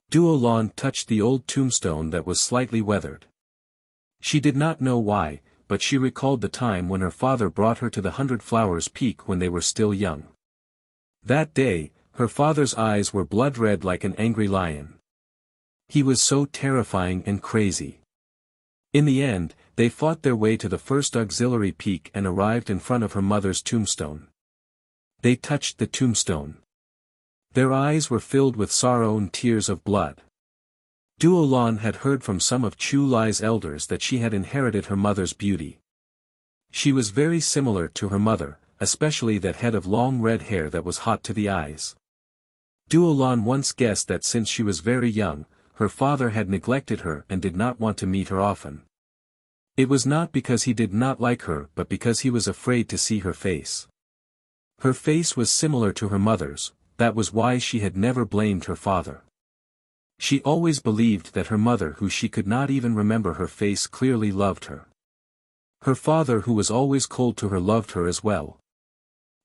Duo Lan touched the old tombstone that was slightly weathered. She did not know why, but she recalled the time when her father brought her to the 100 Flowers Peak when they were still young. That day, her father's eyes were blood-red like an angry lion. He was so terrifying and crazy. In the end, they fought their way to the first auxiliary peak and arrived in front of her mother's tombstone. They touched the tombstone. Their eyes were filled with sorrow and tears of blood. Duo Lan had heard from some of Chu Lai's elders that she had inherited her mother's beauty. She was very similar to her mother, especially that head of long red hair that was hot to the eyes. Duo Lan once guessed that since she was very young, her father had neglected her and did not want to meet her often. It was not because he did not like her but because he was afraid to see her face. Her face was similar to her mother's, that was why she had never blamed her father. She always believed that her mother, who she could not even remember her face, clearly loved her. Her father, who was always cold to her, loved her as well.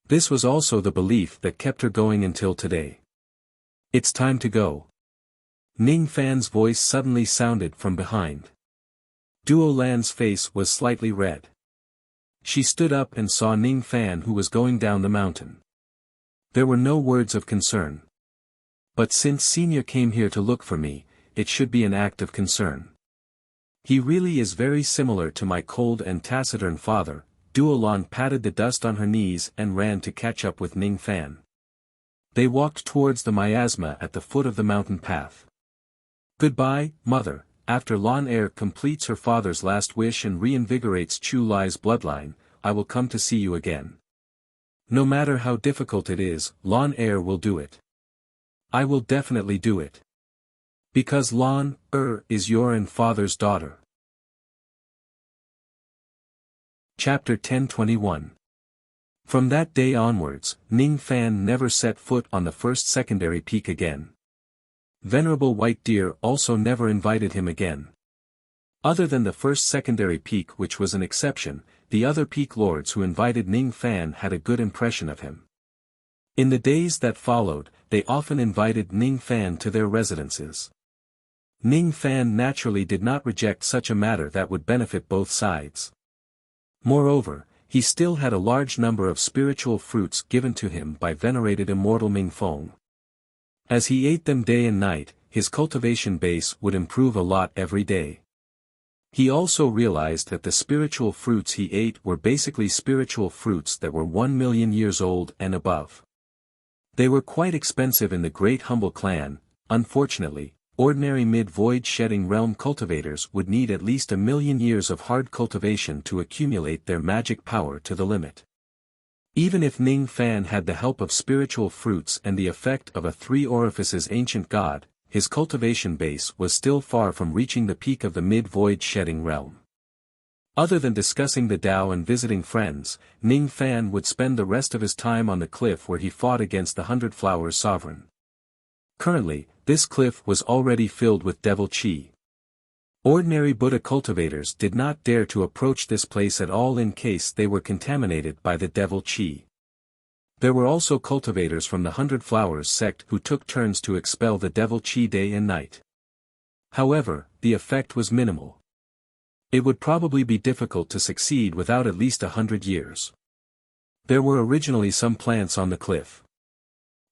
This was also the belief that kept her going until today. It's time to go. Ning Fan's voice suddenly sounded from behind. Duo Lan's face was slightly red. She stood up and saw Ning Fan, who was going down the mountain. There were no words of concern. But since Senior came here to look for me, it should be an act of concern. He really is very similar to my cold and taciturn father. Duo Lan patted the dust on her knees and ran to catch up with Ning Fan. They walked towards the miasma at the foot of the mountain path. Goodbye, mother. After Lan Er completes her father's last wish and reinvigorates Chu Lai's bloodline, I will come to see you again. No matter how difficult it is, Lan Er will do it. I will definitely do it. Because Lan Er is your and father's daughter. Chapter 1021. From that day onwards, Ning Fan never set foot on the first secondary peak again. Venerable White Deer also never invited him again. Other than the first secondary peak, which was an exception, the other peak lords who invited Ning Fan had a good impression of him. In the days that followed, they often invited Ning Fan to their residences. Ning Fan naturally did not reject such a matter that would benefit both sides. Moreover, he still had a large number of spiritual fruits given to him by venerated immortal Ming Feng. As he ate them day and night, his cultivation base would improve a lot every day. He also realized that the spiritual fruits he ate were basically spiritual fruits that were 1 million years old and above. They were quite expensive in the Great Humble Clan. Unfortunately, ordinary mid-void shedding realm cultivators would need at least 1 million years of hard cultivation to accumulate their magic power to the limit. Even if Ning Fan had the help of spiritual fruits and the effect of a 3 orifices ancient god, his cultivation base was still far from reaching the peak of the mid-void shedding realm. Other than discussing the Tao and visiting friends, Ning Fan would spend the rest of his time on the cliff where he fought against the 100 Flowers Sovereign. Currently, this cliff was already filled with devil chi. Ordinary Buddha cultivators did not dare to approach this place at all in case they were contaminated by the devil chi. There were also cultivators from the 100 Flowers sect who took turns to expel the devil chi day and night. However, the effect was minimal. It would probably be difficult to succeed without at least 100 years. There were originally some plants on the cliff.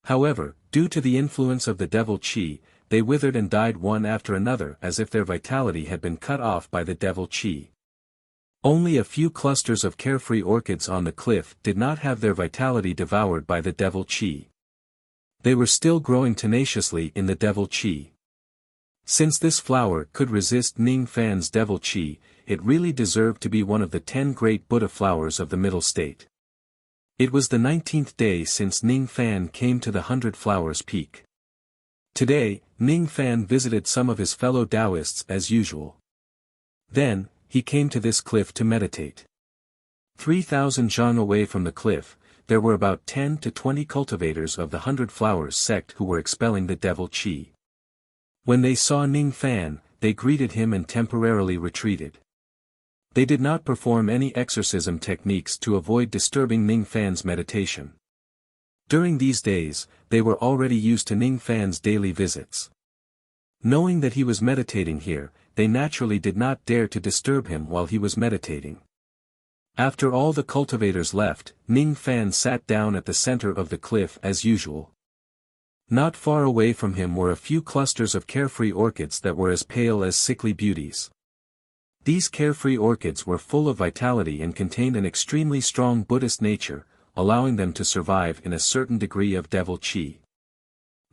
However, due to the influence of the devil chi, they withered and died one after another as if their vitality had been cut off by the devil chi. Only a few clusters of carefree orchids on the cliff did not have their vitality devoured by the devil chi. They were still growing tenaciously in the devil chi. Since this flower could resist Ning Fan's devil chi, it really deserved to be one of the 10 great Buddha flowers of the middle state. It was the 19th day since Ning Fan came to the 100 Flowers Peak. Today, Ning Fan visited some of his fellow Taoists as usual. Then, he came to this cliff to meditate. 3,000 zhang away from the cliff, there were about 10 to 20 cultivators of the 100 Flowers sect who were expelling the devil chi. When they saw Ning Fan, they greeted him and temporarily retreated. They did not perform any exorcism techniques to avoid disturbing Ning Fan's meditation. During these days, they were already used to Ning Fan's daily visits. Knowing that he was meditating here, they naturally did not dare to disturb him while he was meditating. After all the cultivators left, Ning Fan sat down at the center of the cliff as usual. Not far away from him were a few clusters of carefree orchids that were as pale as sickly beauties. These carefree orchids were full of vitality and contained an extremely strong Buddhist nature, allowing them to survive in a certain degree of devil chi.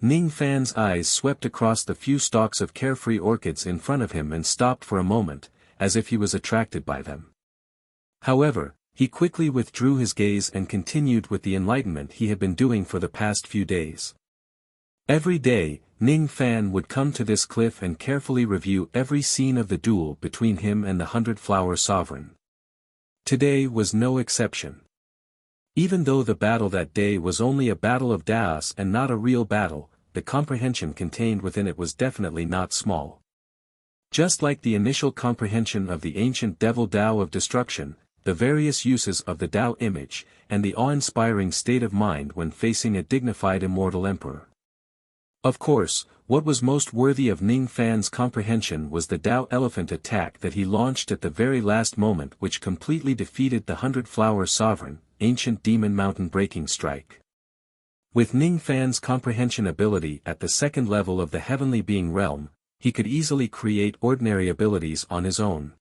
Ning Fan's eyes swept across the few stalks of carefree orchids in front of him and stopped for a moment, as if he was attracted by them. However, he quickly withdrew his gaze and continued with the enlightenment he had been doing for the past few days. Every day, Ning Fan would come to this cliff and carefully review every scene of the duel between him and the 100 Flower Sovereign. Today was no exception. Even though the battle that day was only a battle of Daos and not a real battle, the comprehension contained within it was definitely not small. Just like the initial comprehension of the ancient devil Tao of destruction, the various uses of the Tao image, and the awe-inspiring state of mind when facing a dignified immortal emperor. Of course, what was most worthy of Ning Fan's comprehension was the Tao elephant attack that he launched at the very last moment, which completely defeated the 100 Flower Sovereign, ancient demon mountain breaking strike. With Ning Fan's comprehension ability at the second level of the heavenly being realm, he could easily create ordinary abilities on his own.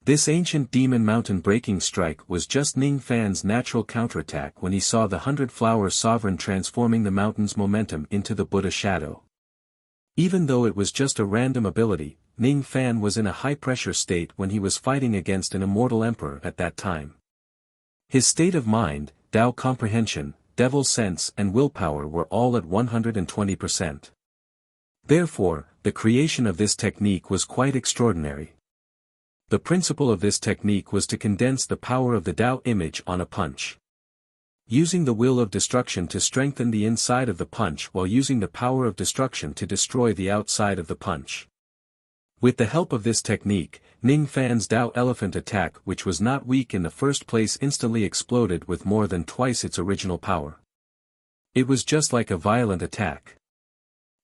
This ancient demon mountain breaking strike was just Ning Fan's natural counterattack when he saw the 100 Flower Sovereign transforming the mountain's momentum into the Buddha shadow. Even though it was just a random ability, Ning Fan was in a high-pressure state when he was fighting against an immortal emperor at that time. His state of mind, Tao comprehension, devil sense and willpower were all at 120%. Therefore, the creation of this technique was quite extraordinary. The principle of this technique was to condense the power of the Tao image on a punch. Using the will of destruction to strengthen the inside of the punch while using the power of destruction to destroy the outside of the punch. With the help of this technique, Ning Fan's Tao elephant attack, which was not weak in the first place, instantly exploded with more than twice its original power. It was just like a violent attack.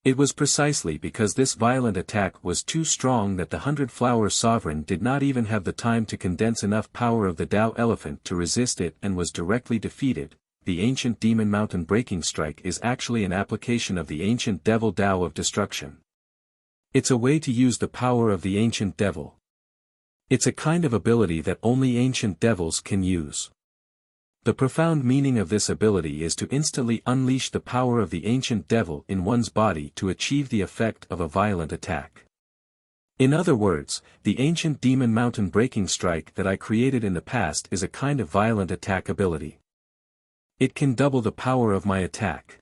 It was precisely because this violent attack was too strong that the 100-flower sovereign did not even have the time to condense enough power of the Tao elephant to resist it and was directly defeated. The ancient demon mountain breaking strike is actually an application of the ancient devil Tao of destruction. It's a way to use the power of the ancient devil. It's a kind of ability that only ancient devils can use. The profound meaning of this ability is to instantly unleash the power of the ancient devil in one's body to achieve the effect of a violent attack. In other words, the ancient demon mountain breaking strike that I created in the past is a kind of violent attack ability. It can double the power of my attack.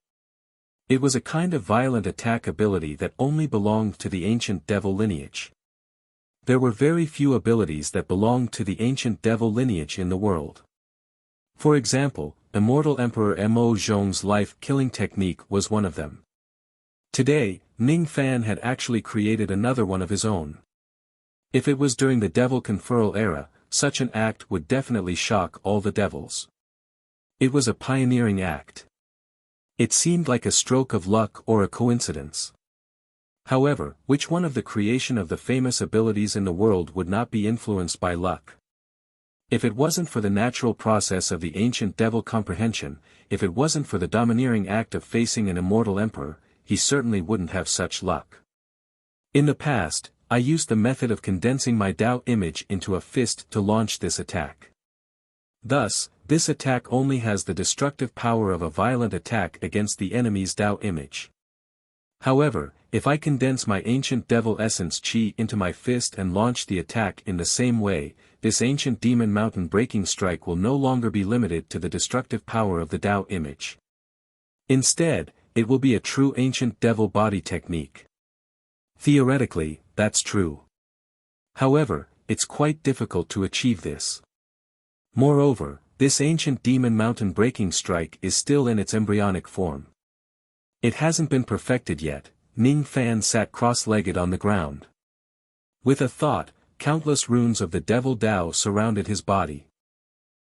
It was a kind of violent attack ability that only belonged to the ancient devil lineage. There were very few abilities that belonged to the ancient devil lineage in the world. For example, Immortal Emperor Mo Zhong's life-killing technique was one of them. Today, Ning Fan had actually created another one of his own. If it was during the devil conferral era, such an act would definitely shock all the devils. It was a pioneering act. It seemed like a stroke of luck or a coincidence. However, which one of the creation of the famous abilities in the world would not be influenced by luck? If it wasn't for the natural process of the ancient devil comprehension, if it wasn't for the domineering act of facing an immortal emperor, he certainly wouldn't have such luck. In the past, I used the method of condensing my Tao image into a fist to launch this attack. Thus, this attack only has the destructive power of a violent attack against the enemy's Tao image. However, if I condense my ancient devil essence chi into my fist and launch the attack in the same way, this ancient demon mountain breaking strike will no longer be limited to the destructive power of the Tao image. Instead, it will be a true ancient devil body technique. Theoretically, that's true. However, it's quite difficult to achieve this. Moreover, this ancient demon mountain breaking strike is still in its embryonic form. It hasn't been perfected yet. Ning Fan sat cross-legged on the ground. With a thought, countless runes of the devil Tao surrounded his body.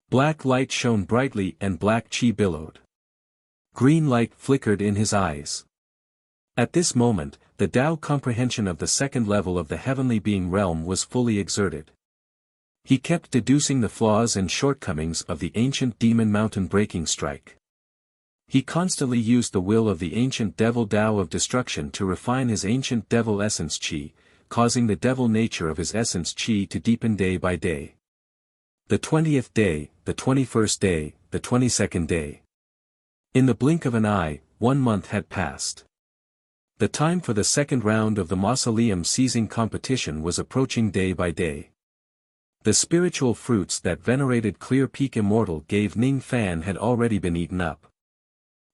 Black light shone brightly and black chi billowed. Green light flickered in his eyes. At this moment, the Tao comprehension of the second level of the heavenly being realm was fully exerted. He kept deducing the flaws and shortcomings of the ancient demon mountain breaking strike. He constantly used the will of the ancient devil Tao of destruction to refine his ancient devil essence chi, causing the devil nature of his essence chi to deepen day by day. The 20th day, the 21st day, the 22nd day. In the blink of an eye, 1 month had passed. The time for the second round of the mausoleum seizing competition was approaching day by day. The spiritual fruits that venerated Clear Peak Immortal gave Ning Fan had already been eaten up.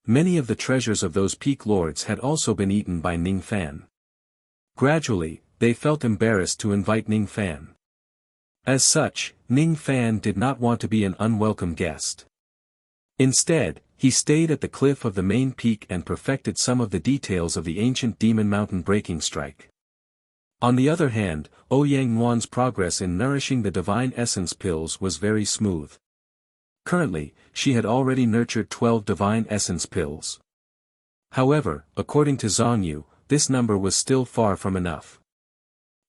Many of the treasures of those peak lords had also been eaten by Ning Fan. Gradually, they felt embarrassed to invite Ning Fan. As such, Ning Fan did not want to be an unwelcome guest. Instead, he stayed at the cliff of the main peak and perfected some of the details of the ancient demon mountain breaking strike. On the other hand, Ouyang Nguyen's progress in nourishing the divine essence pills was very smooth. Currently, she had already nurtured 12 divine essence pills. However, according to Zhang Yu, this number was still far from enough.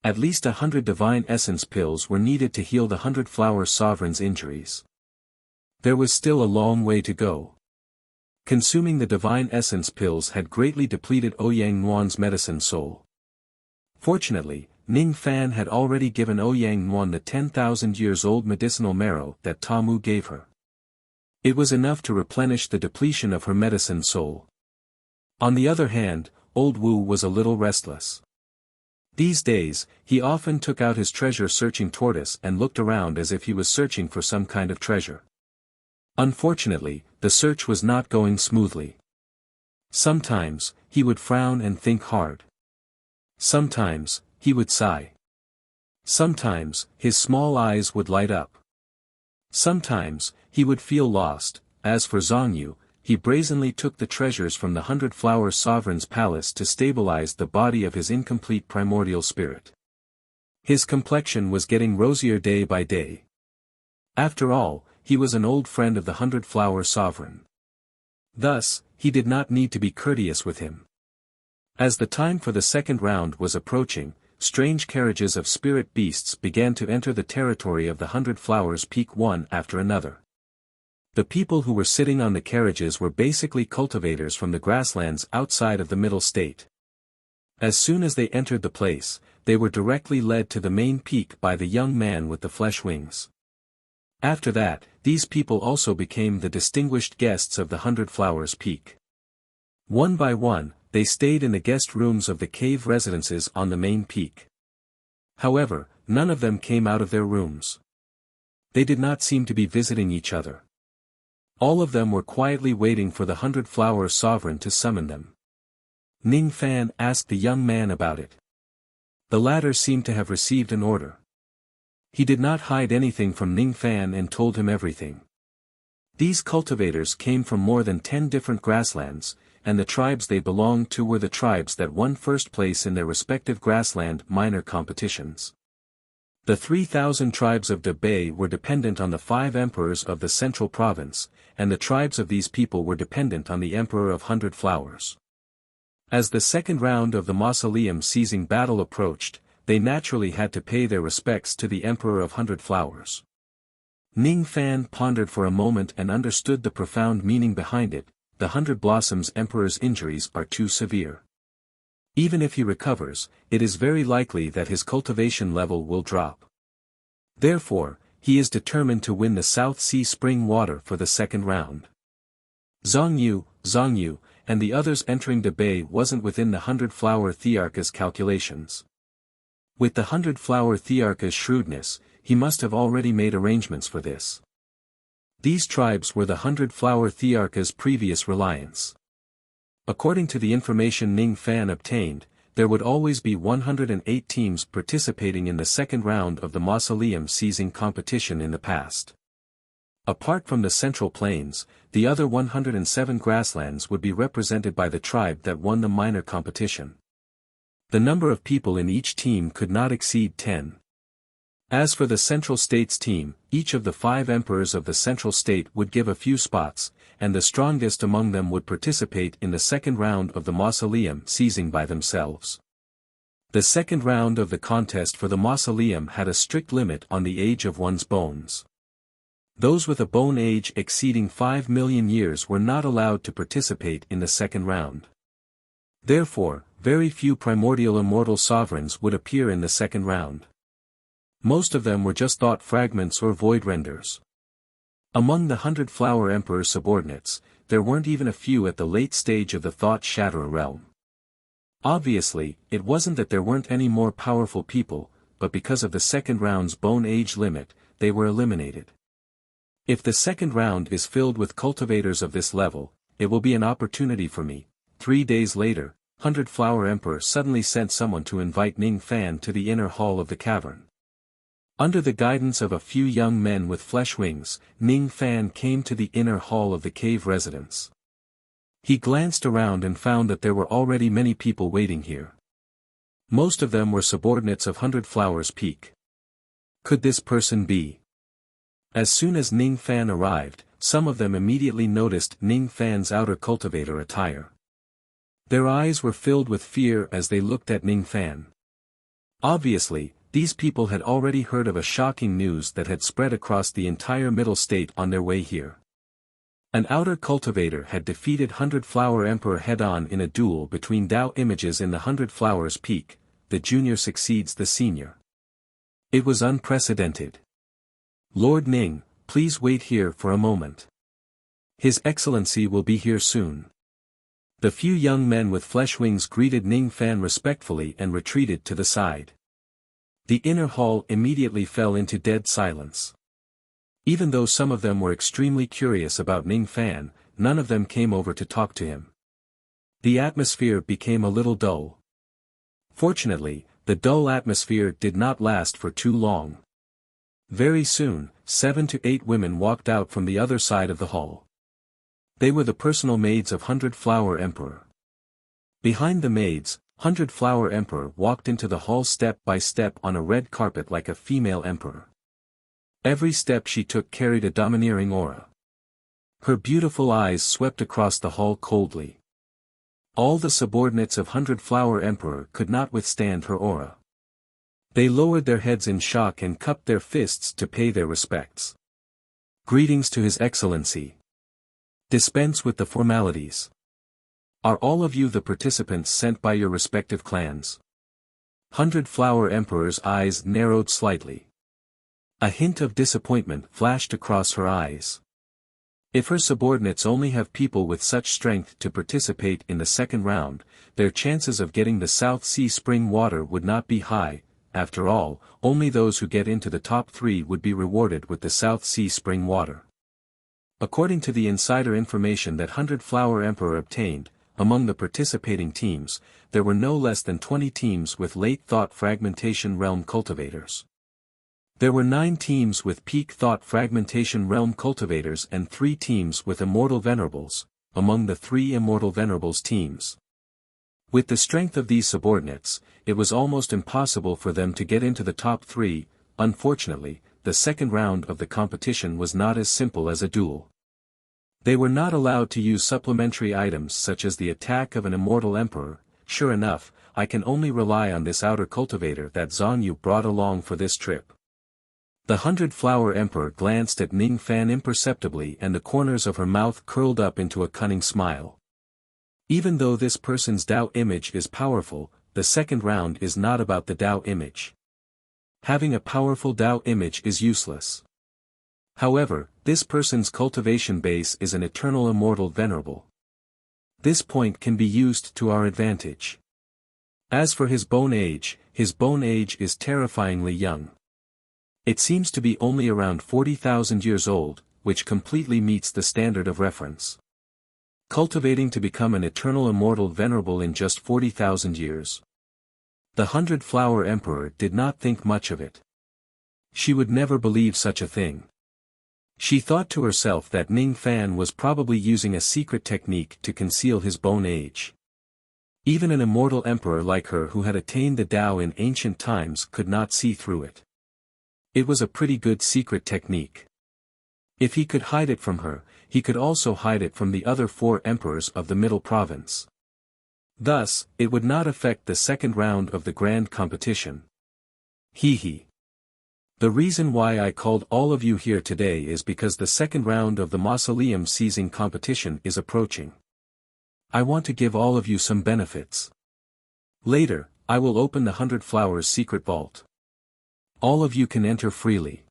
At least 100 divine essence pills were needed to heal the 100-flower sovereign's injuries. There was still a long way to go. Consuming the divine essence pills had greatly depleted Ouyang Nguyen's medicine soul. Fortunately, Ning Fan had already given Ouyang Nguyen the 10,000 years old medicinal marrow that Tamu gave her. It was enough to replenish the depletion of her medicine soul. On the other hand, old Wu was a little restless. These days, he often took out his treasure-searching tortoise and looked around as if he was searching for some kind of treasure. Unfortunately, the search was not going smoothly. Sometimes, he would frown and think hard. Sometimes, he would sigh. Sometimes, his small eyes would light up. Sometimes, he would feel lost. As for Zhang Yu, he brazenly took the treasures from the 100-flower sovereign's palace to stabilize the body of his incomplete primordial spirit. His complexion was getting rosier day by day. After all, he was an old friend of the 100-flower sovereign. Thus, he did not need to be courteous with him. As the time for the second round was approaching, strange carriages of spirit beasts began to enter the territory of the 100 Flowers Peak one after another. The people who were sitting on the carriages were basically cultivators from the grasslands outside of the middle state. As soon as they entered the place, they were directly led to the main peak by the young man with the flesh wings. After that, these people also became the distinguished guests of the 100 Flowers Peak. One by one, they stayed in the guest rooms of the cave residences on the main peak. However, none of them came out of their rooms. They did not seem to be visiting each other. All of them were quietly waiting for the 100 Flower Sovereign to summon them. Ning Fan asked the young man about it. The latter seemed to have received an order. He did not hide anything from Ning Fan and told him everything. These cultivators came from more than 10 different grasslands, and the tribes they belonged to were the tribes that won first place in their respective grassland minor competitions. The 3,000 tribes of Dabei were dependent on the 5 emperors of the central province, and the tribes of these people were dependent on the emperor of 100 Flowers. As the second round of the mausoleum seizing battle approached, they naturally had to pay their respects to the emperor of 100 Flowers. Ning Fan pondered for a moment and understood the profound meaning behind it. The 100 Blossoms Emperor's injuries are too severe. Even if he recovers, it is very likely that his cultivation level will drop. Therefore, he is determined to win the South Sea Spring Water for the second round. Zhongyu, and the others entering Dabei wasn't within the 100 Flower Thearch's calculations. With the 100 Flower Thearch's shrewdness, he must have already made arrangements for this. These tribes were the 100 Flower Thearch's previous reliance. According to the information Ning Fan obtained, there would always be 108 teams participating in the second round of the mausoleum seizing competition in the past. Apart from the Central Plains, the other 107 grasslands would be represented by the tribe that won the minor competition. The number of people in each team could not exceed 10. As for the Central States team, each of the 5 emperors of the Central State would give a few spots, and the strongest among them would participate in the second round of the mausoleum seizing by themselves. The second round of the contest for the mausoleum had a strict limit on the age of one's bones. Those with a bone age exceeding 5 million years were not allowed to participate in the second round. Therefore, very few primordial immortal sovereigns would appear in the second round. Most of them were just thought fragments or void renders. Among the 100 Flower Emperor's subordinates, there weren't even a few at the late stage of the Thought Shatterer realm. Obviously, it wasn't that there weren't any more powerful people, but because of the second round's bone age limit, they were eliminated. If the second round is filled with cultivators of this level, it will be an opportunity for me. 3 days later, 100 Flower Emperor suddenly sent someone to invite Ning Fan to the inner hall of the cavern. Under the guidance of a few young men with flesh wings, Ning Fan came to the inner hall of the cave residence. He glanced around and found that there were already many people waiting here. Most of them were subordinates of 100 Flowers Peak. Could this person be? As soon as Ning Fan arrived, some of them immediately noticed Ning Fan's outer cultivator attire. Their eyes were filled with fear as they looked at Ning Fan. Obviously, these people had already heard of a shocking news that had spread across the entire Middle State on their way here. An outer cultivator had defeated 100 Flower Emperor head-on in a duel between Tao images in the 100 Flowers Peak. The junior succeeds the senior. It was unprecedented. Lord Ning, please wait here for a moment. His Excellency will be here soon. The few young men with flesh wings greeted Ning Fan respectfully and retreated to the side. The inner hall immediately fell into dead silence. Even though some of them were extremely curious about Ning Fan, none of them came over to talk to him. The atmosphere became a little dull. Fortunately, the dull atmosphere did not last for too long. Very soon, 7 to 8 women walked out from the other side of the hall. They were the personal maids of 100 Flower Emperor. Behind the maids, 100 Flower Emperor walked into the hall step by step on a red carpet like a female emperor. Every step she took carried a domineering aura. Her beautiful eyes swept across the hall coldly. All the subordinates of Hundred Flower Emperor could not withstand her aura. They lowered their heads in shock and cupped their fists to pay their respects. Greetings to His Excellency. Dispense with the formalities. Are all of you the participants sent by your respective clans? Hundred Flower Emperor's eyes narrowed slightly. A hint of disappointment flashed across her eyes. If her subordinates only have people with such strength to participate in the second round, their chances of getting the South Sea Spring water would not be high. After all, only those who get into the top 3 would be rewarded with the South Sea Spring water. According to the insider information that Hundred Flower Emperor obtained, among the participating teams, there were no less than 20 teams with late thought fragmentation realm cultivators. There were 9 teams with peak thought fragmentation realm cultivators and 3 teams with immortal venerables, among the 3 immortal venerables teams. With the strength of these subordinates, it was almost impossible for them to get into the top 3. Unfortunately, the second round of the competition was not as simple as a duel. They were not allowed to use supplementary items such as the attack of an immortal emperor. Sure enough, I can only rely on this outer cultivator that Zhang brought along for this trip. The Hundred Flower Emperor glanced at Ning Fan imperceptibly and the corners of her mouth curled up into a cunning smile. Even though this person's Tao image is powerful, the second round is not about the Tao image. Having a powerful Tao image is useless. However, this person's cultivation base is an eternal immortal venerable. This point can be used to our advantage. As for his bone age is terrifyingly young. It seems to be only around 40,000 years old, which completely meets the standard of reference. Cultivating to become an eternal immortal venerable in just 40,000 years. The Hundred Flower Emperor did not think much of it. She would never believe such a thing. She thought to herself that Ning Fan was probably using a secret technique to conceal his bone age. Even an immortal emperor like her who had attained the Tao in ancient times could not see through it. It was a pretty good secret technique. If he could hide it from her, he could also hide it from the other 4 emperors of the Middle Province. Thus, it would not affect the second round of the grand competition. Hee. The reason why I called all of you here today is because the second round of the mausoleum seizing competition is approaching. I want to give all of you some benefits. Later, I will open the Hundred Flowers secret vault. All of you can enter freely.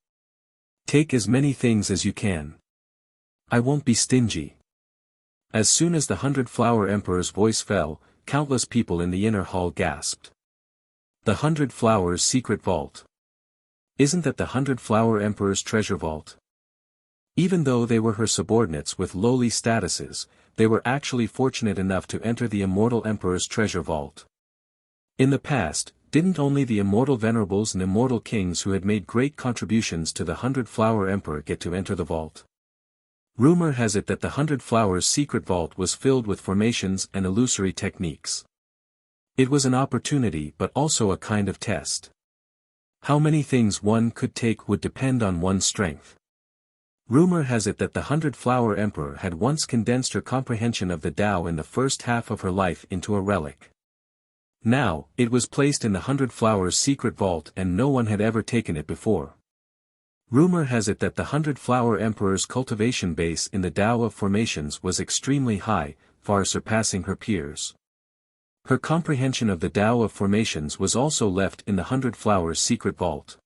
Take as many things as you can. I won't be stingy. As soon as the Hundred Flower Emperor's voice fell, countless people in the inner hall gasped. The Hundred Flowers secret vault. Isn't that the Hundred Flower Emperor's treasure vault? Even though they were her subordinates with lowly statuses, they were actually fortunate enough to enter the Immortal Emperor's treasure vault. In the past, didn't only the immortal venerables and immortal kings who had made great contributions to the Hundred Flower Emperor get to enter the vault? Rumor has it that the Hundred Flowers secret vault was filled with formations and illusory techniques. It was an opportunity but also a kind of test. How many things one could take would depend on one's strength. Rumor has it that the Hundred Flower Emperor had once condensed her comprehension of the Tao in the first half of her life into a relic. Now, it was placed in the Hundred Flowers secret vault and no one had ever taken it before. Rumor has it that the Hundred Flower Emperor's cultivation base in the Tao of formations was extremely high, far surpassing her peers. Her comprehension of the Tao of formations was also left in the Hundred Flowers secret vault.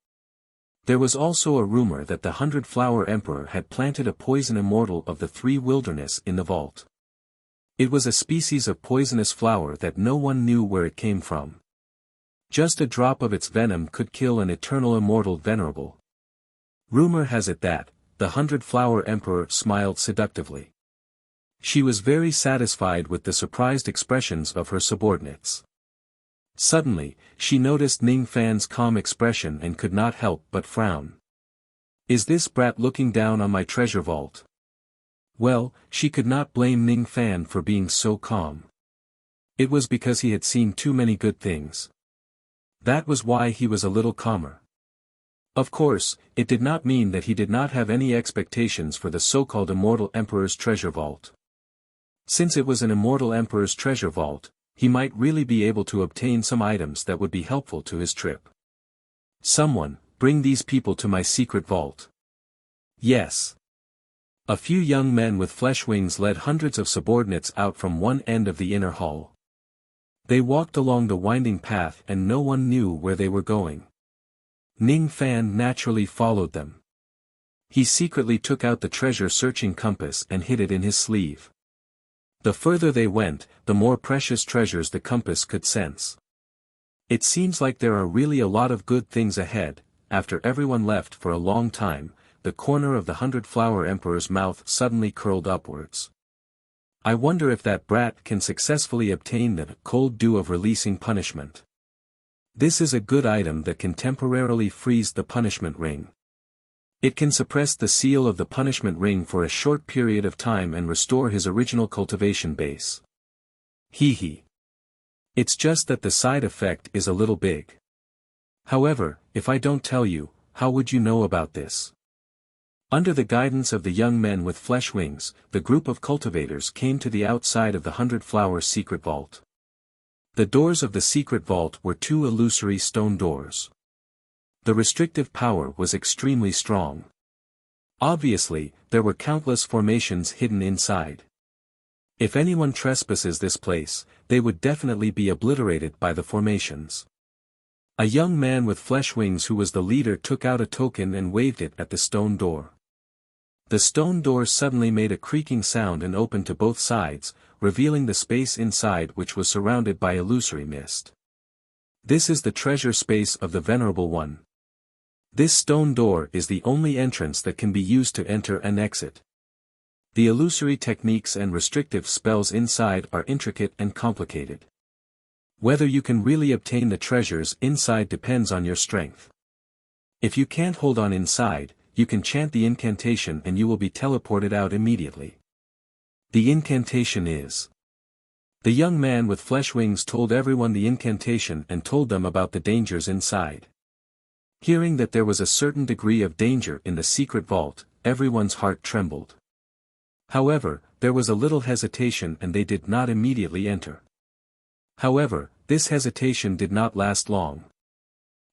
There was also a rumor that the Hundred Flower Emperor had planted a poison immortal of the 3 wilderness in the vault. It was a species of poisonous flower that no one knew where it came from. Just a drop of its venom could kill an eternal immortal venerable. Rumor has it that, the Hundred Flower Emperor smiled seductively. She was very satisfied with the surprised expressions of her subordinates. Suddenly, she noticed Ning Fan's calm expression and could not help but frown. Is this brat looking down on my treasure vault? Well, she could not blame Ning Fan for being so calm. It was because he had seen too many good things. That was why he was a little calmer. Of course, it did not mean that he did not have any expectations for the so-called immortal emperor's treasure vault. Since it was an immortal emperor's treasure vault, he might really be able to obtain some items that would be helpful to his trip. Someone, bring these people to my secret vault. Yes. A few young men with flesh wings led hundreds of subordinates out from one end of the inner hall. They walked along the winding path and no one knew where they were going. Ning Fan naturally followed them. He secretly took out the treasure-searching compass and hid it in his sleeve. The further they went, the more precious treasures the compass could sense. It seems like there are really a lot of good things ahead. After everyone left for a long time, the corner of the 100-flower emperor's mouth suddenly curled upwards. I wonder if that brat can successfully obtain the cold dew of releasing punishment. This is a good item that can temporarily freeze the punishment ring. It can suppress the seal of the punishment ring for a short period of time and restore his original cultivation base. Hee. It's just that the side effect is a little big. However, if I don't tell you, how would you know about this? Under the guidance of the young men with flesh wings, the group of cultivators came to the outside of the 100-flower secret vault. The doors of the secret vault were two illusory stone doors. The restrictive power was extremely strong. Obviously, there were countless formations hidden inside. If anyone trespasses this place, they would definitely be obliterated by the formations. A young man with flesh wings who was the leader took out a token and waved it at the stone door. The stone door suddenly made a creaking sound and opened to both sides, revealing the space inside which was surrounded by illusory mist. This is the treasure space of the Venerable One. This stone door is the only entrance that can be used to enter and exit. The illusory techniques and restrictive spells inside are intricate and complicated. Whether you can really obtain the treasures inside depends on your strength. If you can't hold on inside, you can chant the incantation and you will be teleported out immediately. The incantation is. The young man with flesh wings told everyone the incantation and told them about the dangers inside. Hearing that there was a certain degree of danger in the secret vault, everyone's heart trembled. However, there was a little hesitation and they did not immediately enter. However, this hesitation did not last long.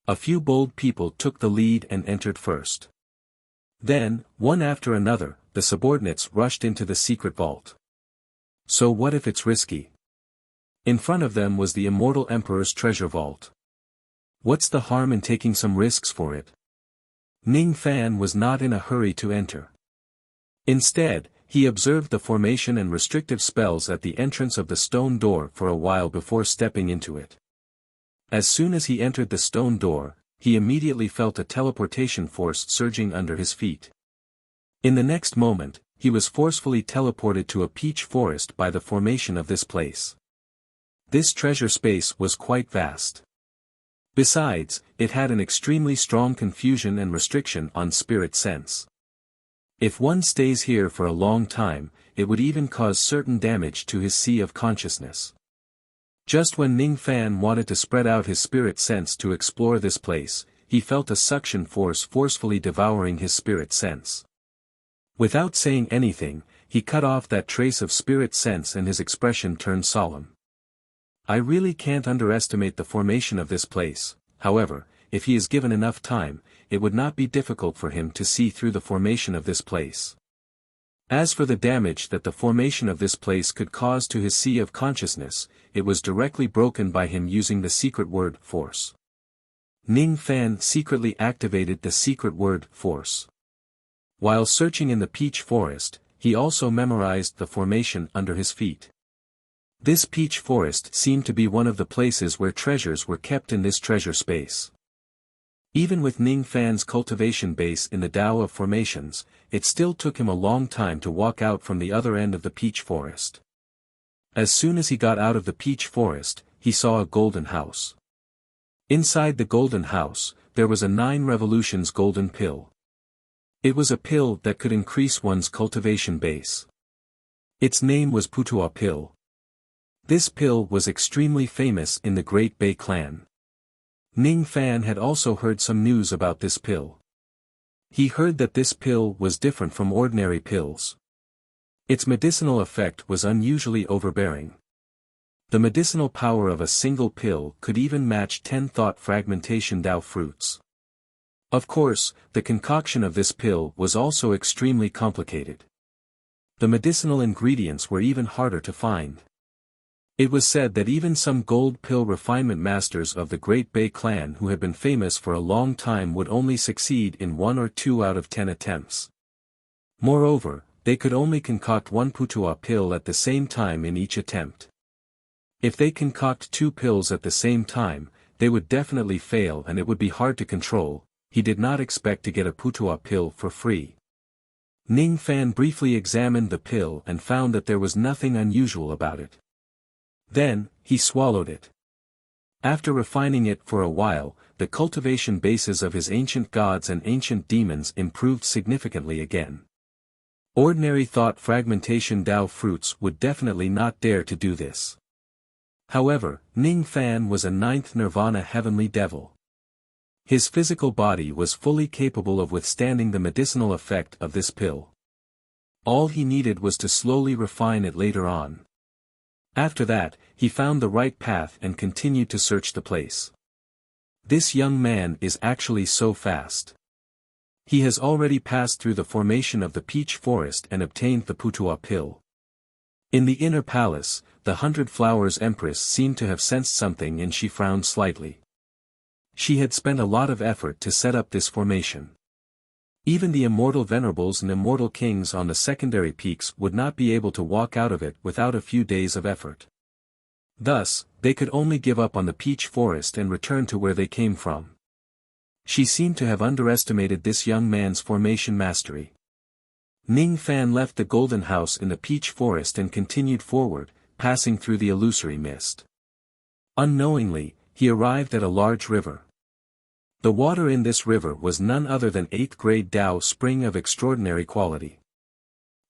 A few bold people took the lead and entered first. Then, one after another, the subordinates rushed into the secret vault. So what if it's risky? In front of them was the immortal emperor's treasure vault. What's the harm in taking some risks for it? Ning Fan was not in a hurry to enter. Instead, he observed the formation and restrictive spells at the entrance of the stone door for a while before stepping into it. As soon as he entered the stone door, he immediately felt a teleportation force surging under his feet. In the next moment, he was forcefully teleported to a peach forest by the formation of this place. This treasure space was quite vast. Besides, it had an extremely strong confusion and restriction on spirit sense. If one stays here for a long time, it would even cause certain damage to his sea of consciousness. Just when Ning Fan wanted to spread out his spirit sense to explore this place, he felt a suction force forcefully devouring his spirit sense. Without saying anything, he cut off that trace of spirit sense and his expression turned solemn. I really can't underestimate the formation of this place. However, if he is given enough time, it would not be difficult for him to see through the formation of this place. As for the damage that the formation of this place could cause to his sea of consciousness, it was directly broken by him using the secret word, force. Ning Fan secretly activated the secret word, force. While searching in the peach forest, he also memorized the formation under his feet. This peach forest seemed to be one of the places where treasures were kept in this treasure space. Even with Ning Fan's cultivation base in the Tao of formations, it still took him a long time to walk out from the other end of the peach forest. As soon as he got out of the peach forest, he saw a golden house. Inside the golden house, there was a 9 revolutions golden pill. It was a pill that could increase one's cultivation base. Its name was Putua pill. This pill was extremely famous in the Great Bay clan. Ning Fan had also heard some news about this pill. He heard that this pill was different from ordinary pills. Its medicinal effect was unusually overbearing. The medicinal power of a single pill could even match 10 thought fragmentation Dao fruits. Of course, the concoction of this pill was also extremely complicated. The medicinal ingredients were even harder to find. It was said that even some gold pill refinement masters of the Great Bay clan who had been famous for a long time would only succeed in 1 or 2 out of 10 attempts. Moreover, they could only concoct 1 putua pill at the same time in each attempt. If they concoct 2 pills at the same time, they would definitely fail and it would be hard to control. He did not expect to get a putua pill for free. Ning Fan briefly examined the pill and found that there was nothing unusual about it. Then, he swallowed it. After refining it for a while, the cultivation bases of his ancient gods and ancient demons improved significantly again. Ordinary thought fragmentation Dao fruits would definitely not dare to do this. However, Ning Fan was a 9th nirvana heavenly devil. His physical body was fully capable of withstanding the medicinal effect of this pill. All he needed was to slowly refine it later on. After that, he found the right path and continued to search the place. This young man is actually so fast. He has already passed through the formation of the peach forest and obtained the putua pill. In the inner palace, the 100 Flowers Empress seemed to have sensed something and she frowned slightly. She had spent a lot of effort to set up this formation. Even the immortal venerables and immortal kings on the secondary peaks would not be able to walk out of it without a few days of effort. Thus, they could only give up on the peach forest and return to where they came from. She seemed to have underestimated this young man's formation mastery. Ning Fan left the golden house in the peach forest and continued forward, passing through the illusory mist. Unknowingly, he arrived at a large river. The water in this river was none other than 8th grade Dao spring of extraordinary quality.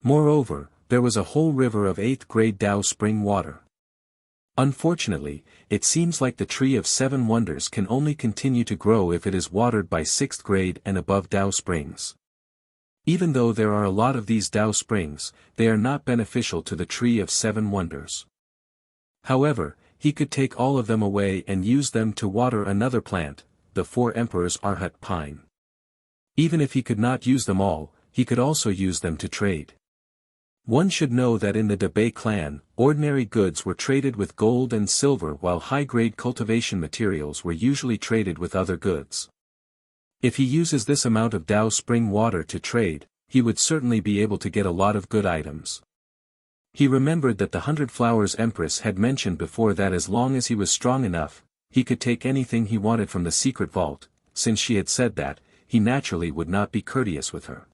Moreover, there was a whole river of 8th grade Dao spring water. Unfortunately, it seems like the tree of 7 wonders can only continue to grow if it is watered by 6th grade and above Dao springs. Even though there are a lot of these Dao springs, they are not beneficial to the tree of 7 wonders. However, he could take all of them away and use them to water another plant, the 4 Emperor's Arhat pine. Even if he could not use them all, he could also use them to trade. One should know that in the Dabei clan, ordinary goods were traded with gold and silver while high-grade cultivation materials were usually traded with other goods. If he uses this amount of Dao spring water to trade, he would certainly be able to get a lot of good items. He remembered that the 100 Flowers Empress had mentioned before that as long as he was strong enough, he could take anything he wanted from the secret vault. Since she had said that, he naturally would not be courteous with her.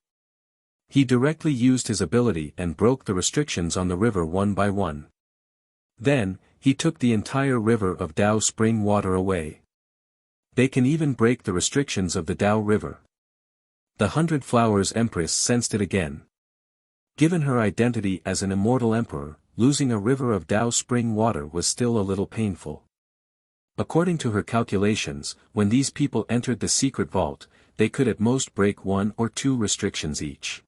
He directly used his ability and broke the restrictions on the river one by one. Then, he took the entire river of Dao spring water away. They can even break the restrictions of the Dao river. The 100 Flowers Empress sensed it again. Given her identity as an immortal emperor, losing a river of Dao spring water was still a little painful. According to her calculations, when these people entered the secret vault, they could at most break 1 or 2 restrictions each.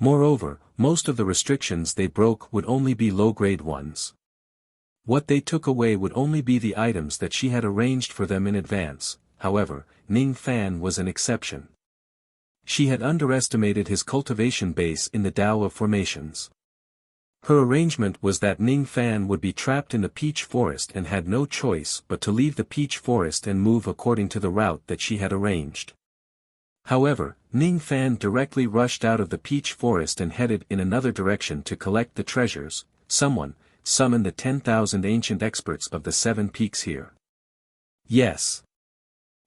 Moreover, most of the restrictions they broke would only be low-grade ones. What they took away would only be the items that she had arranged for them in advance. However, Ning Fan was an exception. She had underestimated his cultivation base in the Dao of formations. Her arrangement was that Ning Fan would be trapped in the peach forest and had no choice but to leave the peach forest and move according to the route that she had arranged. However, Ning Fan directly rushed out of the peach forest and headed in another direction to collect the treasures. Someone, summon the 10,000 ancient experts of the 7 peaks here. Yes.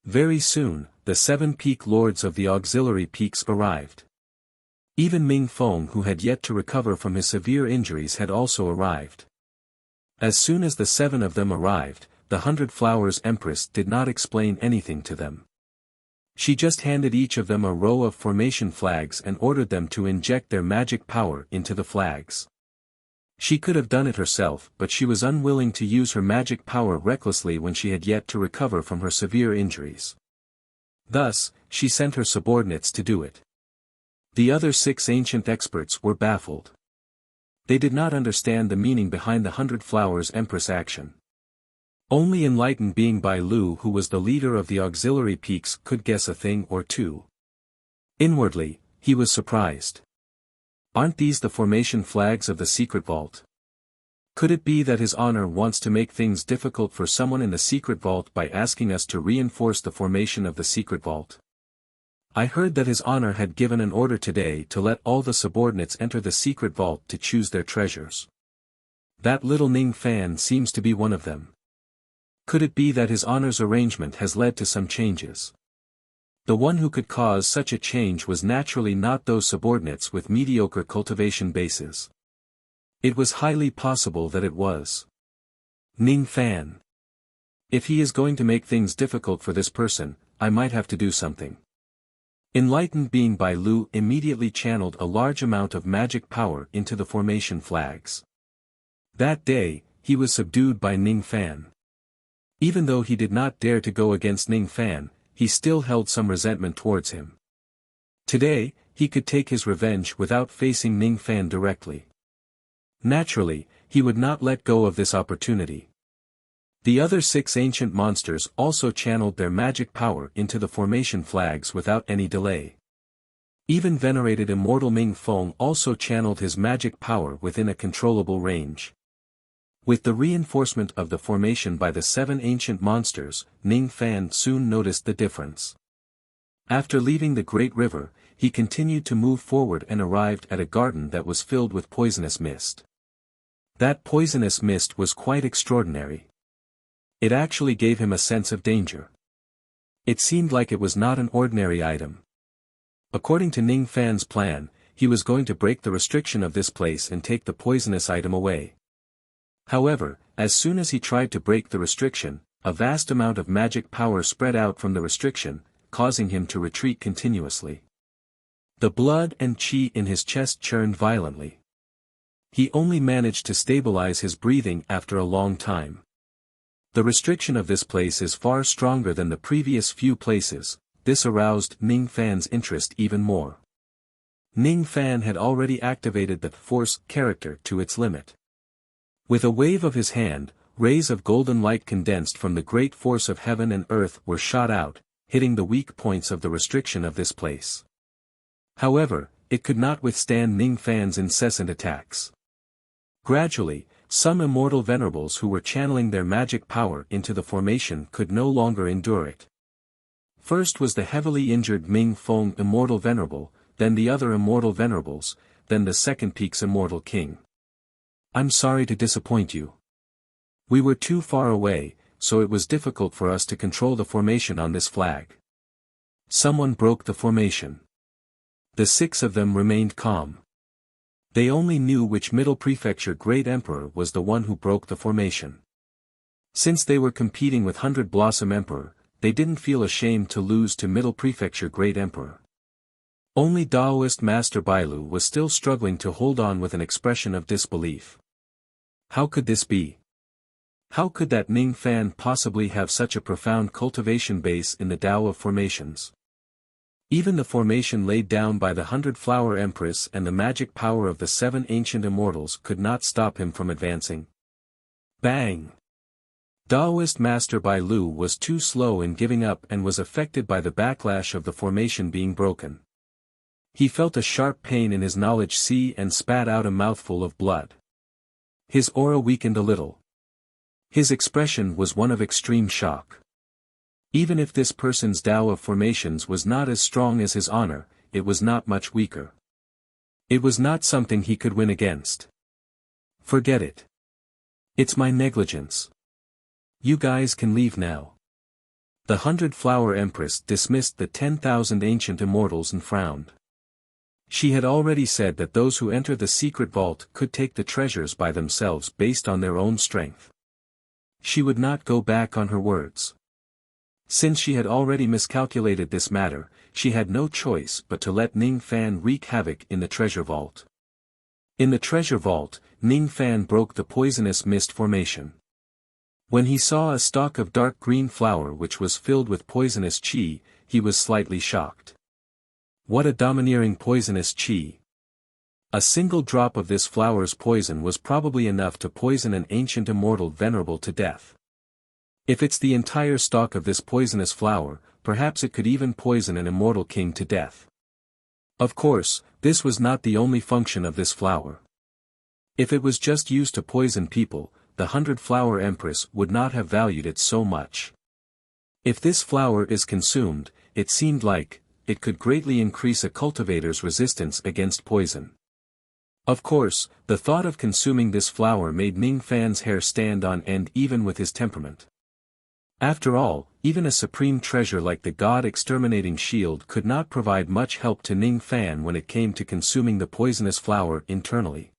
Very soon, the 7 peak lords of the auxiliary peaks arrived. Even Ming Feng, who had yet to recover from his severe injuries, had also arrived. As soon as the 7 of them arrived, the 100 Flowers Empress did not explain anything to them. She just handed each of them a row of formation flags and ordered them to inject their magic power into the flags. She could have done it herself, but she was unwilling to use her magic power recklessly when she had yet to recover from her severe injuries. Thus, she sent her subordinates to do it. The other 6 ancient experts were baffled. They did not understand the meaning behind the 100 Flowers Empress action. Only enlightened being Bai Lu, who was the leader of the auxiliary peaks, could guess a thing or two. Inwardly, he was surprised. Aren't these the formation flags of the secret vault? Could it be that His Honor wants to make things difficult for someone in the secret vault by asking us to reinforce the formation of the secret vault? I heard that His Honor had given an order today to let all the subordinates enter the secret vault to choose their treasures. That little Ning Fan seems to be one of them. Could it be that His Honor's arrangement has led to some changes? The one who could cause such a change was naturally not those subordinates with mediocre cultivation bases. It was highly possible that it was Ning Fan. If he is going to make things difficult for this person, I might have to do something. Enlightened being Bai Lu immediately channeled a large amount of magic power into the formation flags. That day, he was subdued by Ning Fan. Even though he did not dare to go against Ning Fan, he still held some resentment towards him. Today, he could take his revenge without facing Ning Fan directly. Naturally, he would not let go of this opportunity. The other 6 ancient monsters also channeled their magic power into the formation flags without any delay. Even venerated immortal Ming Feng also channeled his magic power within a controllable range. With the reinforcement of the formation by the 7 ancient monsters, Ning Fan soon noticed the difference. After leaving the great river, he continued to move forward and arrived at a garden that was filled with poisonous mist. That poisonous mist was quite extraordinary. It actually gave him a sense of danger. It seemed like it was not an ordinary item. According to Ning Fan's plan, he was going to break the restriction of this place and take the poisonous item away. However, as soon as he tried to break the restriction, a vast amount of magic power spread out from the restriction, causing him to retreat continuously. The blood and qi in his chest churned violently. He only managed to stabilize his breathing after a long time. The restriction of this place is far stronger than the previous few places. This aroused Ning Fan's interest even more. Ning Fan had already activated the force character to its limit. With a wave of his hand, rays of golden light condensed from the great force of heaven and earth were shot out, hitting the weak points of the restriction of this place. However, it could not withstand Ning Fan's incessant attacks. Gradually, some immortal venerables who were channeling their magic power into the formation could no longer endure it. First was the heavily injured Ming Feng immortal venerable, then the other immortal venerables, then the second peak's immortal king. I'm sorry to disappoint you. We were too far away, so it was difficult for us to control the formation on this flag. Someone broke the formation. The 6 of them remained calm. They only knew which Middle Prefecture Great Emperor was the one who broke the formation. Since they were competing with 100 Blossom Emperor, they didn't feel ashamed to lose to Middle Prefecture Great Emperor. Only Daoist Master Bailu was still struggling to hold on with an expression of disbelief. How could this be? How could that Ning Fan possibly have such a profound cultivation base in the Tao of formations? Even the formation laid down by the 100-Flower Empress and the magic power of the 7 ancient immortals could not stop him from advancing. Bang! Daoist Master Bailu was too slow in giving up and was affected by the backlash of the formation being broken. He felt a sharp pain in his knowledge sea and spat out a mouthful of blood. His aura weakened a little. His expression was one of extreme shock. Even if this person's Tao of formations was not as strong as his honor, it was not much weaker. It was not something he could win against. Forget it. It's my negligence. You guys can leave now. The 100-Flower Empress dismissed the 10,000 ancient immortals and frowned. She had already said that those who enter the secret vault could take the treasures by themselves based on their own strength. She would not go back on her words. Since she had already miscalculated this matter, she had no choice but to let Ning Fan wreak havoc in the treasure vault. In the treasure vault, Ning Fan broke the poisonous mist formation. When he saw a stalk of dark green flower which was filled with poisonous qi, he was slightly shocked. What a domineering poisonous qi! A single drop of this flower's poison was probably enough to poison an ancient immortal venerable to death. If it's the entire stalk of this poisonous flower, perhaps it could even poison an immortal king to death. Of course, this was not the only function of this flower. If it was just used to poison people, the 100-flower empress would not have valued it so much. If this flower is consumed, it seemed like, it could greatly increase a cultivator's resistance against poison. Of course, the thought of consuming this flower made Ning Fan's hair stand on end even with his temperament. After all, even a supreme treasure like the God-exterminating shield could not provide much help to Ning Fan when it came to consuming the poisonous flower internally.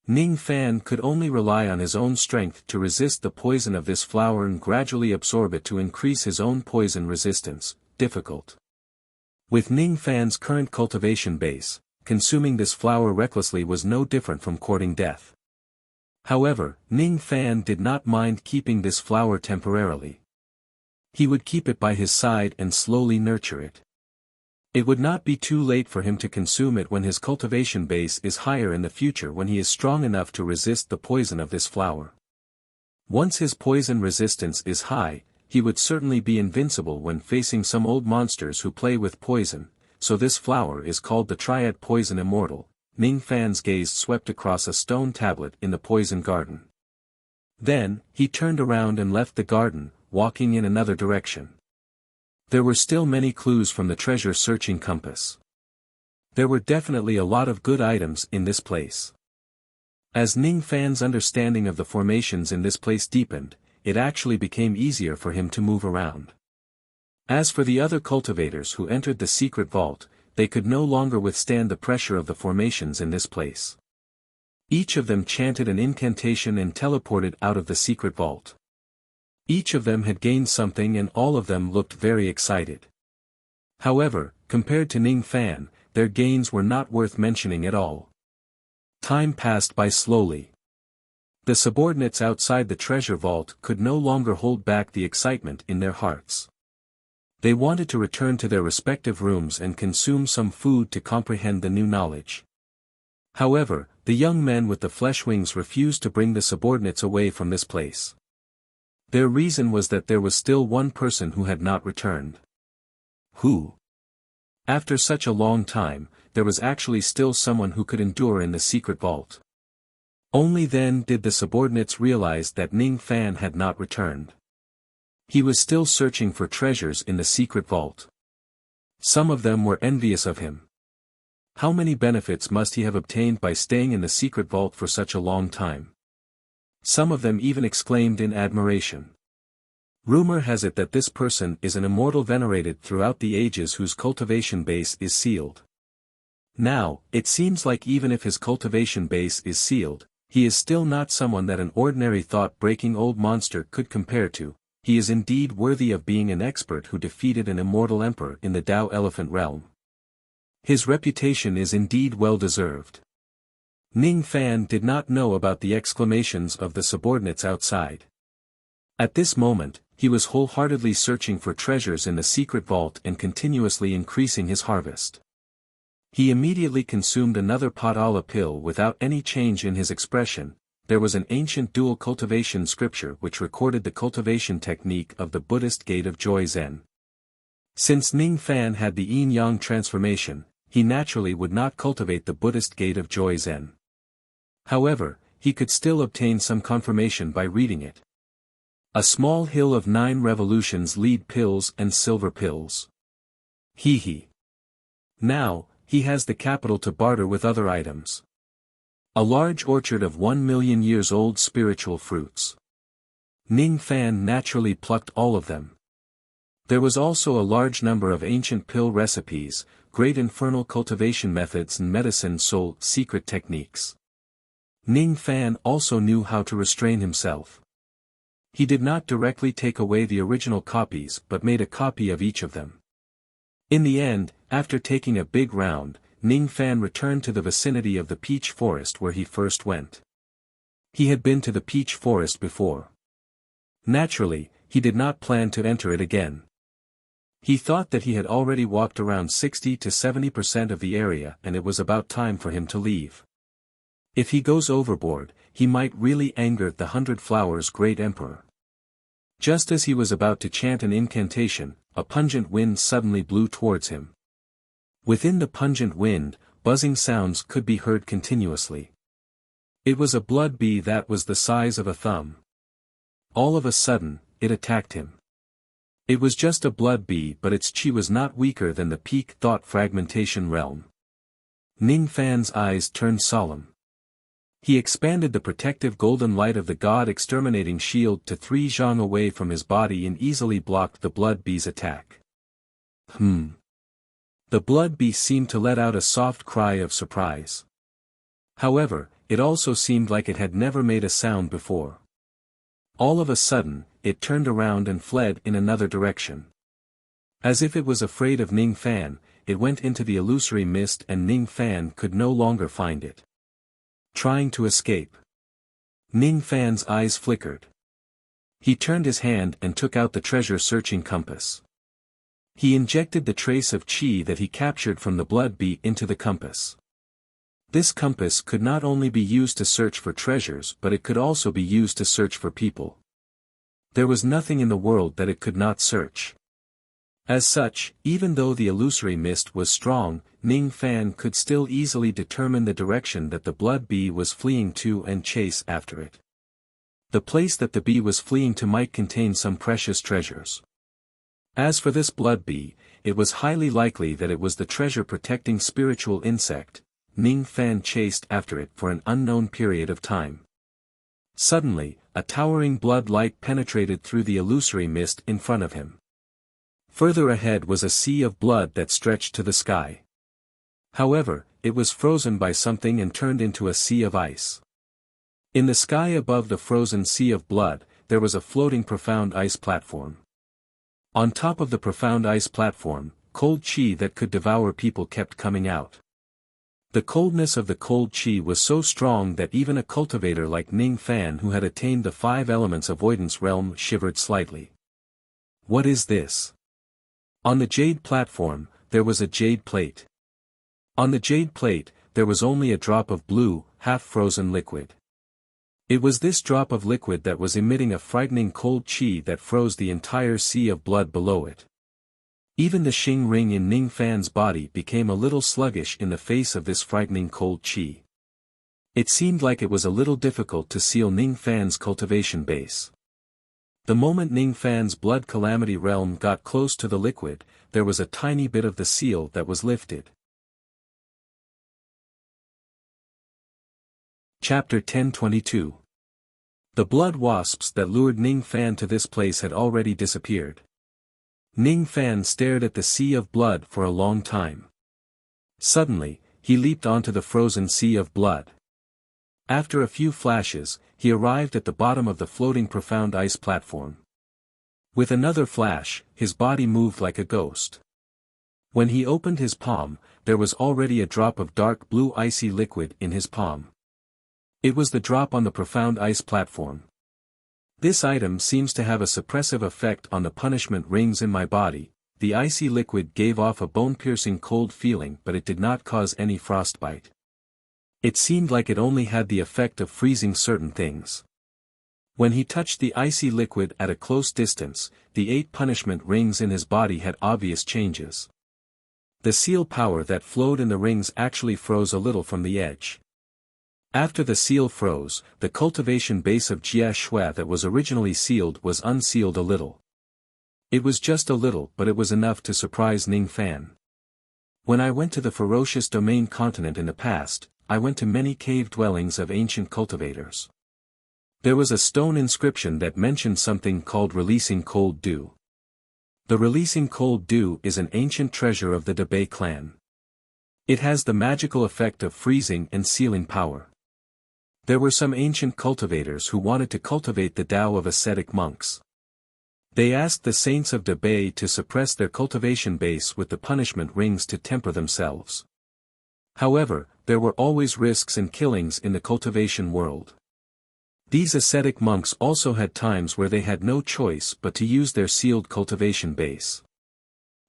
Ning Fan could only rely on his own strength to resist the poison of this flower and gradually absorb it to increase his own poison resistance, difficult. With Ning Fan's current cultivation base, consuming this flower recklessly was no different from courting death. However, Ning Fan did not mind keeping this flower temporarily. He would keep it by his side and slowly nurture it. It would not be too late for him to consume it when his cultivation base is higher in the future, when he is strong enough to resist the poison of this flower. Once his poison resistance is high, he would certainly be invincible when facing some old monsters who play with poison, so this flower is called the Triad Poison Immortal. Ning Fan's gaze swept across a stone tablet in the poison garden. Then, he turned around and left the garden, walking in another direction. There were still many clues from the treasure-searching compass. There were definitely a lot of good items in this place. As Ning Fan's understanding of the formations in this place deepened, it actually became easier for him to move around. As for the other cultivators who entered the secret vault, they could no longer withstand the pressure of the formations in this place. Each of them chanted an incantation and teleported out of the secret vault. Each of them had gained something and all of them looked very excited. However, compared to Ning Fan, their gains were not worth mentioning at all. Time passed by slowly. The subordinates outside the treasure vault could no longer hold back the excitement in their hearts. They wanted to return to their respective rooms and consume some food to comprehend the new knowledge. However, the young men with the flesh wings refused to bring the subordinates away from this place. Their reason was that there was still one person who had not returned. Who? After such a long time, there was actually still someone who could endure in the secret vault. Only then did the subordinates realize that Ning Fan had not returned. He was still searching for treasures in the secret vault. Some of them were envious of him. How many benefits must he have obtained by staying in the secret vault for such a long time? Some of them even exclaimed in admiration. Rumor has it that this person is an immortal venerated throughout the ages whose cultivation base is sealed. Now, it seems like even if his cultivation base is sealed, he is still not someone that an ordinary thought-breaking old monster could compare to. He is indeed worthy of being an expert who defeated an immortal emperor in the Tao Elephant realm. His reputation is indeed well-deserved. Ning Fan did not know about the exclamations of the subordinates outside. At this moment, he was wholeheartedly searching for treasures in the secret vault and continuously increasing his harvest. He immediately consumed another Padala pill without any change in his expression. There was an ancient dual cultivation scripture which recorded the cultivation technique of the Buddhist gate of Joy Zen. Since Ning Fan had the yin-yang transformation, he naturally would not cultivate the Buddhist gate of Joy Zen. However, he could still obtain some confirmation by reading it. A small hill of 9 revolutions lead pills and silver pills. He. Now, he has the capital to barter with other items. A large orchard of 1 million years old spiritual fruits. Ning Fan naturally plucked all of them. There was also a large number of ancient pill recipes, great infernal cultivation methods and medicine soul secret techniques. Ning Fan also knew how to restrain himself. He did not directly take away the original copies but made a copy of each of them. In the end, after taking a big round, Ning Fan returned to the vicinity of the peach forest where he first went. He had been to the peach forest before. Naturally, he did not plan to enter it again. He thought that he had already walked around 60 to 70% of the area and it was about time for him to leave. If he goes overboard, he might really anger the 100 Flowers Great Emperor. Just as he was about to chant an incantation, a pungent wind suddenly blew towards him. Within the pungent wind, buzzing sounds could be heard continuously. It was a blood bee that was the size of a thumb. All of a sudden, it attacked him. It was just a blood bee, but its chi was not weaker than the peak thought fragmentation realm. Ning Fan's eyes turned solemn. He expanded the protective golden light of the god exterminating shield to 3 zhang away from his body and easily blocked the blood bee's attack. The blood bee seemed to let out a soft cry of surprise. However, it also seemed like it had never made a sound before. All of a sudden, it turned around and fled in another direction. As if it was afraid of Ning Fan, it went into the illusory mist and Ning Fan could no longer find it. Trying to escape. Ning Fan's eyes flickered. He turned his hand and took out the treasure-searching compass. He injected the trace of chi that he captured from the blood bee into the compass. This compass could not only be used to search for treasures but it could also be used to search for people. There was nothing in the world that it could not search. As such, even though the illusory mist was strong, Ning Fan could still easily determine the direction that the blood bee was fleeing to and chase after it. The place that the bee was fleeing to might contain some precious treasures. As for this blood bee, it was highly likely that it was the treasure-protecting spiritual insect. Ning Fan chased after it for an unknown period of time. Suddenly, a towering blood light penetrated through the illusory mist in front of him. Further ahead was a sea of blood that stretched to the sky. However, it was frozen by something and turned into a sea of ice. In the sky above the frozen sea of blood, there was a floating profound ice platform. On top of the profound ice platform, cold chi that could devour people kept coming out. The coldness of the cold chi was so strong that even a cultivator like Ning Fan who had attained the 5 elements avoidance realm shivered slightly. What is this? On the jade platform, there was a jade plate. On the jade plate, there was only a drop of blue, half-frozen liquid. It was this drop of liquid that was emitting a frightening cold chi that froze the entire sea of blood below it. Even the Xing ring in Ning Fan's body became a little sluggish in the face of this frightening cold chi. It seemed like it was a little difficult to seal Ning Fan's cultivation base. The moment Ning Fan's blood calamity realm got close to the liquid, there was a tiny bit of the seal that was lifted. Chapter 1022. The blood wasps that lured Ning Fan to this place had already disappeared. Ning Fan stared at the sea of blood for a long time. Suddenly, he leaped onto the frozen sea of blood. After a few flashes, he arrived at the bottom of the floating profound ice platform. With another flash, his body moved like a ghost. When he opened his palm, there was already a drop of dark blue icy liquid in his palm. It was the drop on the profound ice platform. This item seems to have a suppressive effect on the punishment rings in my body. The icy liquid gave off a bone-piercing cold feeling but it did not cause any frostbite. It seemed like it only had the effect of freezing certain things. When he touched the icy liquid at a close distance, the 8 punishment rings in his body had obvious changes. The seal power that flowed in the rings actually froze a little from the edge. After the seal froze, the cultivation base of Jia Shui that was originally sealed was unsealed a little. It was just a little but it was enough to surprise Ning Fan. When I went to the ferocious domain continent in the past, I went to many cave dwellings of ancient cultivators. There was a stone inscription that mentioned something called releasing cold dew. The releasing cold dew is an ancient treasure of the Debei clan. It has the magical effect of freezing and sealing power. There were some ancient cultivators who wanted to cultivate the Tao of ascetic monks. They asked the saints of Debei to suppress their cultivation base with the punishment rings to temper themselves. However, there were always risks and killings in the cultivation world. These ascetic monks also had times where they had no choice but to use their sealed cultivation base.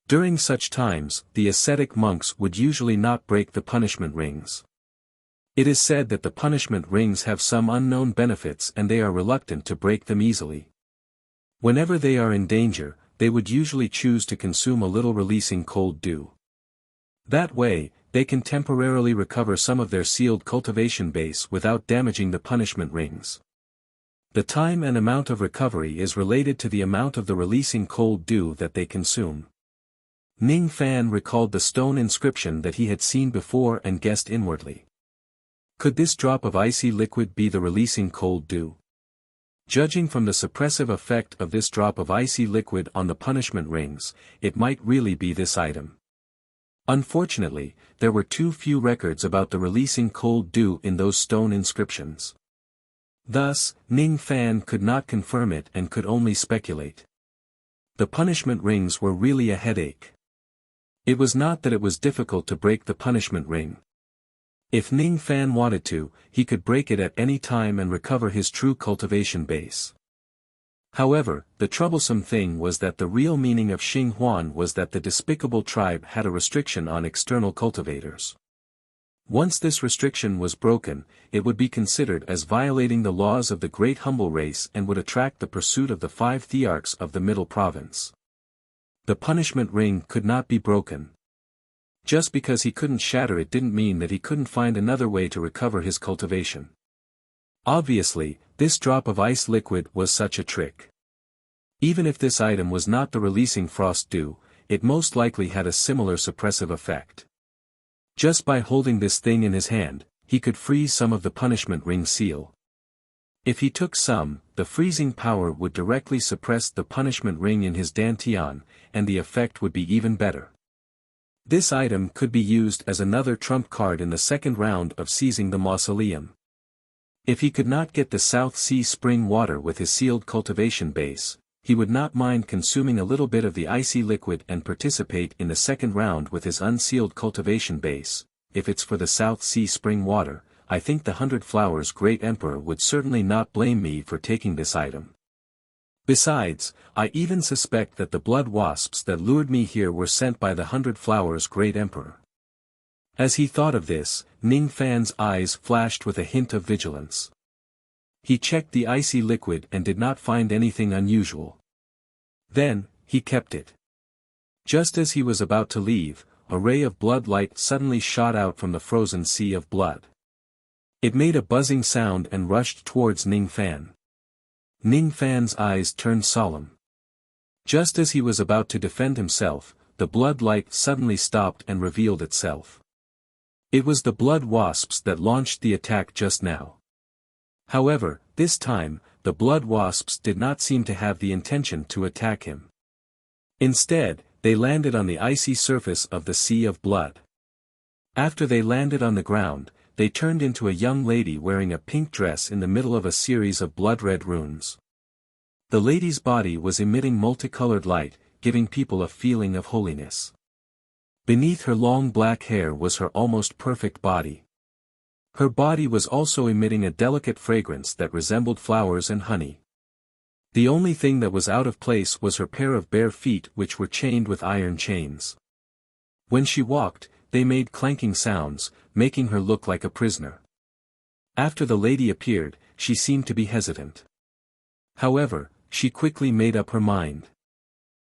During such times, the ascetic monks would usually not break the punishment rings. It is said that the punishment rings have some unknown benefits and they are reluctant to break them easily. Whenever they are in danger, they would usually choose to consume a little releasing cold dew. That way, they can temporarily recover some of their sealed cultivation base without damaging the punishment rings. The time and amount of recovery is related to the amount of the releasing cold dew that they consume. Ning Fan recalled the stone inscription that he had seen before and guessed inwardly. Could this drop of icy liquid be the releasing cold dew? Judging from the suppressive effect of this drop of icy liquid on the punishment rings, it might really be this item. Unfortunately, there were too few records about the releasing cold dew in those stone inscriptions. Thus, Ning Fan could not confirm it and could only speculate. The punishment rings were really a headache. It was not that it was difficult to break the punishment ring. If Ning Fan wanted to, he could break it at any time and recover his true cultivation base. However, the troublesome thing was that the real meaning of Xing Huan was that the despicable tribe had a restriction on external cultivators. Once this restriction was broken, it would be considered as violating the laws of the great humble race and would attract the pursuit of the 5 thearchs of the Middle Province. The punishment ring could not be broken. Just because he couldn't shatter it didn't mean that he couldn't find another way to recover his cultivation. Obviously, this drop of ice liquid was such a trick. Even if this item was not the releasing frost dew, it most likely had a similar suppressive effect. Just by holding this thing in his hand, he could freeze some of the punishment ring seal. If he took some, the freezing power would directly suppress the punishment ring in his dantian, and the effect would be even better. This item could be used as another trump card in the second round of seizing the mausoleum. If he could not get the South Sea spring water with his sealed cultivation base, he would not mind consuming a little bit of the icy liquid and participate in the second round with his unsealed cultivation base. If it's for the South Sea spring water, I think the 100 Flowers Great Emperor would certainly not blame me for taking this item. Besides, I even suspect that the blood wasps that lured me here were sent by the 100 Flowers Great Emperor. As he thought of this, Ning Fan's eyes flashed with a hint of vigilance. He checked the icy liquid and did not find anything unusual. Then, he kept it. Just as he was about to leave, a ray of blood light suddenly shot out from the frozen sea of blood. It made a buzzing sound and rushed towards Ning Fan. Ning Fan's eyes turned solemn. Just as he was about to defend himself, the blood light suddenly stopped and revealed itself. It was the blood wasps that launched the attack just now. However, this time, the blood wasps did not seem to have the intention to attack him. Instead, they landed on the icy surface of the sea of blood. After they landed on the ground, they turned into a young lady wearing a pink dress in the middle of a series of blood-red runes. The lady's body was emitting multicolored light, giving people a feeling of holiness. Beneath her long black hair was her almost perfect body. Her body was also emitting a delicate fragrance that resembled flowers and honey. The only thing that was out of place was her pair of bare feet which were chained with iron chains. When she walked, they made clanking sounds, making her look like a prisoner. After the lady appeared, she seemed to be hesitant. However, she quickly made up her mind.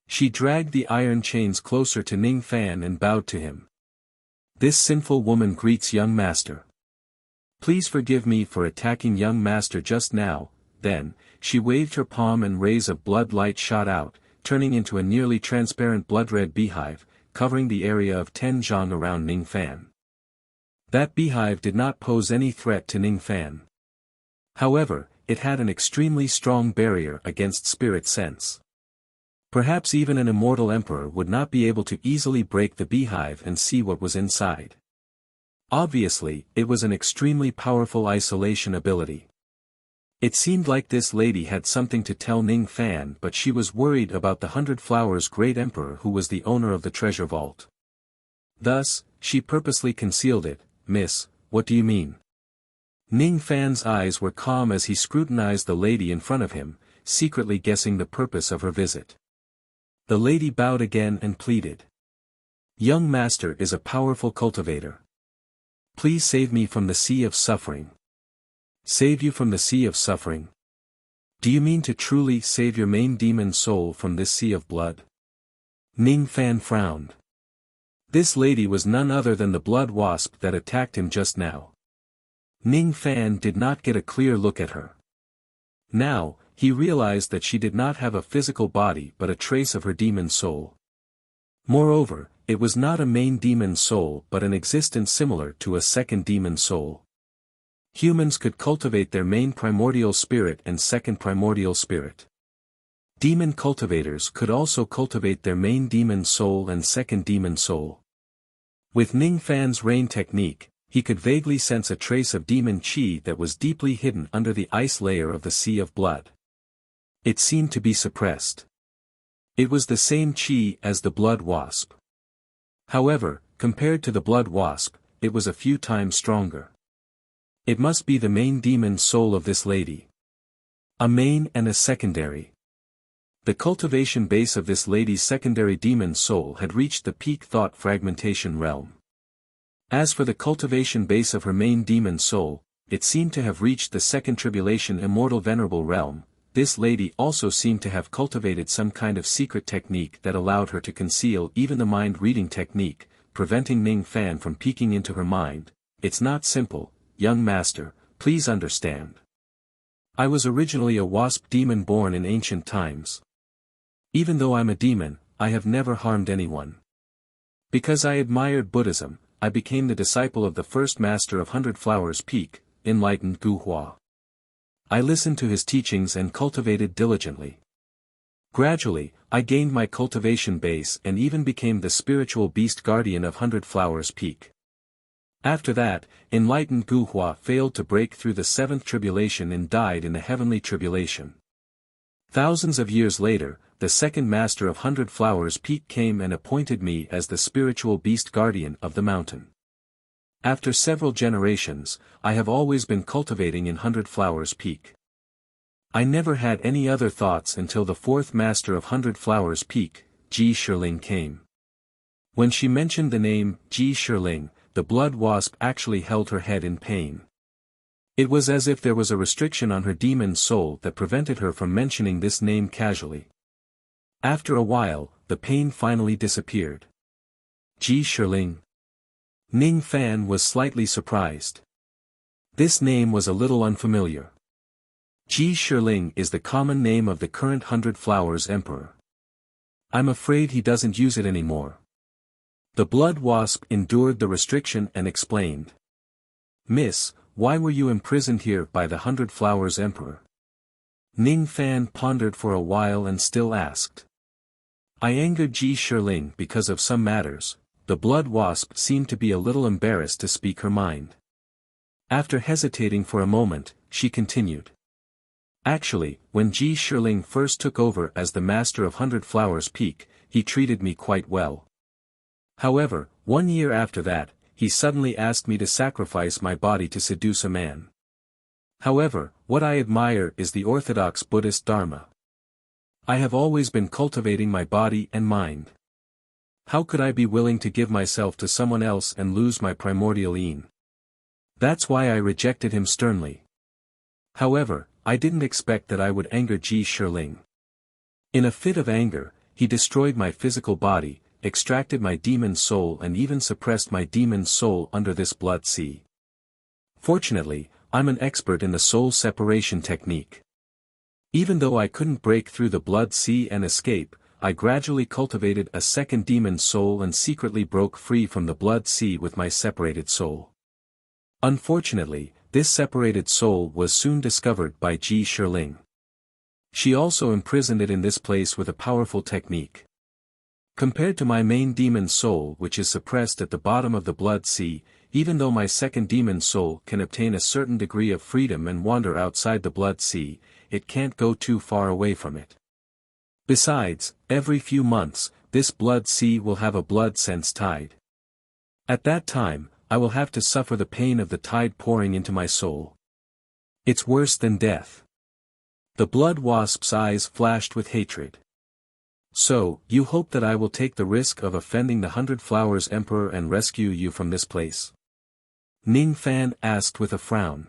She dragged the iron chains closer to Ning Fan and bowed to him. This sinful woman greets young master. Please forgive me for attacking young master just now. Then, she waved her palm and rays of blood light shot out, turning into a nearly transparent blood-red beehive, covering the area of 10 zhang around Ning Fan. That beehive did not pose any threat to Ning Fan. However, it had an extremely strong barrier against spirit sense. Perhaps even an immortal emperor would not be able to easily break the beehive and see what was inside. Obviously, it was an extremely powerful isolation ability. It seemed like this lady had something to tell Ning Fan, but she was worried about the 100 Flowers Great Emperor who was the owner of the treasure vault. Thus, she purposely concealed it. Miss, what do you mean? Ning Fan's eyes were calm as he scrutinized the lady in front of him, secretly guessing the purpose of her visit. The lady bowed again and pleaded. Young master is a powerful cultivator. Please save me from the sea of suffering. Save you from the sea of suffering? Do you mean to truly save your main demon soul from this sea of blood? Ning Fan frowned. This lady was none other than the blood wasp that attacked him just now. Ning Fan did not get a clear look at her. Now, he realized that she did not have a physical body but a trace of her demon soul. Moreover, it was not a main demon soul but an existence similar to a second demon soul. Humans could cultivate their main primordial spirit and second primordial spirit. Demon cultivators could also cultivate their main demon soul and second demon soul. With Ning Fan's rain technique, he could vaguely sense a trace of demon chi that was deeply hidden under the ice layer of the sea of blood. It seemed to be suppressed. It was the same chi as the blood wasp. However, compared to the blood wasp, it was a few times stronger. It must be the main demon soul of this lady. A main and a secondary. The cultivation base of this lady's secondary demon soul had reached the peak thought fragmentation realm. As for the cultivation base of her main demon soul, it seemed to have reached the second tribulation immortal venerable realm. This lady also seemed to have cultivated some kind of secret technique that allowed her to conceal even the mind-reading technique, preventing Ning Fan from peeking into her mind. It's not simple, young master, please understand. I was originally a wasp demon born in ancient times. Even though I'm a demon, I have never harmed anyone. Because I admired Buddhism, I became the disciple of the first master of Hundred Flowers Peak, enlightened Gu Hua. I listened to his teachings and cultivated diligently. Gradually, I gained my cultivation base and even became the spiritual beast guardian of Hundred Flowers Peak. After that, enlightened Gu Hua failed to break through the seventh tribulation and died in the heavenly tribulation. Thousands of years later, the second master of Hundred Flowers Peak came and appointed me as the spiritual beast guardian of the mountain. After several generations, I have always been cultivating in Hundred Flowers Peak. I never had any other thoughts until the fourth master of Hundred Flowers Peak, Ji Shirling came. When she mentioned the name, Ji Shirling, the blood wasp actually held her head in pain. It was as if there was a restriction on her demon soul that prevented her from mentioning this name casually. After a while, the pain finally disappeared. Ji Shirling. Ning Fan was slightly surprised. This name was a little unfamiliar. Ji Shirling is the common name of the current Hundred Flowers Emperor. I'm afraid he doesn't use it anymore. The blood wasp endured the restriction and explained. Miss, why were you imprisoned here by the Hundred Flowers Emperor? Ning Fan pondered for a while and still asked. I angered Ji Shirling because of some matters. The blood wasp seemed to be a little embarrassed to speak her mind. After hesitating for a moment, she continued. Actually, when Ji Shirling first took over as the master of Hundred Flowers Peak, he treated me quite well. However, 1 year after that, he suddenly asked me to sacrifice my body to seduce a man. However, what I admire is the orthodox Buddhist Dharma. I have always been cultivating my body and mind. How could I be willing to give myself to someone else and lose my primordial yin? That's why I rejected him sternly. However, I didn't expect that I would anger Ji Shirling. In a fit of anger, he destroyed my physical body, extracted my demon soul and even suppressed my demon soul under this blood sea. Fortunately, I'm an expert in the soul separation technique. Even though I couldn't break through the blood sea and escape, I gradually cultivated a second demon soul and secretly broke free from the blood sea with my separated soul. Unfortunately, this separated soul was soon discovered by Ji Shirling. She also imprisoned it in this place with a powerful technique. Compared to my main demon soul which is suppressed at the bottom of the blood sea, even though my second demon soul can obtain a certain degree of freedom and wander outside the blood sea, it can't go too far away from it. Besides, every few months, this blood sea will have a blood sense tide. At that time, I will have to suffer the pain of the tide pouring into my soul. It's worse than death. The blood wasp's eyes flashed with hatred. So, you hope that I will take the risk of offending the Hundred Flowers Emperor and rescue you from this place? Ning Fan asked with a frown.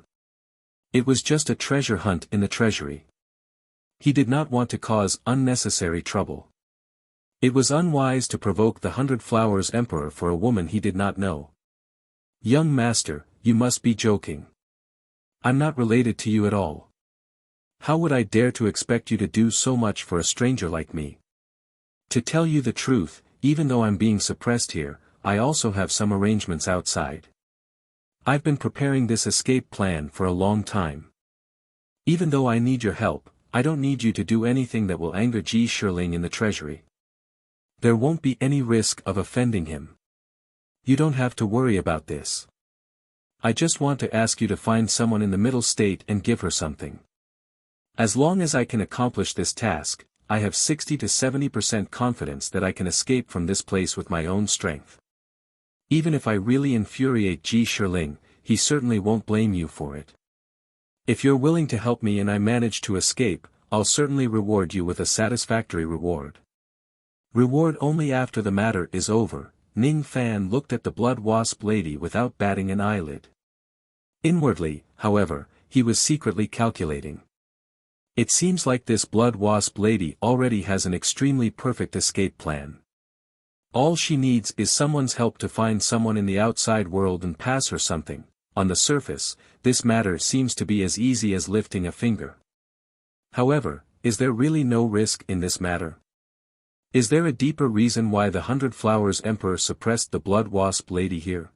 It was just a treasure hunt in the treasury. He did not want to cause unnecessary trouble. It was unwise to provoke the Hundred Flowers Emperor for a woman he did not know. Young master, you must be joking. I'm not related to you at all. How would I dare to expect you to do so much for a stranger like me? To tell you the truth, even though I'm being suppressed here, I also have some arrangements outside. I've been preparing this escape plan for a long time. Even though I need your help, I don't need you to do anything that will anger Ji Shiling in the treasury. There won't be any risk of offending him. You don't have to worry about this. I just want to ask you to find someone in the middle state and give her something. As long as I can accomplish this task, I have 60 to 70% confidence that I can escape from this place with my own strength. Even if I really infuriate Ji Shiling, he certainly won't blame you for it. If you're willing to help me and I manage to escape, I'll certainly reward you with a satisfactory reward. Reward only after the matter is over. Ning Fan looked at the blood wasp lady without batting an eyelid. Inwardly, however, he was secretly calculating. It seems like this blood wasp lady already has an extremely perfect escape plan. All she needs is someone's help to find someone in the outside world and pass her something. On the surface, this matter seems to be as easy as lifting a finger. However, is there really no risk in this matter? Is there a deeper reason why the Hundred Flowers Emperor suppressed the blood wasp lady here?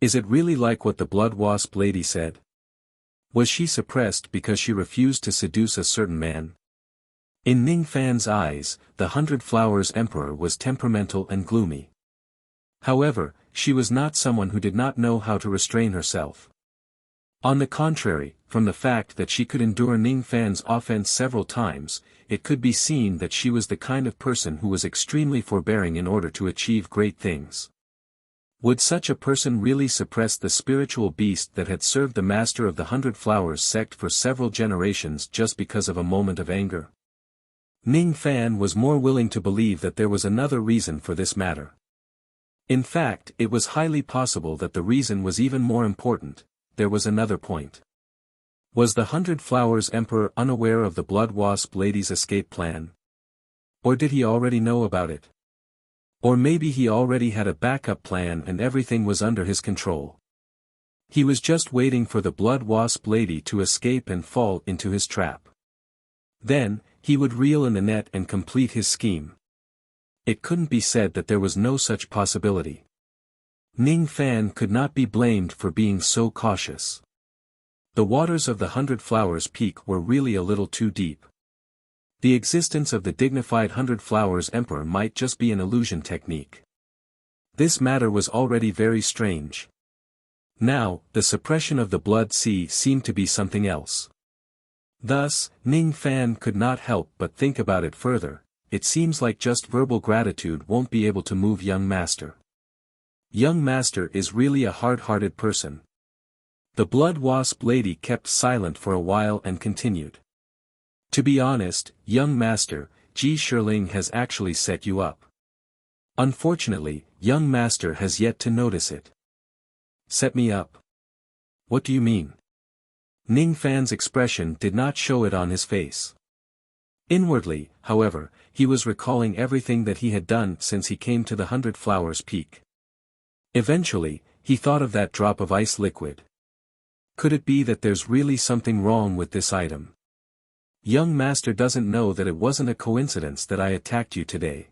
Is it really like what the blood wasp lady said? Was she suppressed because she refused to seduce a certain man? In Ning Fan's eyes, the Hundred Flowers Emperor was temperamental and gloomy. However, she was not someone who did not know how to restrain herself. On the contrary, from the fact that she could endure Ning Fan's offense several times, it could be seen that she was the kind of person who was extremely forbearing in order to achieve great things. Would such a person really suppress the spiritual beast that had served the master of the Hundred Flowers sect for several generations just because of a moment of anger? Ning Fan was more willing to believe that there was another reason for this matter. In fact, it was highly possible that the reason was even more important. There was another point. Was the Hundred Flowers Emperor unaware of the blood wasp lady's escape plan? Or did he already know about it? Or maybe he already had a backup plan and everything was under his control. He was just waiting for the blood wasp lady to escape and fall into his trap. Then, he would reel in the net and complete his scheme. It couldn't be said that there was no such possibility. Ning Fan could not be blamed for being so cautious. The waters of the Hundred Flowers Peak were really a little too deep. The existence of the dignified Hundred Flowers Emperor might just be an illusion technique. This matter was already very strange. Now, the suppression of the Blood Sea seemed to be something else. Thus, Ning Fan could not help but think about it further. It seems like just verbal gratitude won't be able to move young master. Young master is really a hard-hearted person. The blood wasp lady kept silent for a while and continued. To be honest, young master, Ji Shiling has actually set you up. Unfortunately, young master has yet to notice it. Set me up? What do you mean? Ning Fan's expression did not show it on his face. Inwardly, however, he was recalling everything that he had done since he came to the Hundred Flowers Peak. Eventually, he thought of that drop of ice liquid. Could it be that there's really something wrong with this item? Young master doesn't know that it wasn't a coincidence that I attacked you today.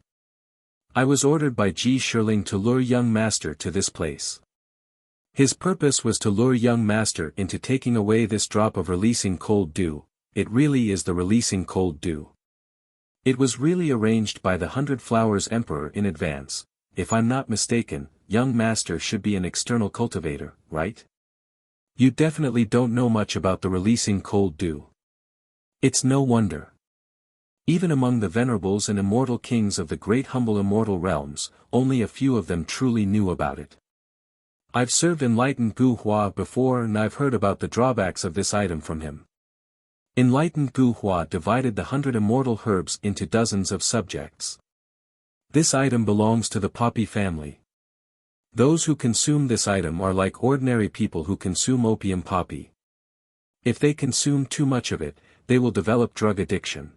I was ordered by Ji Shiling to lure young master to this place. His purpose was to lure young master into taking away this drop of releasing cold dew. It really is the releasing cold dew. It was really arranged by the Hundred Flowers Emperor in advance. If I'm not mistaken, young master should be an external cultivator, right? You definitely don't know much about the releasing cold dew. It's no wonder. Even among the venerables and immortal kings of the great humble immortal realms, only a few of them truly knew about it. I've served enlightened Gu Hua before and I've heard about the drawbacks of this item from him. Enlightened Gu Hua divided the 100 immortal herbs into dozens of subjects. This item belongs to the poppy family. Those who consume this item are like ordinary people who consume opium poppy. If they consume too much of it, they will develop drug addiction.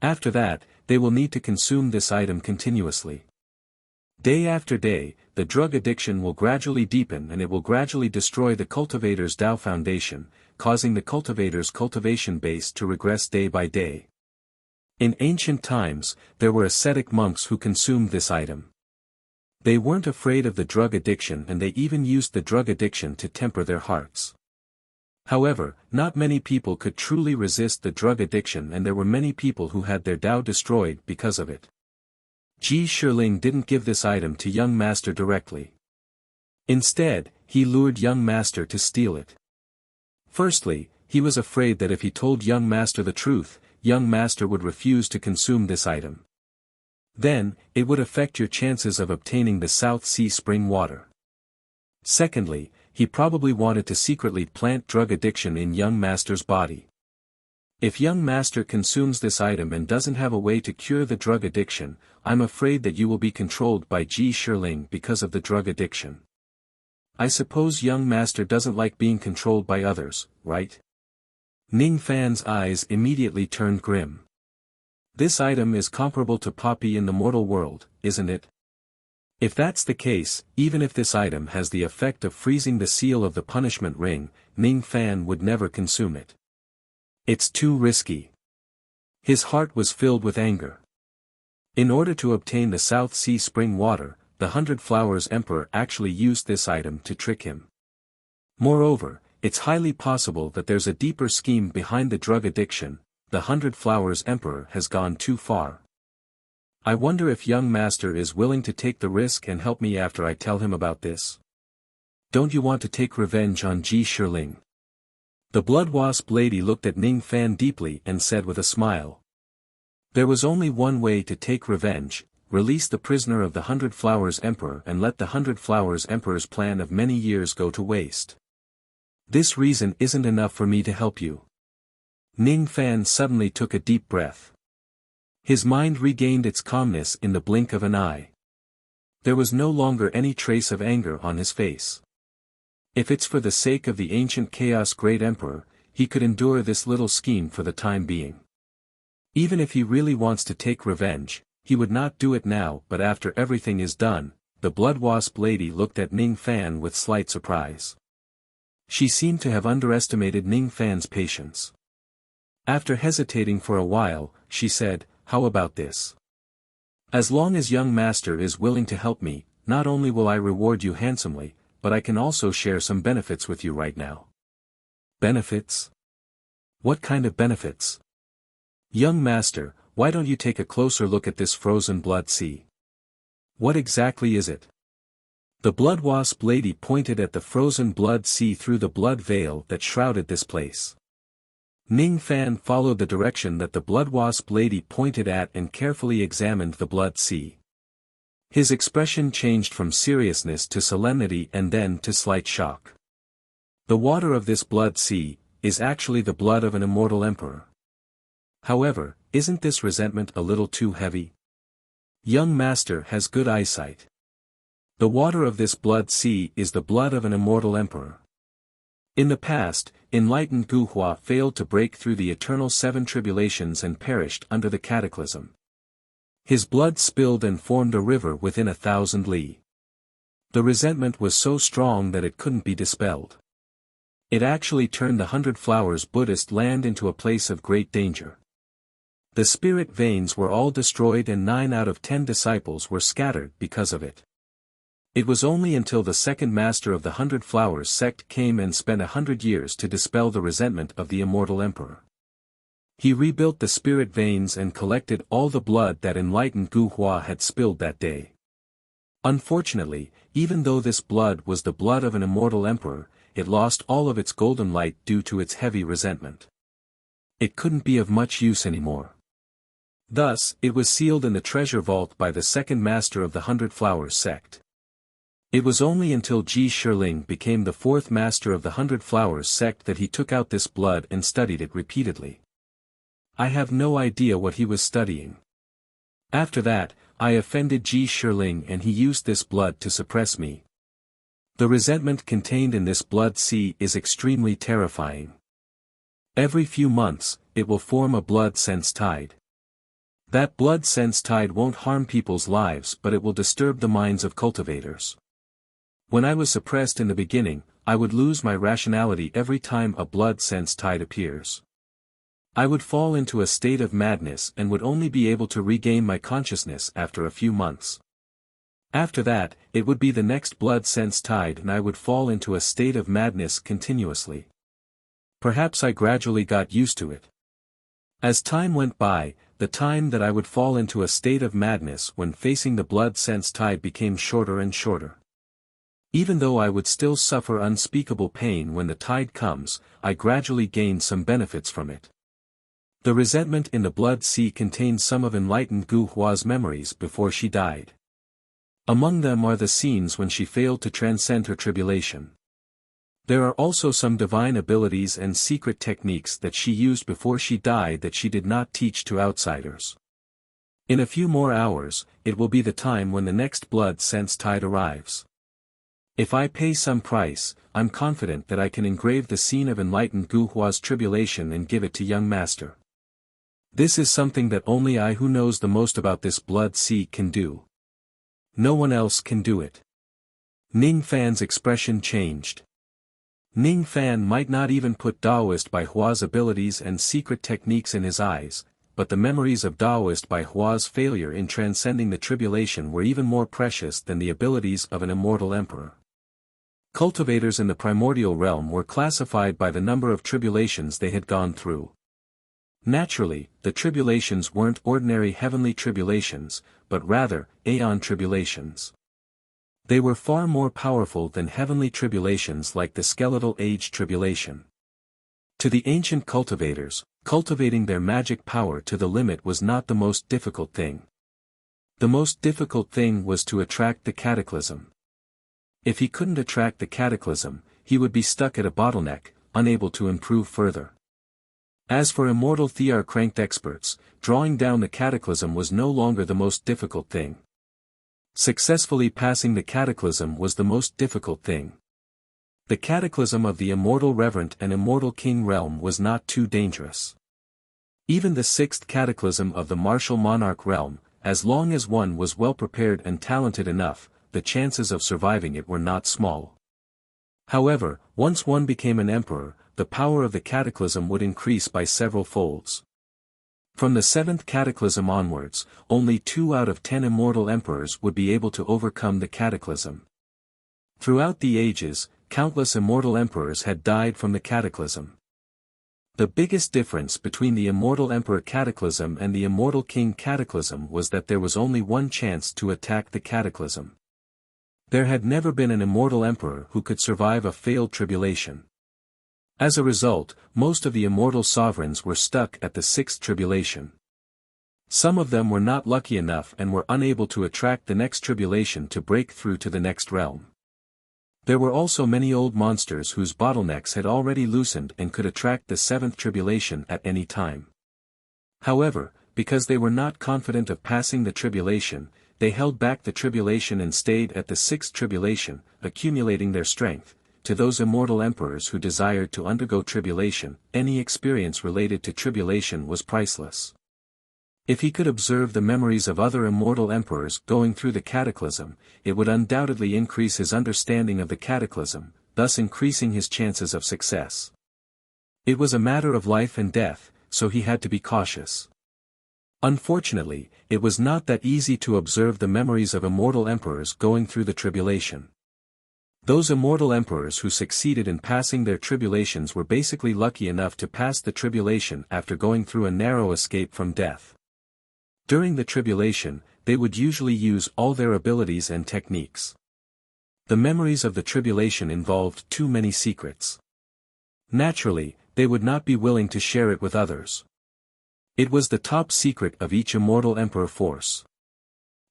After that, they will need to consume this item continuously. Day after day, the drug addiction will gradually deepen and it will gradually destroy the cultivator's Tao foundation, causing the cultivator's cultivation base to regress day by day. In ancient times, there were ascetic monks who consumed this item. They weren't afraid of the drug addiction and they even used the drug addiction to temper their hearts. However, not many people could truly resist the drug addiction and there were many people who had their Tao destroyed because of it. Ji Shiling didn't give this item to young master directly. Instead, he lured young master to steal it. Firstly, he was afraid that if he told young master the truth, young master would refuse to consume this item. Then, it would affect your chances of obtaining the South Sea spring water. Secondly, he probably wanted to secretly plant drug addiction in young master's body. If young master consumes this item and doesn't have a way to cure the drug addiction, I'm afraid that you will be controlled by Ji Shiling because of the drug addiction. I suppose young master doesn't like being controlled by others, right? Ning Fan's eyes immediately turned grim. This item is comparable to poppy in the mortal world, isn't it? If that's the case, even if this item has the effect of freezing the seal of the punishment ring, Ning Fan would never consume it. It's too risky. His heart was filled with anger. In order to obtain the South Sea spring water, the 100 Flowers Emperor actually used this item to trick him. Moreover, it's highly possible that there's a deeper scheme behind the drug addiction. The 100 Flowers Emperor has gone too far. I wonder if young master is willing to take the risk and help me after I tell him about this. Don't you want to take revenge on Ji Shiling? The blood wasp lady looked at Ning Fan deeply and said with a smile. There was only one way to take revenge: release the prisoner of the 100 Flowers Emperor and let the 100 Flowers Emperor's plan of many years go to waste. This reason isn't enough for me to help you. Ning Fan suddenly took a deep breath. His mind regained its calmness in the blink of an eye. There was no longer any trace of anger on his face. If it's for the sake of the ancient Chaos Great Emperor, he could endure this little scheme for the time being. Even if he really wants to take revenge, he would not do it now, but after everything is done. The blood wasp lady looked at Ning Fan with slight surprise. She seemed to have underestimated Ning Fan's patience. After hesitating for a while, she said, "How about this? As long as young master is willing to help me, not only will I reward you handsomely, but I can also share some benefits with you right now." Benefits? What kind of benefits? Young master, why don't you take a closer look at this frozen blood sea? What exactly is it? The blood wasp lady pointed at the frozen blood sea through the blood veil that shrouded this place. Ning Fan followed the direction that the blood wasp lady pointed at and carefully examined the blood sea. His expression changed from seriousness to solemnity and then to slight shock. The water of this blood sea is actually the blood of an immortal emperor. However, isn't this resentment a little too heavy? Young master has good eyesight. The water of this blood sea is the blood of an immortal emperor. In the past, enlightened Gu Hua failed to break through the eternal 7 tribulations and perished under the cataclysm. His blood spilled and formed a river within 1,000 li. The resentment was so strong that it couldn't be dispelled. It actually turned the 100 Flowers Buddhist land into a place of great danger. The spirit veins were all destroyed and 9 out of 10 disciples were scattered because of it. It was only until the second master of the 100 Flowers sect came and spent 100 years to dispel the resentment of the immortal emperor. He rebuilt the spirit veins and collected all the blood that enlightened Gu Hua had spilled that day. Unfortunately, even though this blood was the blood of an immortal emperor, it lost all of its golden light due to its heavy resentment. It couldn't be of much use anymore. Thus, it was sealed in the treasure vault by the second master of the 100 Flowers sect. It was only until Ji Shirling became the fourth master of the 100 Flowers sect that he took out this blood and studied it repeatedly. I have no idea what he was studying. After that, I offended Ji Shirling and he used this blood to suppress me. The resentment contained in this blood sea is extremely terrifying. Every few months, it will form a blood sense tide. That blood sense tide won't harm people's lives, but it will disturb the minds of cultivators. When I was suppressed in the beginning, I would lose my rationality every time a blood sense tide appears. I would fall into a state of madness and would only be able to regain my consciousness after a few months. After that, it would be the next blood sense tide and I would fall into a state of madness continuously. Perhaps I gradually got used to it. As time went by, the time that I would fall into a state of madness when facing the blood sense tide became shorter and shorter. Even though I would still suffer unspeakable pain when the tide comes, I gradually gained some benefits from it. The resentment in the blood sea contained some of enlightened Gu Hua's memories before she died. Among them are the scenes when she failed to transcend her tribulation. There are also some divine abilities and secret techniques that she used before she died that she did not teach to outsiders. In a few more hours, it will be the time when the next blood sense tide arrives. If I pay some price, I'm confident that I can engrave the scene of enlightened Gu Hua's tribulation and give it to young master. This is something that only I who knows the most about this blood sea can do. No one else can do it. Ning Fan's expression changed. Ning Fan might not even put Daoist Bai Hua's abilities and secret techniques in his eyes, but the memories of Daoist Bai Hua's failure in transcending the tribulation were even more precious than the abilities of an immortal emperor. Cultivators in the primordial realm were classified by the number of tribulations they had gone through. Naturally, the tribulations weren't ordinary heavenly tribulations, but rather, aeon tribulations. They were far more powerful than heavenly tribulations like the skeletal age tribulation. To the ancient cultivators, cultivating their magic power to the limit was not the most difficult thing. The most difficult thing was to attract the cataclysm. If he couldn't attract the cataclysm, he would be stuck at a bottleneck, unable to improve further. As for immortal Thear-cranked experts, drawing down the cataclysm was no longer the most difficult thing. Successfully passing the cataclysm was the most difficult thing. The cataclysm of the immortal Reverend and immortal King realm was not too dangerous. Even the sixth cataclysm of the martial monarch realm, as long as one was well prepared and talented enough, the chances of surviving it were not small. However, once one became an emperor, the power of the cataclysm would increase by several folds. From the seventh cataclysm onwards, only 2 out of 10 immortal emperors would be able to overcome the cataclysm. Throughout the ages, countless immortal emperors had died from the cataclysm. The biggest difference between the immortal emperor cataclysm and the immortal king cataclysm was that there was only one chance to attack the cataclysm. There had never been an immortal emperor who could survive a failed tribulation. As a result, most of the immortal sovereigns were stuck at the sixth tribulation. Some of them were not lucky enough and were unable to attract the next tribulation to break through to the next realm. There were also many old monsters whose bottlenecks had already loosened and could attract the seventh tribulation at any time. However, because they were not confident of passing the tribulation, they held back the tribulation and stayed at the sixth tribulation, accumulating their strength. To those immortal emperors who desired to undergo tribulation, any experience related to tribulation was priceless. If he could observe the memories of other immortal emperors going through the cataclysm, it would undoubtedly increase his understanding of the cataclysm, thus increasing his chances of success. It was a matter of life and death, so he had to be cautious. Unfortunately, it was not that easy to observe the memories of immortal emperors going through the tribulation. Those immortal emperors who succeeded in passing their tribulations were basically lucky enough to pass the tribulation after going through a narrow escape from death. During the tribulation, they would usually use all their abilities and techniques. The memories of the tribulation involved too many secrets. Naturally, they would not be willing to share it with others. It was the top secret of each immortal emperor force.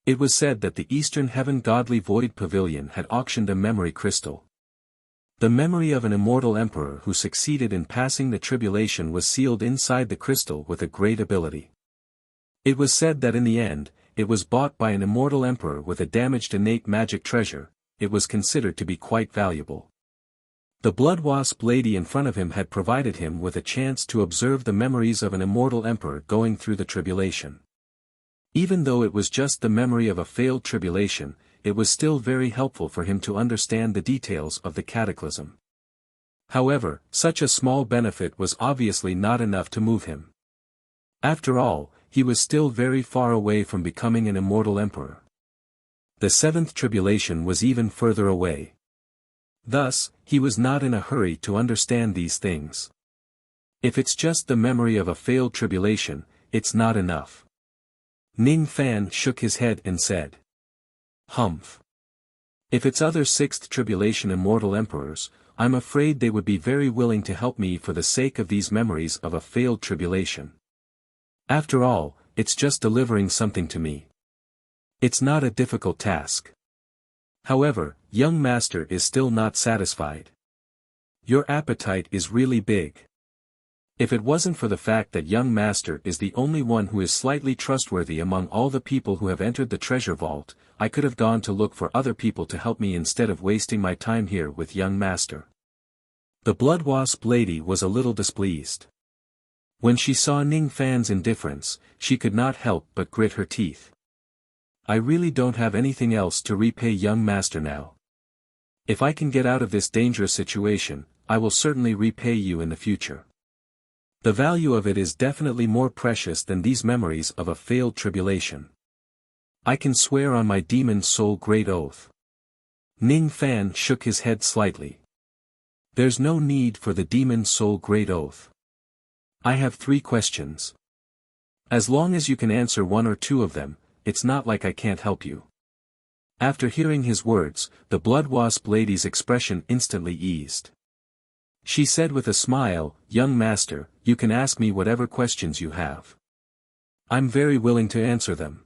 It was said that the Eastern Heaven Godly Void Pavilion had auctioned a memory crystal. The memory of an immortal emperor who succeeded in passing the tribulation was sealed inside the crystal with a great ability. It was said that in the end, it was bought by an immortal emperor with a damaged innate magic treasure. It was considered to be quite valuable. The blood wasp lady in front of him had provided him with a chance to observe the memories of an immortal emperor going through the tribulation. Even though it was just the memory of a failed tribulation, it was still very helpful for him to understand the details of the cataclysm. However, such a small benefit was obviously not enough to move him. After all, he was still very far away from becoming an immortal emperor. The seventh tribulation was even further away. Thus, he was not in a hurry to understand these things. If it's just the memory of a failed tribulation, it's not enough. Ning Fan shook his head and said, "Humph. If it's other sixth tribulation immortal emperors, I'm afraid they would be very willing to help me for the sake of these memories of a failed tribulation. After all, it's just delivering something to me. It's not a difficult task." However, young master is still not satisfied. "Your appetite is really big. If it wasn't for the fact that young master is the only one who is slightly trustworthy among all the people who have entered the treasure vault, I could have gone to look for other people to help me instead of wasting my time here with young master." The blood wasp lady was a little displeased. When she saw Ning Fan's indifference, she could not help but grit her teeth. "I really don't have anything else to repay young master now. If I can get out of this dangerous situation, I will certainly repay you in the future. The value of it is definitely more precious than these memories of a failed tribulation. I can swear on my demon soul great oath." Ning Fan shook his head slightly. "There's no need for the demon soul great oath. I have 3 questions. As long as you can answer 1 or 2 of them, it's not like I can't help you." After hearing his words, the blood wasp lady's expression instantly eased. She said with a smile, "Young master, you can ask me whatever questions you have. I'm very willing to answer them.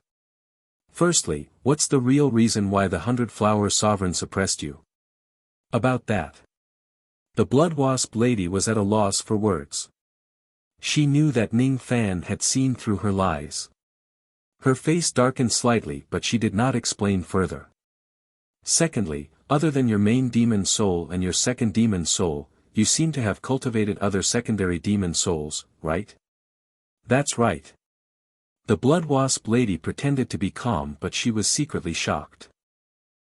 Firstly, what's the real reason why the 100-flower sovereign suppressed you?" "About that." The blood wasp lady was at a loss for words. She knew that Ning Fan had seen through her lies. Her face darkened slightly, but she did not explain further. "Secondly, other than your main demon soul and your second demon soul, you seem to have cultivated other secondary demon souls, right?" "That's right." The blood wasp lady pretended to be calm, but she was secretly shocked.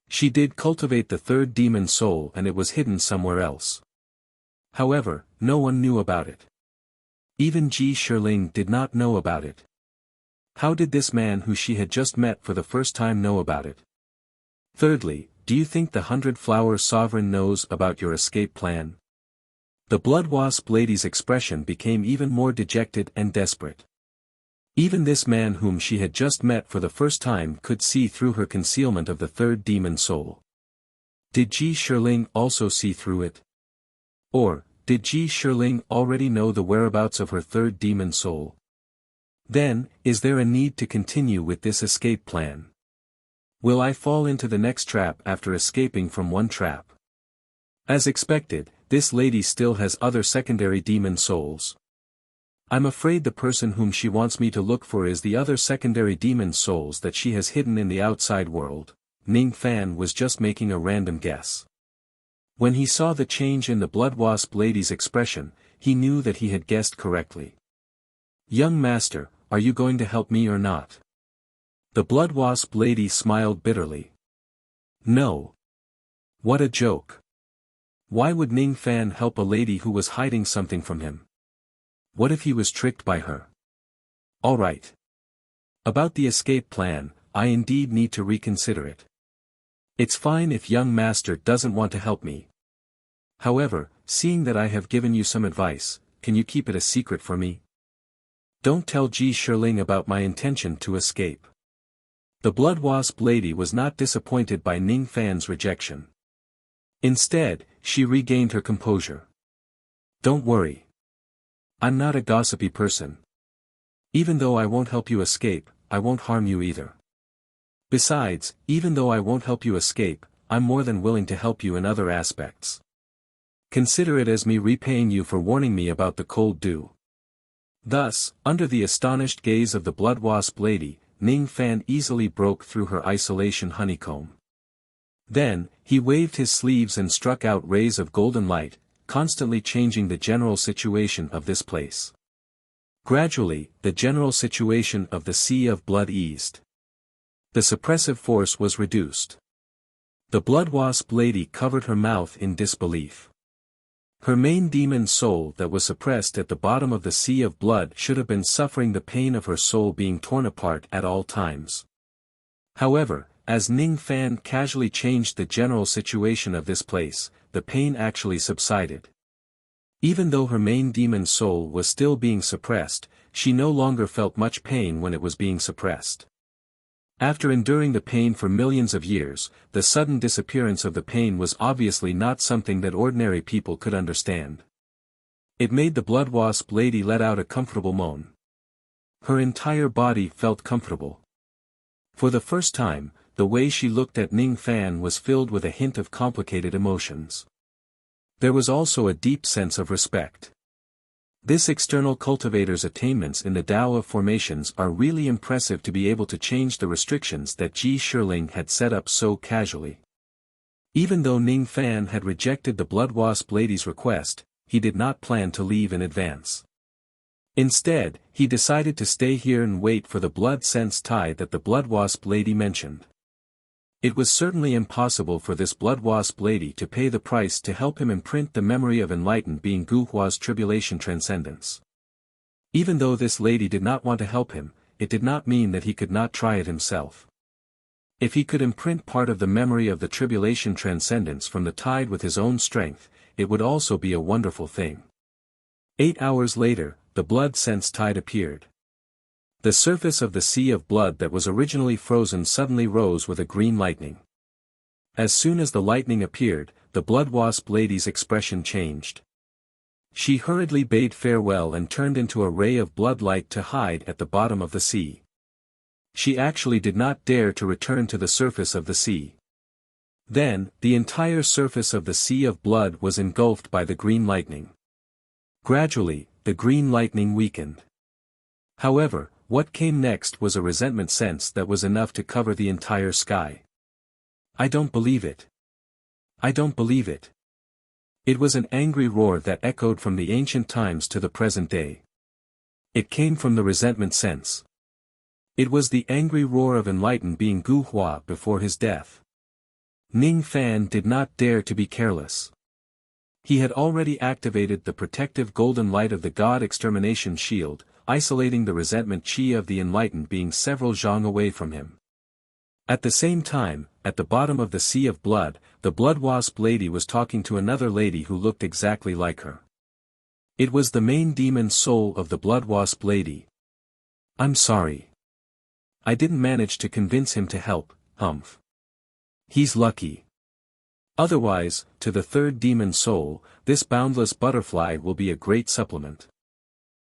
She did cultivate the third demon soul and it was hidden somewhere else. However, no one knew about it. Even Ji Shirling did not know about it. How did this man who she had just met for the first time know about it? Thirdly, do you think the 100-flower sovereign knows about your escape plan? The blood wasp lady's expression became even more dejected and desperate. Even this man whom she had just met for the first time could see through her concealment of the third demon soul. Did Ji Shirling also see through it? Or, did Ji Shirling already know the whereabouts of her third demon soul? Then, is there a need to continue with this escape plan? Will I fall into the next trap after escaping from one trap? As expected, this lady still has other secondary demon souls. I'm afraid the person whom she wants me to look for is the other secondary demon souls that she has hidden in the outside world. Ning Fan was just making a random guess. When he saw the change in the blood wasp lady's expression, he knew that he had guessed correctly. "Young master, are you going to help me or not?" The blood wasp lady smiled bitterly. "No. What a joke. Why would Ning Fan help a lady who was hiding something from him? What if he was tricked by her? All right. About the escape plan, I indeed need to reconsider it. It's fine if young master doesn't want to help me. However, seeing that I have given you some advice, can you keep it a secret for me? Don't tell Ji Shirling about my intention to escape." The blood wasp lady was not disappointed by Ning Fan's rejection. Instead, she regained her composure. "Don't worry. I'm not a gossipy person. Even though I won't help you escape, I won't harm you either. Besides, even though I won't help you escape, I'm more than willing to help you in other aspects. Consider it as me repaying you for warning me about the cold dew." Thus, under the astonished gaze of the blood wasp lady, Ning Fan easily broke through her isolation honeycomb. Then, he waved his sleeves and struck out rays of golden light, constantly changing the general situation of this place. Gradually, the general situation of the Sea of Blood eased. The suppressive force was reduced. The blood wasp lady covered her mouth in disbelief. Her main demon soul that was suppressed at the bottom of the Sea of Blood should have been suffering the pain of her soul being torn apart at all times. However, as Ning Fan casually changed the general situation of this place, the pain actually subsided. Even though her main demon soul was still being suppressed, she no longer felt much pain when it was being suppressed. After enduring the pain for millions of years, the sudden disappearance of the pain was obviously not something that ordinary people could understand. It made the blood wasp lady let out a comfortable moan. Her entire body felt comfortable. For the first time, the way she looked at Ning Fan was filled with a hint of complicated emotions. There was also a deep sense of respect. This external cultivator's attainments in the Tao of formations are really impressive to be able to change the restrictions that Ji Shiling had set up so casually. Even though Ning Fan had rejected the blood wasp lady's request, he did not plan to leave in advance. Instead, he decided to stay here and wait for the blood sense tie that the blood wasp lady mentioned. It was certainly impossible for this blood wasp lady to pay the price to help him imprint the memory of enlightened being Guhua's tribulation transcendence. Even though this lady did not want to help him, it did not mean that he could not try it himself. If he could imprint part of the memory of the tribulation transcendence from the tide with his own strength, it would also be a wonderful thing. 8 hours later, the blood sense tide appeared. The surface of the Sea of Blood that was originally frozen suddenly rose with a green lightning. As soon as the lightning appeared, the blood wasp lady's expression changed. She hurriedly bade farewell and turned into a ray of blood light to hide at the bottom of the sea. She actually did not dare to return to the surface of the sea. Then, the entire surface of the Sea of Blood was engulfed by the green lightning. Gradually, the green lightning weakened. However, what came next was a resentment sense that was enough to cover the entire sky. "I don't believe it. I don't believe it." It was an angry roar that echoed from the ancient times to the present day. It came from the resentment sense. It was the angry roar of enlightened being Guhua before his death. Ning Fan did not dare to be careless. He had already activated the protective golden light of the God Extermination Shield, isolating the resentment chi of the enlightened being several zhang away from him. At the same time, at the bottom of the Sea of Blood, the blood wasp lady was talking to another lady who looked exactly like her. It was the main demon soul of the blood wasp lady. "I'm sorry. I didn't manage to convince him to help, humph. He's lucky. Otherwise, to the third demon soul, this boundless butterfly will be a great supplement.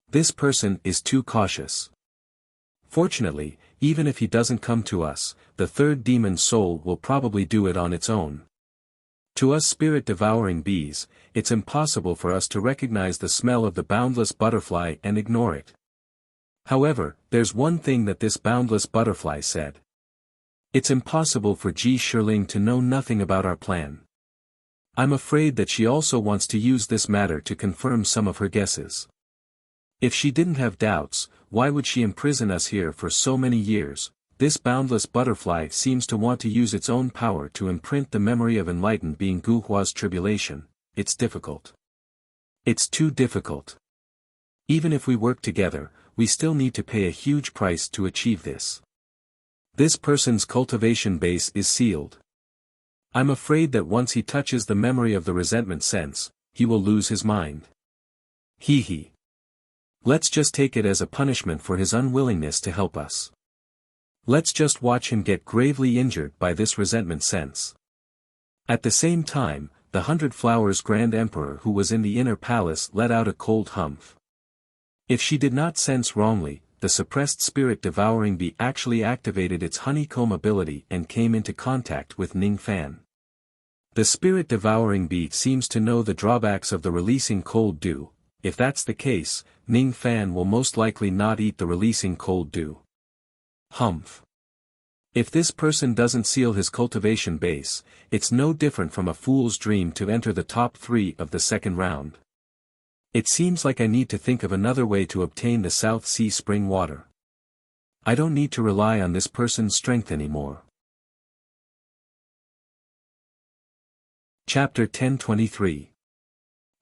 This person is too cautious. Fortunately, even if he doesn't come to us, the third demon soul will probably do it on its own. To us spirit-devouring bees, it's impossible for us to recognize the smell of the boundless butterfly and ignore it. However, there's one thing that this boundless butterfly said. It's impossible for Ji Shiling to know nothing about our plan. I'm afraid that she also wants to use this matter to confirm some of her guesses. If she didn't have doubts, why would she imprison us here for so many years? This boundless butterfly seems to want to use its own power to imprint the memory of enlightened being Guhua's tribulation. It's difficult. It's too difficult. Even if we work together, we still need to pay a huge price to achieve this. This person's cultivation base is sealed. I'm afraid that once he touches the memory of the resentment sense, he will lose his mind. Hee hee. Let's just take it as a punishment for his unwillingness to help us. Let's just watch him get gravely injured by this resentment sense. At the same time, the 100 Flowers Grand Emperor who was in the inner palace let out a cold humph. If she did not sense wrongly, the suppressed spirit-devouring bee actually activated its honeycomb ability and came into contact with Ning Fan. The spirit-devouring bee seems to know the drawbacks of the releasing cold dew. If that's the case, Ning Fan will most likely not eat the releasing cold dew. Humph. If this person doesn't seal his cultivation base, it's no different from a fool's dream to enter the top 3 of the second round. It seems like I need to think of another way to obtain the South Sea spring water. I don't need to rely on this person's strength anymore. Chapter 1023.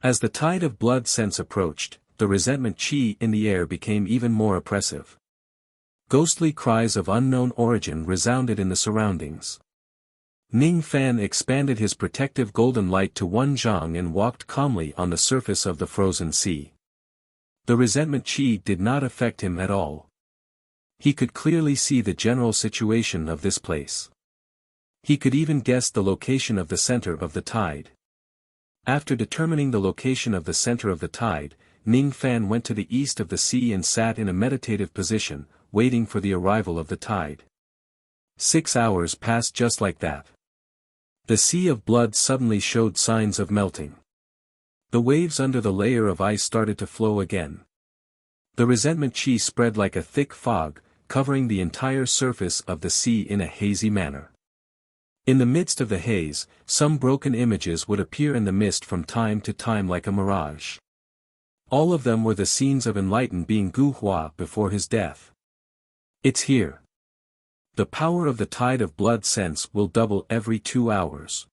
As the tide of blood sense approached, the resentment chi in the air became even more oppressive. Ghostly cries of unknown origin resounded in the surroundings. Ning Fan expanded his protective golden light to 1 zhang and walked calmly on the surface of the frozen sea. The resentment chi did not affect him at all. He could clearly see the general situation of this place. He could even guess the location of the center of the tide. After determining the location of the center of the tide, Ning Fan went to the east of the sea and sat in a meditative position, waiting for the arrival of the tide. 6 hours passed just like that. The sea of blood suddenly showed signs of melting. The waves under the layer of ice started to flow again. The resentment chi spread like a thick fog, covering the entire surface of the sea in a hazy manner. In the midst of the haze, some broken images would appear in the mist from time to time like a mirage. All of them were the scenes of enlightened being Gu Hua before his death. It's here. The power of the tide of blood sense will double every 2 hours.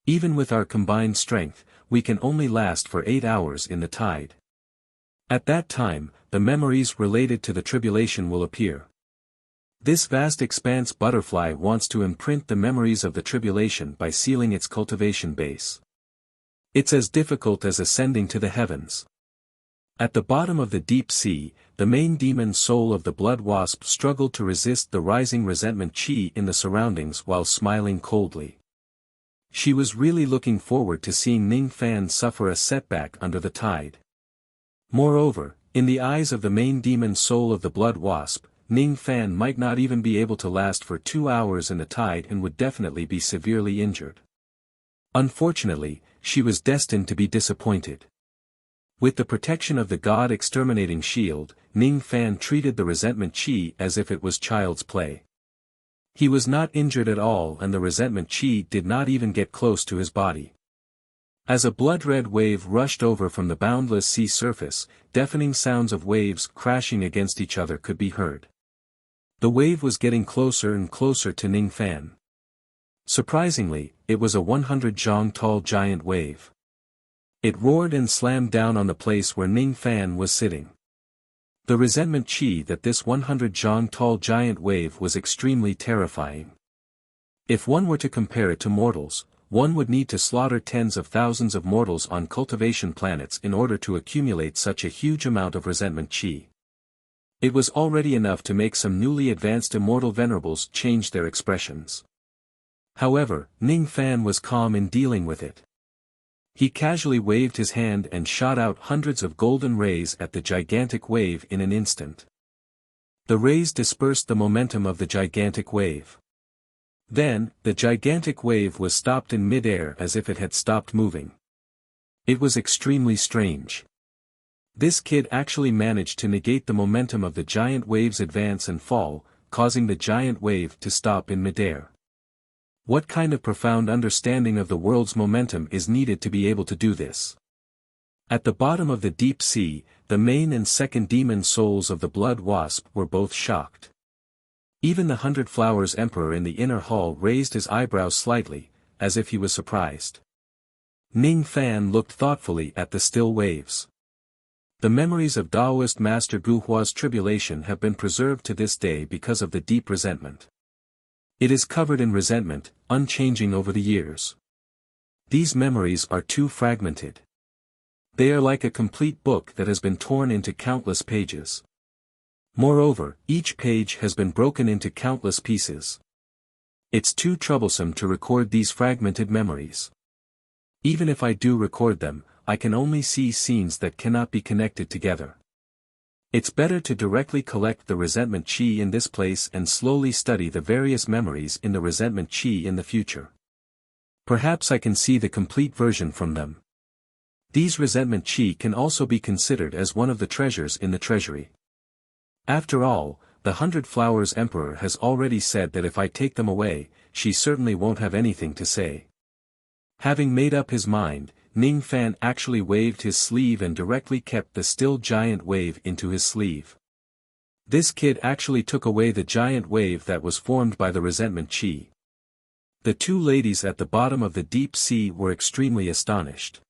Even with our combined strength, we can only last for 8 hours in the tide. At that time, the memories related to the tribulation will appear. This vast expanse butterfly wants to imprint the memories of the tribulation by sealing its cultivation base. It's as difficult as ascending to the heavens. At the bottom of the deep sea, the main demon soul of the blood wasp struggled to resist the rising resentment chi in the surroundings while smiling coldly. She was really looking forward to seeing Ning Fan suffer a setback under the tide. Moreover, in the eyes of the main demon soul of the blood wasp, Ning Fan might not even be able to last for 2 hours in the tide and would definitely be severely injured. Unfortunately, she was destined to be disappointed. With the protection of the God-exterminating shield, Ning Fan treated the resentment chi as if it was child's play. He was not injured at all and the resentment chi did not even get close to his body. As a blood-red wave rushed over from the boundless sea surface, deafening sounds of waves crashing against each other could be heard. The wave was getting closer and closer to Ning Fan. Surprisingly, it was a 100 zhang tall giant wave. It roared and slammed down on the place where Ning Fan was sitting. The resentment chi that this 100 zhang tall giant wave was extremely terrifying. If one were to compare it to mortals, one would need to slaughter tens of thousands of mortals on cultivation planets in order to accumulate such a huge amount of resentment chi. It was already enough to make some newly advanced immortal venerables change their expressions. However, Ning Fan was calm in dealing with it. He casually waved his hand and shot out hundreds of golden rays at the gigantic wave in an instant. The rays dispersed the momentum of the gigantic wave. Then, the gigantic wave was stopped in mid-air as if it had stopped moving. It was extremely strange. This kid actually managed to negate the momentum of the giant wave's advance and fall, causing the giant wave to stop in mid-air. What kind of profound understanding of the world's momentum is needed to be able to do this? At the bottom of the deep sea, the main and second demon souls of the blood wasp were both shocked. Even the 100 Flowers Emperor in the inner hall raised his eyebrows slightly, as if he was surprised. Ning Fan looked thoughtfully at the still waves. The memories of Taoist Master Gu Hua's tribulation have been preserved to this day because of the deep resentment. It is covered in resentment, unchanging over the years. These memories are too fragmented. They are like a complete book that has been torn into countless pages. Moreover, each page has been broken into countless pieces. It's too troublesome to record these fragmented memories. Even if I do record them, I can only see scenes that cannot be connected together. It's better to directly collect the resentment chi in this place and slowly study the various memories in the resentment chi in the future. Perhaps I can see the complete version from them. These resentment chi can also be considered as one of the treasures in the treasury. After all, the 100 Flowers Emperor has already said that if I take them away, she certainly won't have anything to say. Having made up his mind, Ning Fan actually waved his sleeve and directly kept the still giant wave into his sleeve. This kid actually took away the giant wave that was formed by the resentment chi. The two ladies at the bottom of the deep sea were extremely astonished.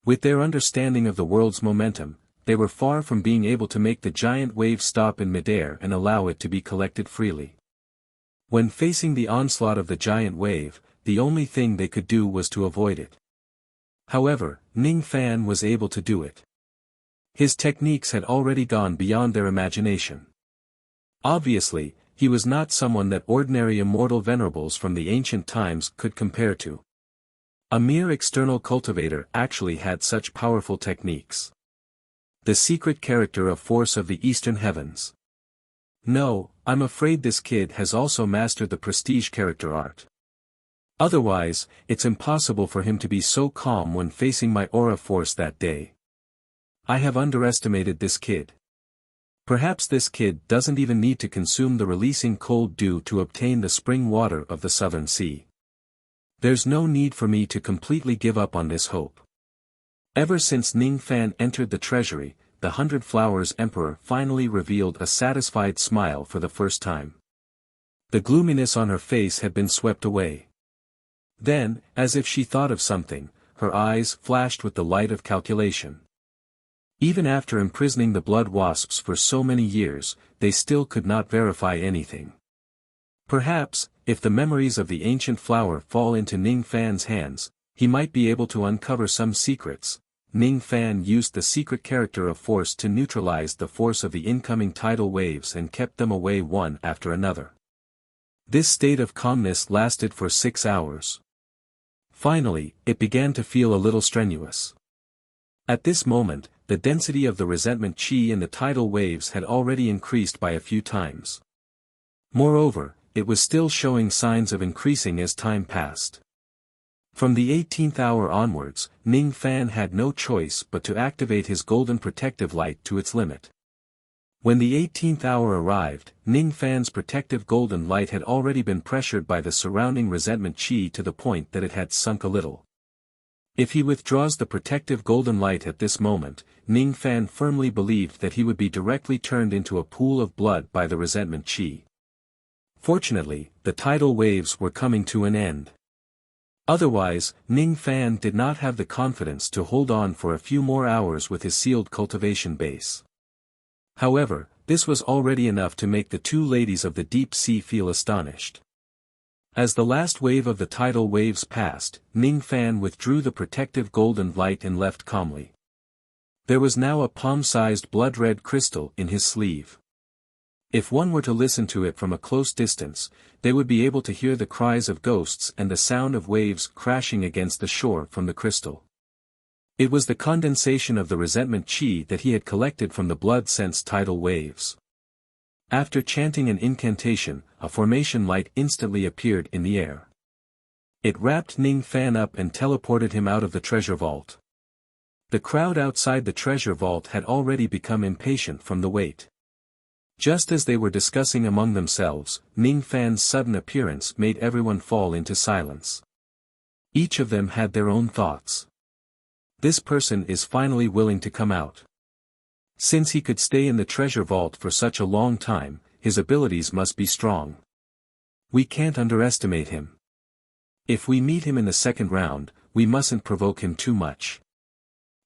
With their understanding of the world's momentum, they were far from being able to make the giant wave stop in midair and allow it to be collected freely. When facing the onslaught of the giant wave, the only thing they could do was to avoid it. However, Ning Fan was able to do it. His techniques had already gone beyond their imagination. Obviously, he was not someone that ordinary immortal venerables from the ancient times could compare to. A mere external cultivator actually had such powerful techniques. The secret character of force of the eastern heavens. No, I'm afraid this kid has also mastered the prestige character art. Otherwise, it's impossible for him to be so calm when facing my aura force that day. I have underestimated this kid. Perhaps this kid doesn't even need to consume the releasing cold dew to obtain the spring water of the southern sea. There's no need for me to completely give up on this hope. Ever since Ning Fan entered the treasury, the 100 Flowers Emperor finally revealed a satisfied smile for the first time. The gloominess on her face had been swept away. Then, as if she thought of something, her eyes flashed with the light of calculation. Even after imprisoning the blood wasps for so many years, they still could not verify anything. Perhaps, if the memories of the ancient flower fall into Ning Fan's hands, he might be able to uncover some secrets. Ning Fan used the secret character of force to neutralize the force of the incoming tidal waves and kept them away one after another. This state of calmness lasted for 6 hours. Finally, it began to feel a little strenuous. At this moment, the density of the resentment chi in the tidal waves had already increased by a few times. Moreover, it was still showing signs of increasing as time passed. From the 18th hour onwards, Ning Fan had no choice but to activate his golden protective light to its limit. When the 18th hour arrived, Ning Fan's protective golden light had already been pressured by the surrounding resentment chi to the point that it had sunk a little. If he withdraws the protective golden light at this moment, Ning Fan firmly believed that he would be directly turned into a pool of blood by the resentment chi. Fortunately, the tidal waves were coming to an end. Otherwise, Ning Fan did not have the confidence to hold on for a few more hours with his sealed cultivation base. However, this was already enough to make the two ladies of the deep sea feel astonished. As the last wave of the tidal waves passed, Ning Fan withdrew the protective golden light and left calmly. There was now a palm-sized blood-red crystal in his sleeve. If one were to listen to it from a close distance, they would be able to hear the cries of ghosts and the sound of waves crashing against the shore from the crystal. It was the condensation of the resentment chi that he had collected from the blood-sense tidal waves. After chanting an incantation, a formation light instantly appeared in the air. It wrapped Ning Fan up and teleported him out of the treasure vault. The crowd outside the treasure vault had already become impatient from the wait. Just as they were discussing among themselves, Ning Fan's sudden appearance made everyone fall into silence. Each of them had their own thoughts. This person is finally willing to come out. Since he could stay in the treasure vault for such a long time, his abilities must be strong. We can't underestimate him. If we meet him in the second round, we mustn't provoke him too much.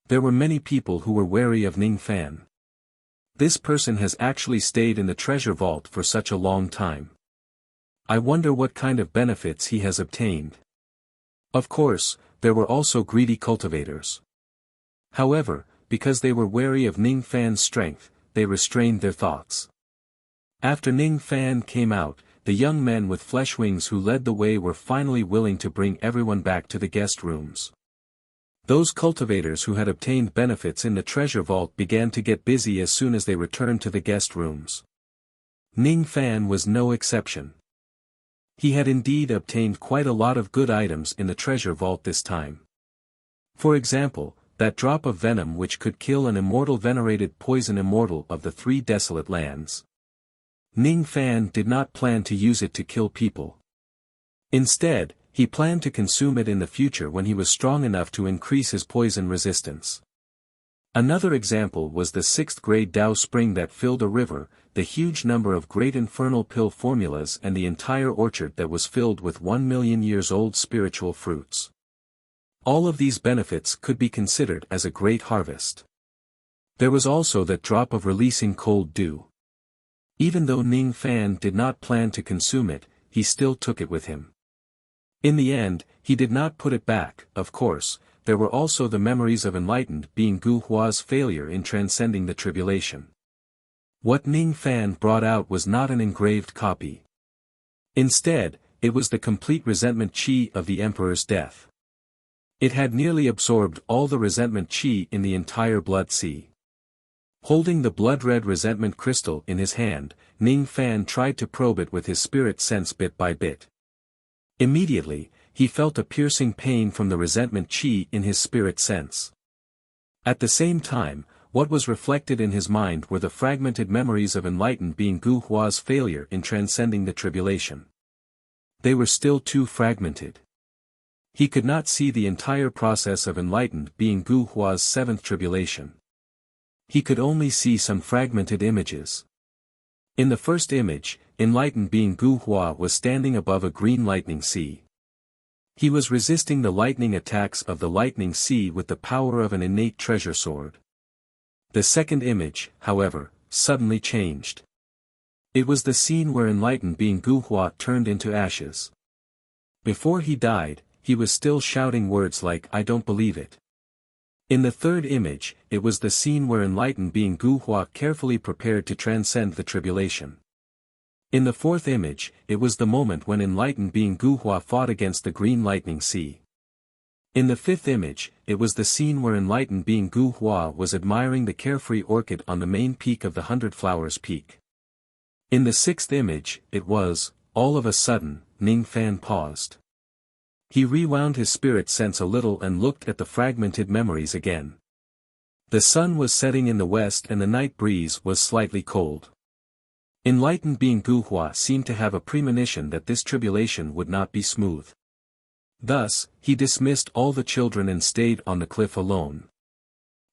There were many people who were wary of Ning Fan. This person has actually stayed in the treasure vault for such a long time. I wonder what kind of benefits he has obtained. Of course, there were also greedy cultivators. However, because they were wary of Ning Fan's strength, they restrained their thoughts. After Ning Fan came out, the young men with flesh wings who led the way were finally willing to bring everyone back to the guest rooms. Those cultivators who had obtained benefits in the treasure vault began to get busy as soon as they returned to the guest rooms. Ning Fan was no exception. He had indeed obtained quite a lot of good items in the treasure vault this time. For example, that drop of venom which could kill an immortal venerated poison immortal of the 3 desolate lands. Ning Fan did not plan to use it to kill people. Instead, he planned to consume it in the future when he was strong enough to increase his poison resistance. Another example was the 6th grade Dao spring that filled a river, the huge number of great infernal pill formulas and the entire orchard that was filled with 1 million years old spiritual fruits. All of these benefits could be considered as a great harvest. There was also that drop of releasing cold dew. Even though Ning Fan did not plan to consume it, he still took it with him. In the end, he did not put it back. Of course, there were also the memories of enlightened being Gu Hua's failure in transcending the tribulation. What Ning Fan brought out was not an engraved copy. Instead, it was the complete resentment chi of the emperor's death. It had nearly absorbed all the resentment chi in the entire blood sea. Holding the blood-red resentment crystal in his hand, Ning Fan tried to probe it with his spirit sense bit by bit. Immediately, he felt a piercing pain from the resentment chi in his spirit sense. At the same time, what was reflected in his mind were the fragmented memories of enlightened being Gu Hua's failure in transcending the tribulation. They were still too fragmented. He could not see the entire process of enlightened being Gu Hua's 7th tribulation. He could only see some fragmented images. In the first image, enlightened being Gu Hua was standing above a green lightning sea. He was resisting the lightning attacks of the lightning sea with the power of an innate treasure sword. The second image, however, suddenly changed. It was the scene where enlightened being Gu Hua turned into ashes. Before he died, he was still shouting words like "I don't believe it." In the third image, it was the scene where enlightened being Gu Hua carefully prepared to transcend the tribulation. In the fourth image, it was the moment when enlightened being Gu Hua fought against the green lightning sea. In the fifth image, it was the scene where enlightened being Gu Hua was admiring the carefree orchid on the main peak of the 100 Flowers Peak. In the sixth image, it was, all of a sudden, Ning Fan paused. He rewound his spirit sense a little and looked at the fragmented memories again. The sun was setting in the west and the night breeze was slightly cold. Enlightened being Gu Hua seemed to have a premonition that this tribulation would not be smooth. Thus, he dismissed all the children and stayed on the cliff alone.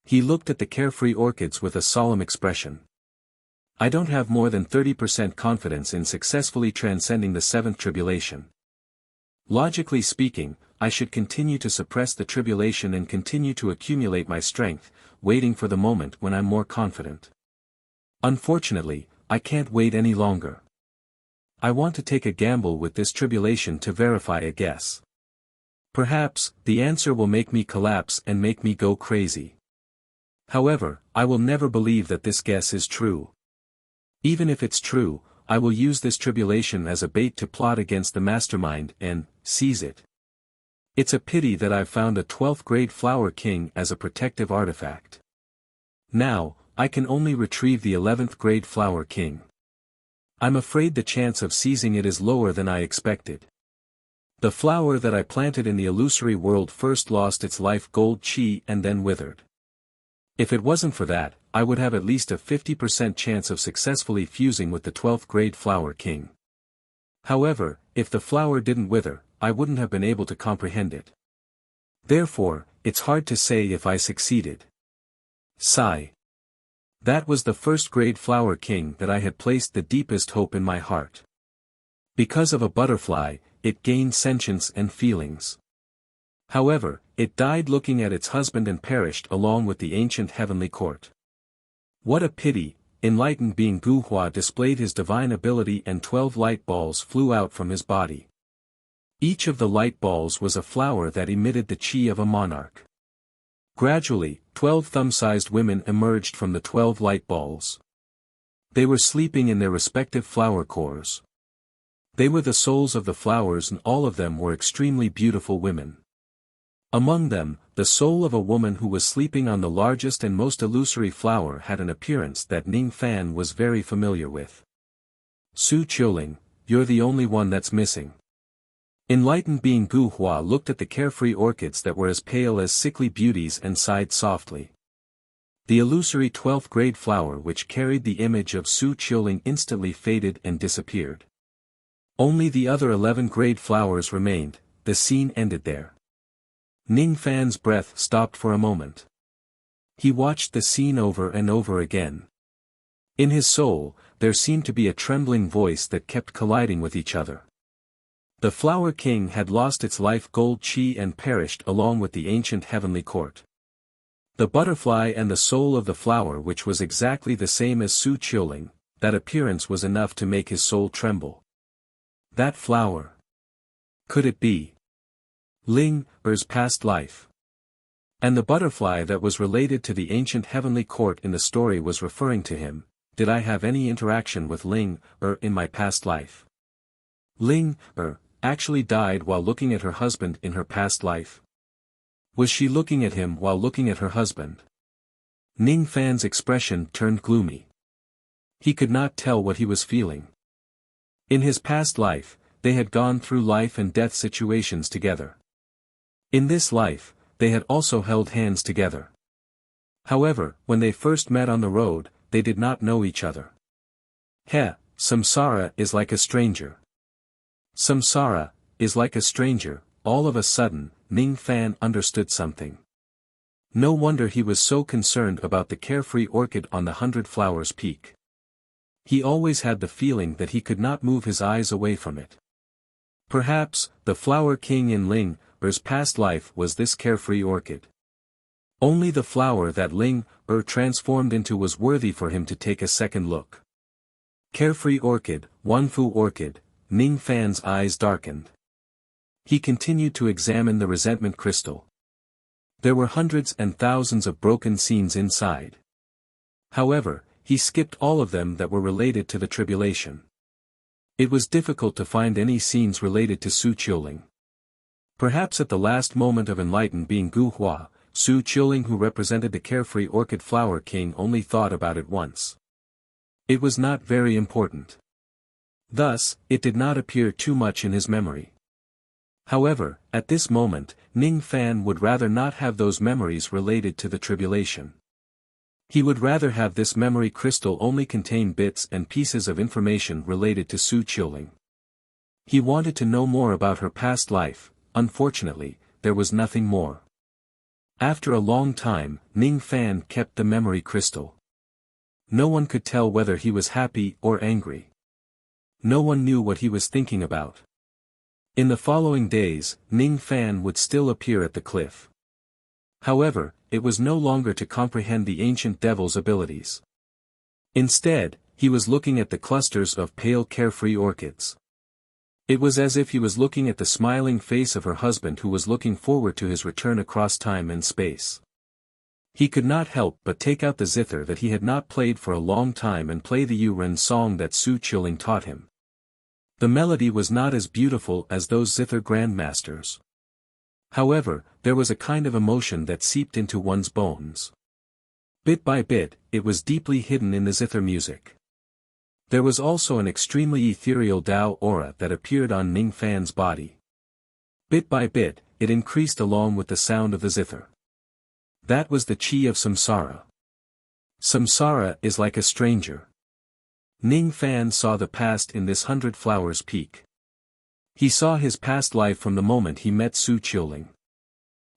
He looked at the carefree orchids with a solemn expression. I don't have more than 30% confidence in successfully transcending the 7th tribulation. Logically speaking, I should continue to suppress the tribulation and continue to accumulate my strength, waiting for the moment when I'm more confident. Unfortunately, I can't wait any longer. I want to take a gamble with this tribulation to verify a guess. Perhaps, the answer will make me collapse and make me go crazy. However, I will never believe that this guess is true. Even if it's true, I will use this tribulation as a bait to plot against the mastermind and seize it. It's a pity that I've found a 12th grade Flower King as a protective artifact. Now, I can only retrieve the 11th grade Flower King. I'm afraid the chance of seizing it is lower than I expected. The flower that I planted in the illusory world first lost its life gold chi and then withered. If it wasn't for that, I would have at least a 50% chance of successfully fusing with the 12th grade Flower King. However, if the flower didn't wither, I wouldn't have been able to comprehend it. Therefore, it's hard to say if I succeeded. Sigh. That was the 1st grade Flower King that I had placed the deepest hope in my heart. Because of a butterfly, it gained sentience and feelings. However, it died looking at its husband and perished along with the ancient heavenly court. What a pity, enlightened being Gu Hua displayed his divine ability and 12 light balls flew out from his body. Each of the light balls was a flower that emitted the chi of a monarch. Gradually, 12 thumb-sized women emerged from the 12 light balls. They were sleeping in their respective flower cores. They were the souls of the flowers and all of them were extremely beautiful women. Among them, the soul of a woman who was sleeping on the largest and most illusory flower had an appearance that Ning Fan was very familiar with. Su Qiuling, you're the only one that's missing. Enlightened being Gu Hua looked at the carefree orchids that were as pale as sickly beauties and sighed softly. The illusory 12th grade flower which carried the image of Su Qiuling instantly faded and disappeared. Only the other 11 grade flowers remained. The scene ended there. Ning Fan's breath stopped for a moment. He watched the scene over and over again. In his soul, there seemed to be a trembling voice that kept colliding with each other. The Flower King had lost its life gold qi and perished along with the ancient heavenly court. The butterfly and the soul of the flower which was exactly the same as Su Qiuling, that appearance was enough to make his soul tremble. That flower. Could it be Ling Er's past life? And the butterfly that was related to the ancient heavenly court in the story was referring to him. Did I have any interaction with Ling Er in my past life? Ling Er actually died while looking at her husband in her past life. Was she looking at him while looking at her husband? Ning Fan's expression turned gloomy. He could not tell what he was feeling. In his past life, they had gone through life and death situations together. In this life, they had also held hands together. However, when they first met on the road, they did not know each other. Samsara is like a stranger. Samsara is like a stranger. All of a sudden, Ning Fan understood something. No wonder he was so concerned about the carefree orchid on the 100 Flowers Peak. He always had the feeling that he could not move his eyes away from it. Perhaps, the Flower King in Ling Er's past life was this carefree orchid. Only the flower that Ling Er transformed into was worthy for him to take a second look. Carefree orchid, Wanfu orchid. Ning Fan's eyes darkened. He continued to examine the resentment crystal. There were hundreds and thousands of broken scenes inside. However, he skipped all of them that were related to the tribulation. It was difficult to find any scenes related to Su Qiuling. Perhaps at the last moment of enlightened being Gu Hua, Su Qiuling who represented the carefree orchid flower king only thought about it once. It was not very important. Thus, it did not appear too much in his memory. However, at this moment, Ning Fan would rather not have those memories related to the tribulation. He would rather have this memory crystal only contain bits and pieces of information related to Su Qiuling. He wanted to know more about her past life. Unfortunately, there was nothing more. After a long time, Ning Fan kept the memory crystal. No one could tell whether he was happy or angry. No one knew what he was thinking about. In the following days, Ning Fan would still appear at the cliff. However, it was no longer to comprehend the ancient devil's abilities. Instead, he was looking at the clusters of pale carefree orchids. It was as if he was looking at the smiling face of her husband who was looking forward to his return across time and space. He could not help but take out the zither that he had not played for a long time and play the Yu-Ren song that Su Qiuling taught him. The melody was not as beautiful as those zither grandmasters. However, there was a kind of emotion that seeped into one's bones. Bit by bit, it was deeply hidden in the zither music. There was also an extremely ethereal Tao aura that appeared on Ning Fan's body. Bit by bit, it increased along with the sound of the zither. That was the chi of Samsara. Samsara is like a stranger. Ning Fan saw the past in this 100 Flowers Peak. He saw his past life from the moment he met Su Qiuling.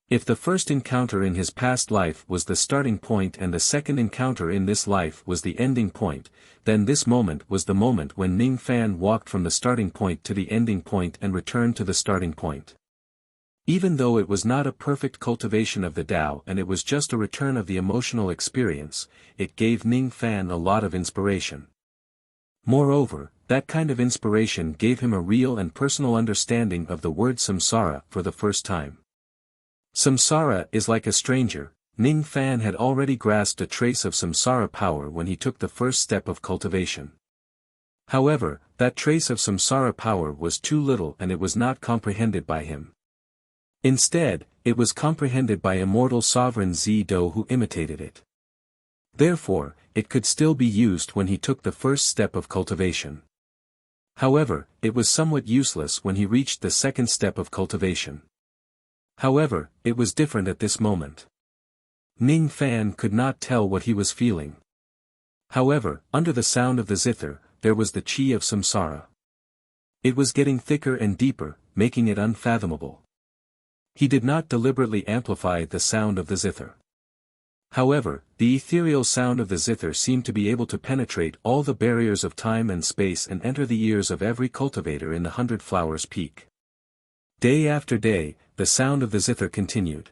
If the first encounter in his past life was the starting point and the second encounter in this life was the ending point, then this moment was the moment when Ning Fan walked from the starting point to the ending point and returned to the starting point. Even though it was not a perfect cultivation of the Tao and it was just a return of the emotional experience, it gave Ning Fan a lot of inspiration. Moreover, that kind of inspiration gave him a real and personal understanding of the word samsara for the first time. Samsara is like a stranger. Ning Fan had already grasped a trace of samsara power when he took the first step of cultivation. However, that trace of samsara power was too little and it was not comprehended by him. Instead, it was comprehended by immortal sovereign Zido who imitated it. Therefore, it could still be used when he took the first step of cultivation. However, it was somewhat useless when he reached the second step of cultivation. However, it was different at this moment. Ning Fan could not tell what he was feeling. However, under the sound of the zither, there was the chi of samsara. It was getting thicker and deeper, making it unfathomable. He did not deliberately amplify the sound of the zither. However, the ethereal sound of the zither seemed to be able to penetrate all the barriers of time and space and enter the ears of every cultivator in the 100 Flowers Peak. Day after day, the sound of the zither continued.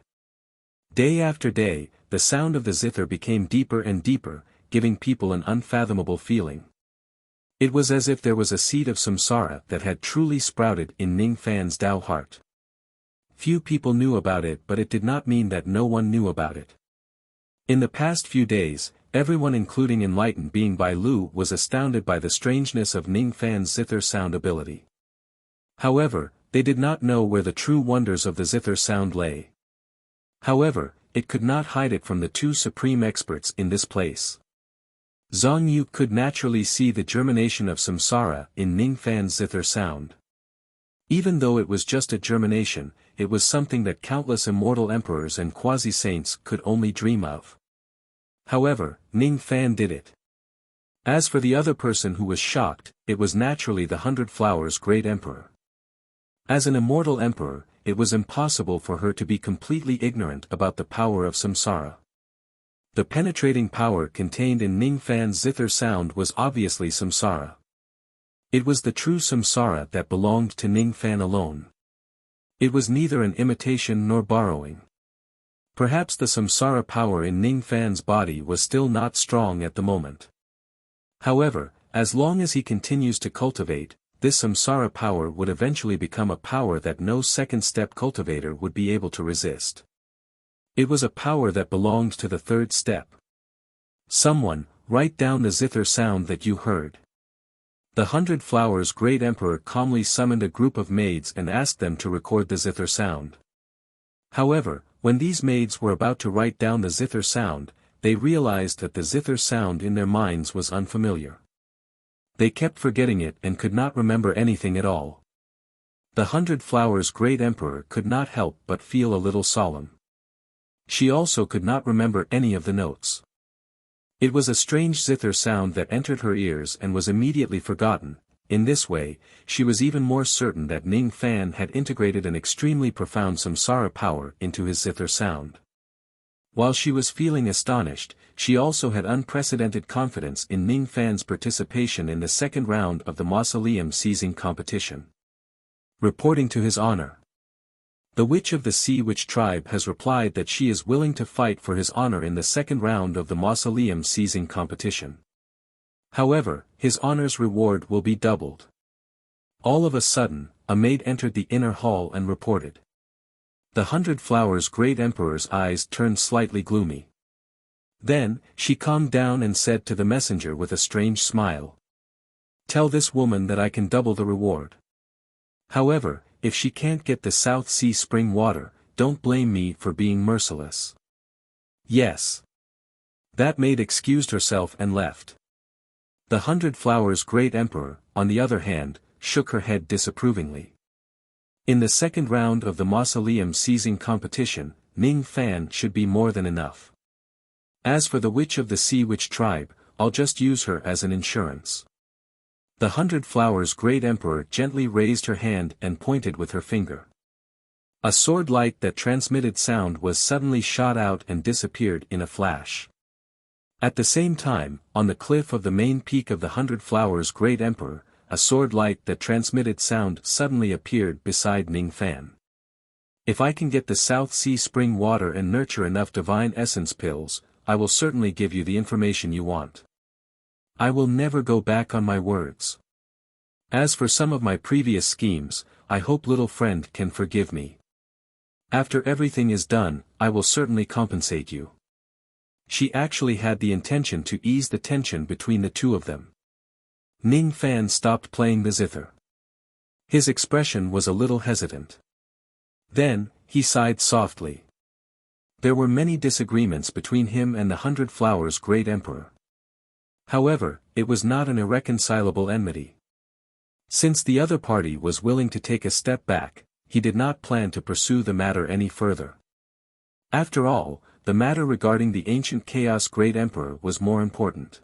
Day after day, the sound of the zither became deeper and deeper, giving people an unfathomable feeling. It was as if there was a seed of samsara that had truly sprouted in Ning Fan's Tao heart. Few people knew about it, but it did not mean that no one knew about it. In the past few days, everyone including enlightened being Bai Lu was astounded by the strangeness of Ning Fan's zither sound ability. However, they did not know where the true wonders of the zither sound lay. However, it could not hide it from the two supreme experts in this place. Zhang Yu could naturally see the germination of samsara in Ning Fan's zither sound. Even though it was just a germination, it was something that countless immortal emperors and quasi-saints could only dream of. However, Ning Fan did it. As for the other person who was shocked, it was naturally the 100 Flowers Great Emperor. As an immortal emperor, it was impossible for her to be completely ignorant about the power of samsara. The penetrating power contained in Ning Fan's zither sound was obviously samsara. It was the true samsara that belonged to Ning Fan alone. It was neither an imitation nor borrowing. Perhaps the samsara power in Ning Fan's body was still not strong at the moment. However, as long as he continues to cultivate, this samsara power would eventually become a power that no second-step cultivator would be able to resist. It was a power that belonged to the third step. Someone, write down the zither sound that you heard. The 100 Flowers Great Emperor calmly summoned a group of maids and asked them to record the zither sound. However, when these maids were about to write down the zither sound, they realized that the zither sound in their minds was unfamiliar. They kept forgetting it and could not remember anything at all. The 100 Flowers Great Emperor could not help but feel a little solemn. She also could not remember any of the notes. It was a strange zither sound that entered her ears and was immediately forgotten. In this way, she was even more certain that Ning Fan had integrated an extremely profound samsara power into his zither sound. While she was feeling astonished, she also had unprecedented confidence in Ning Fan's participation in the second round of the mausoleum seizing competition. Reporting to his honor. The Witch of the Sea Witch tribe has replied that she is willing to fight for his honor in the second round of the mausoleum seizing competition. However, his honor's reward will be doubled. All of a sudden, a maid entered the inner hall and reported. The 100 Flowers Great Emperor's eyes turned slightly gloomy. Then, she calmed down and said to the messenger with a strange smile. Tell this woman that I can double the reward. However, if she can't get the South Sea spring water, don't blame me for being merciless. Yes. That maid excused herself and left. The 100 Flowers Great Emperor, on the other hand, shook her head disapprovingly. In the second round of the mausoleum seizing competition, Ning Fan should be more than enough. As for the Witch of the Sea Witch tribe, I'll just use her as an insurance. The 100 Flowers Great Emperor gently raised her hand and pointed with her finger. A sword light that transmitted sound was suddenly shot out and disappeared in a flash. At the same time, on the cliff of the main peak of the 100 Flowers Great Emperor, a sword light that transmitted sound suddenly appeared beside Ning Fan. If I can get the South Sea spring water and nurture enough divine essence pills, I will certainly give you the information you want. I will never go back on my words. As for some of my previous schemes, I hope little friend can forgive me. After everything is done, I will certainly compensate you. She actually had the intention to ease the tension between the two of them. Ning Fan stopped playing the zither. His expression was a little hesitant. Then, he sighed softly. There were many disagreements between him and the 100 Flowers' great emperor. However, it was not an irreconcilable enmity. Since the other party was willing to take a step back, he did not plan to pursue the matter any further. After all, the matter regarding the ancient Chaos Great Emperor was more important.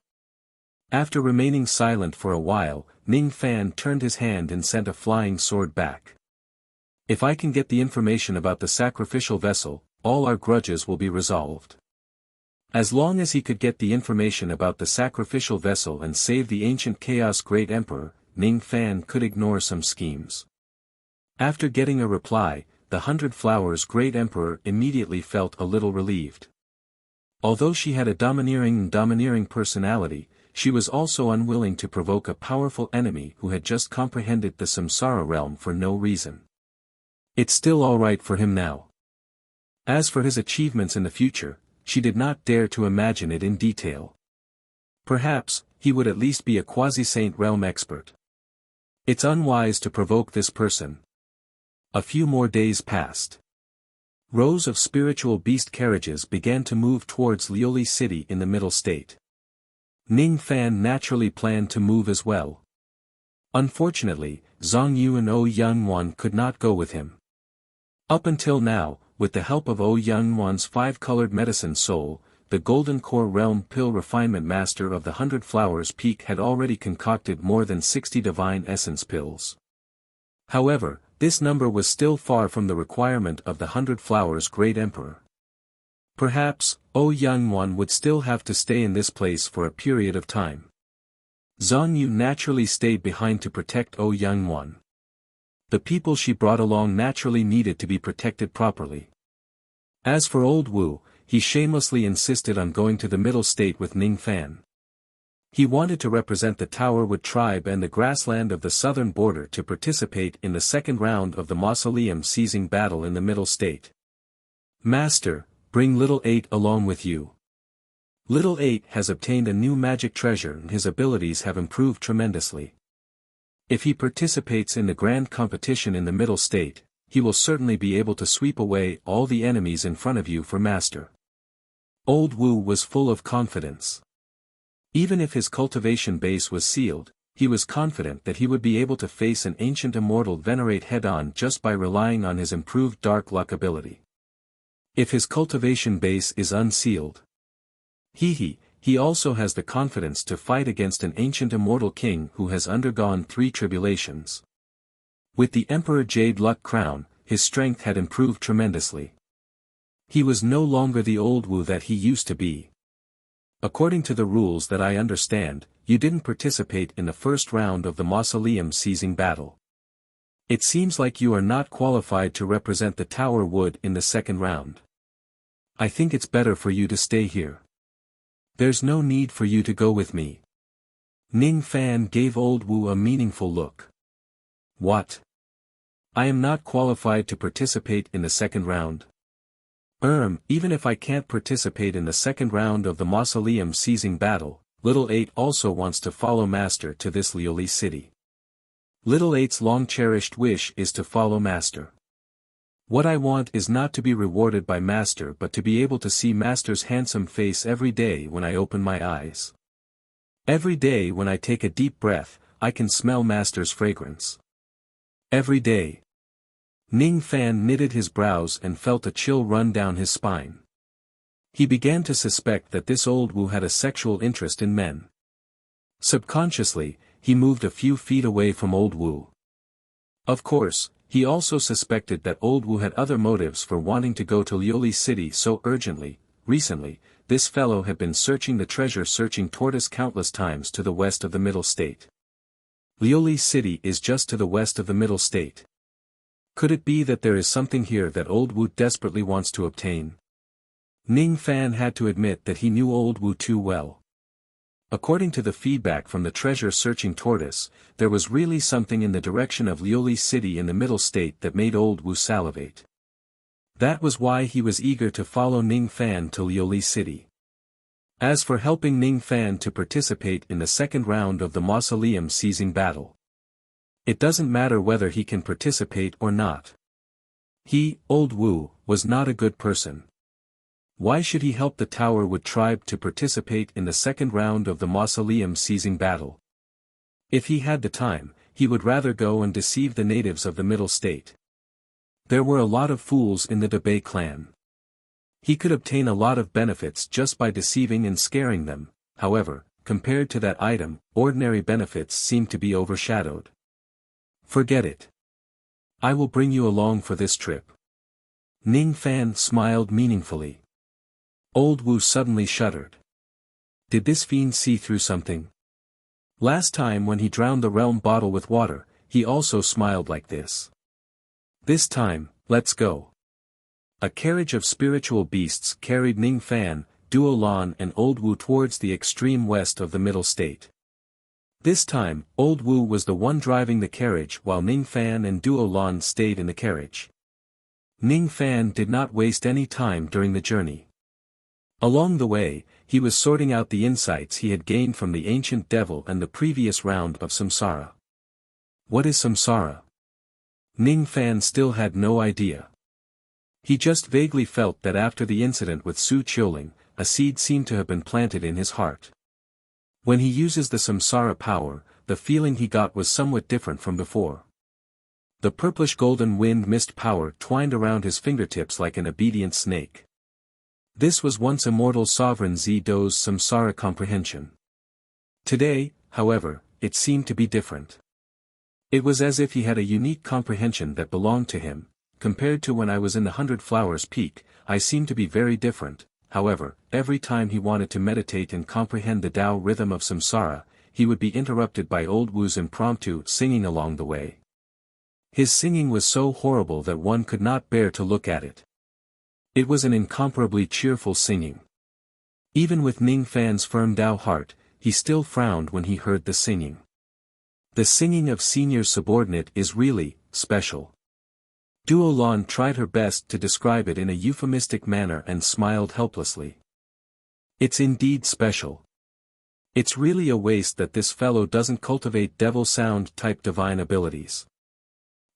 After remaining silent for a while, Ning Fan turned his hand and sent a flying sword back. If I can get the information about the sacrificial vessel, all our grudges will be resolved. As long as he could get the information about the sacrificial vessel and save the ancient Chaos Great Emperor, Ning Fan could ignore some schemes. After getting a reply, the 100 Flowers' great emperor immediately felt a little relieved. Although she had a domineering personality, she was also unwilling to provoke a powerful enemy who had just comprehended the Samsara realm for no reason. It's still alright for him now. As for his achievements in the future, she did not dare to imagine it in detail. Perhaps, he would at least be a quasi-saint realm expert. It's unwise to provoke this person. A few more days passed. Rows of spiritual beast carriages began to move towards Lioli City in the Middle State. Ning Fan naturally planned to move as well. Unfortunately, Zhang Yu and O Youngwon could not go with him. Up until now, with the help of O Youngwon's 5-colored medicine soul, the Golden Core Realm Pill Refinement Master of the 100 Flowers Peak had already concocted more than 60 Divine Essence pills. However, this number was still far from the requirement of the 100 Flowers Great Emperor. Perhaps, O Youngwon would still have to stay in this place for a period of time. Zhang Yu naturally stayed behind to protect O Youngwon. The people she brought along naturally needed to be protected properly. As for Old Wu, he shamelessly insisted on going to the Middle State with Ning Fan. He wanted to represent the Towerwood tribe and the grassland of the southern border to participate in the second round of the Mausoleum Seizing Battle in the Middle State. Master, bring Little 8 along with you. Little 8 has obtained a new magic treasure and his abilities have improved tremendously. If he participates in the grand competition in the Middle State, he will certainly be able to sweep away all the enemies in front of you for master. Old Wu was full of confidence. Even if his cultivation base was sealed, he was confident that he would be able to face an ancient immortal Venerate head-on just by relying on his improved dark luck ability. If his cultivation base is unsealed, he also has the confidence to fight against an ancient immortal king who has undergone 3 tribulations. With the Emperor Jade Luck Crown, his strength had improved tremendously. He was no longer the Old Wu that he used to be. According to the rules that I understand, you didn't participate in the first round of the Mausoleum Seizing Battle. It seems like you are not qualified to represent the Tower Wood in the second round. I think it's better for you to stay here. There's no need for you to go with me. Ning Fan gave Old Wu a meaningful look. What? I am not qualified to participate in the second round? Even if I can't participate in the second round of the Mausoleum Seizing Battle, Little 8 also wants to follow Master to this Lioli City. Little 8's long-cherished wish is to follow Master. What I want is not to be rewarded by Master but to be able to see Master's handsome face every day when I open my eyes. Every day when I take a deep breath, I can smell Master's fragrance. Every day. Ning Fan knitted his brows and felt a chill run down his spine. He began to suspect that this Old Wu had a sexual interest in men. Subconsciously, he moved a few feet away from Old Wu. Of course, he also suspected that Old Wu had other motives for wanting to go to Lioli City so urgently. Recently, this fellow had been searching the treasure-searching tortoise countless times to the west of the Middle State. Lioli City is just to the west of the Middle State. Could it be that there is something here that Old Wu desperately wants to obtain? Ning Fan had to admit that he knew Old Wu too well. According to the feedback from the treasure-searching tortoise, there was really something in the direction of Lioli City in the Middle State that made Old Wu salivate. That was why he was eager to follow Ning Fan to Lioli City. As for helping Ning Fan to participate in the second round of the Mausoleum Seizing Battle, it doesn't matter whether he can participate or not. He, Old Wu, was not a good person. Why should he help the Tower Wood tribe to participate in the second round of the mausoleum seizing battle? If he had the time, he would rather go and deceive the natives of the Middle State. There were a lot of fools in the Debay clan. He could obtain a lot of benefits just by deceiving and scaring them, however, compared to that item, ordinary benefits seem to be overshadowed. Forget it. I will bring you along for this trip. Ning Fan smiled meaningfully. Old Wu suddenly shuddered. Did this fiend see through something? Last time when he drowned the realm bottle with water, he also smiled like this. This time, let's go. A carriage of spiritual beasts carried Ning Fan, Duo Lan and Old Wu towards the extreme west of the Middle State. This time, Old Wu was the one driving the carriage while Ning Fan and Duo Lan stayed in the carriage. Ning Fan did not waste any time during the journey. Along the way, he was sorting out the insights he had gained from the ancient devil and the previous round of samsara. What is samsara? Ning Fan still had no idea. He just vaguely felt that after the incident with Su Qiuling, a seed seemed to have been planted in his heart. When he uses the samsara power, the feeling he got was somewhat different from before. The purplish golden wind mist power twined around his fingertips like an obedient snake. This was once immortal sovereign Zi-Do's samsara comprehension. Today, however, it seemed to be different. It was as if he had a unique comprehension that belonged to him. Compared to when I was in the 100 Flowers Peak, I seemed to be very different. However, every time he wanted to meditate and comprehend the Tao rhythm of samsara, he would be interrupted by Old Wu's impromptu singing along the way. His singing was so horrible that one could not bear to look at it. It was an incomparably cheerful singing. Even with Ning Fan's firm Tao heart, he still frowned when he heard the singing. The singing of senior subordinate is really special. Duo Lan tried her best to describe it in a euphemistic manner and smiled helplessly. It's indeed special. It's really a waste that this fellow doesn't cultivate devil sound type divine abilities.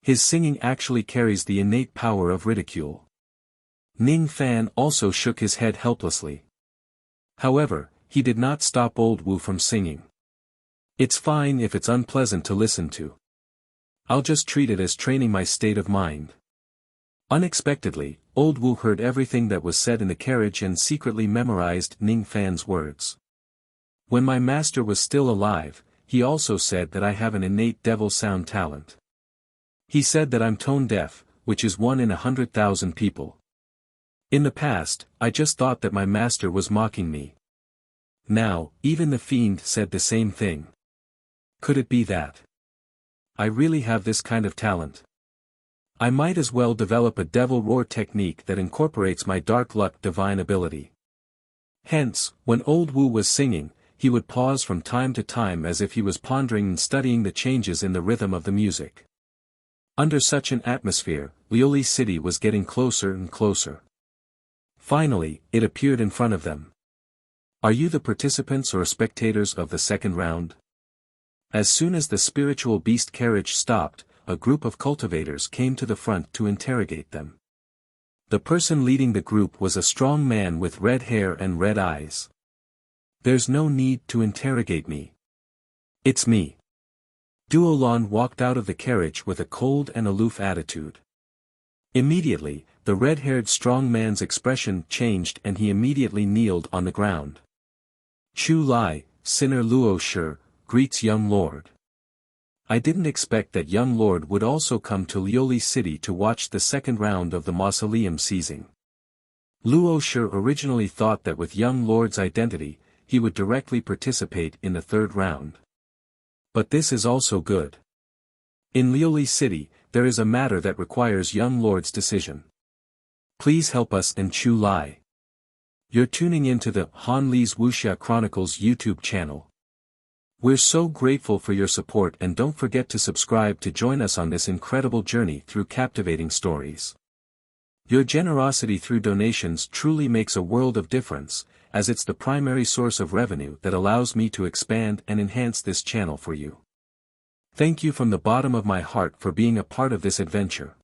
His singing actually carries the innate power of ridicule. Ning Fan also shook his head helplessly. However, he did not stop Old Wu from singing. It's fine if it's unpleasant to listen to. I'll just treat it as training my state of mind. Unexpectedly, Old Wu heard everything that was said in the carriage and secretly memorized Ning Fan's words. When my master was still alive, he also said that I have an innate devil sound talent. He said that I'm tone deaf, which is 1 in 100,000 people. In the past, I just thought that my master was mocking me. Now, even the fiend said the same thing. Could it be that I really have this kind of talent? I might as well develop a devil roar technique that incorporates my dark luck divine ability. Hence, when Old Wu was singing, he would pause from time to time as if he was pondering and studying the changes in the rhythm of the music. Under such an atmosphere, Lioli City was getting closer and closer. Finally, it appeared in front of them. Are you the participants or spectators of the second round? As soon as the spiritual beast carriage stopped, a group of cultivators came to the front to interrogate them. The person leading the group was a strong man with red hair and red eyes. There's no need to interrogate me. It's me. Duo Lan walked out of the carriage with a cold and aloof attitude. Immediately, the red-haired strong man's expression changed and he immediately kneeled on the ground. Chu Lai, Sinner Luo Shi, greets young lord. I didn't expect that young lord would also come to Lioli City to watch the second round of the mausoleum seizing. Luo Shi originally thought that with young lord's identity, he would directly participate in the third round. But this is also good. In Lioli City, there is a matter that requires young lord's decision. Please help us and Chu Lai. You're tuning into the Han Li's Wuxia Chronicles YouTube channel. We're so grateful for your support and don't forget to subscribe to join us on this incredible journey through captivating stories. Your generosity through donations truly makes a world of difference, as it's the primary source of revenue that allows me to expand and enhance this channel for you. Thank you from the bottom of my heart for being a part of this adventure.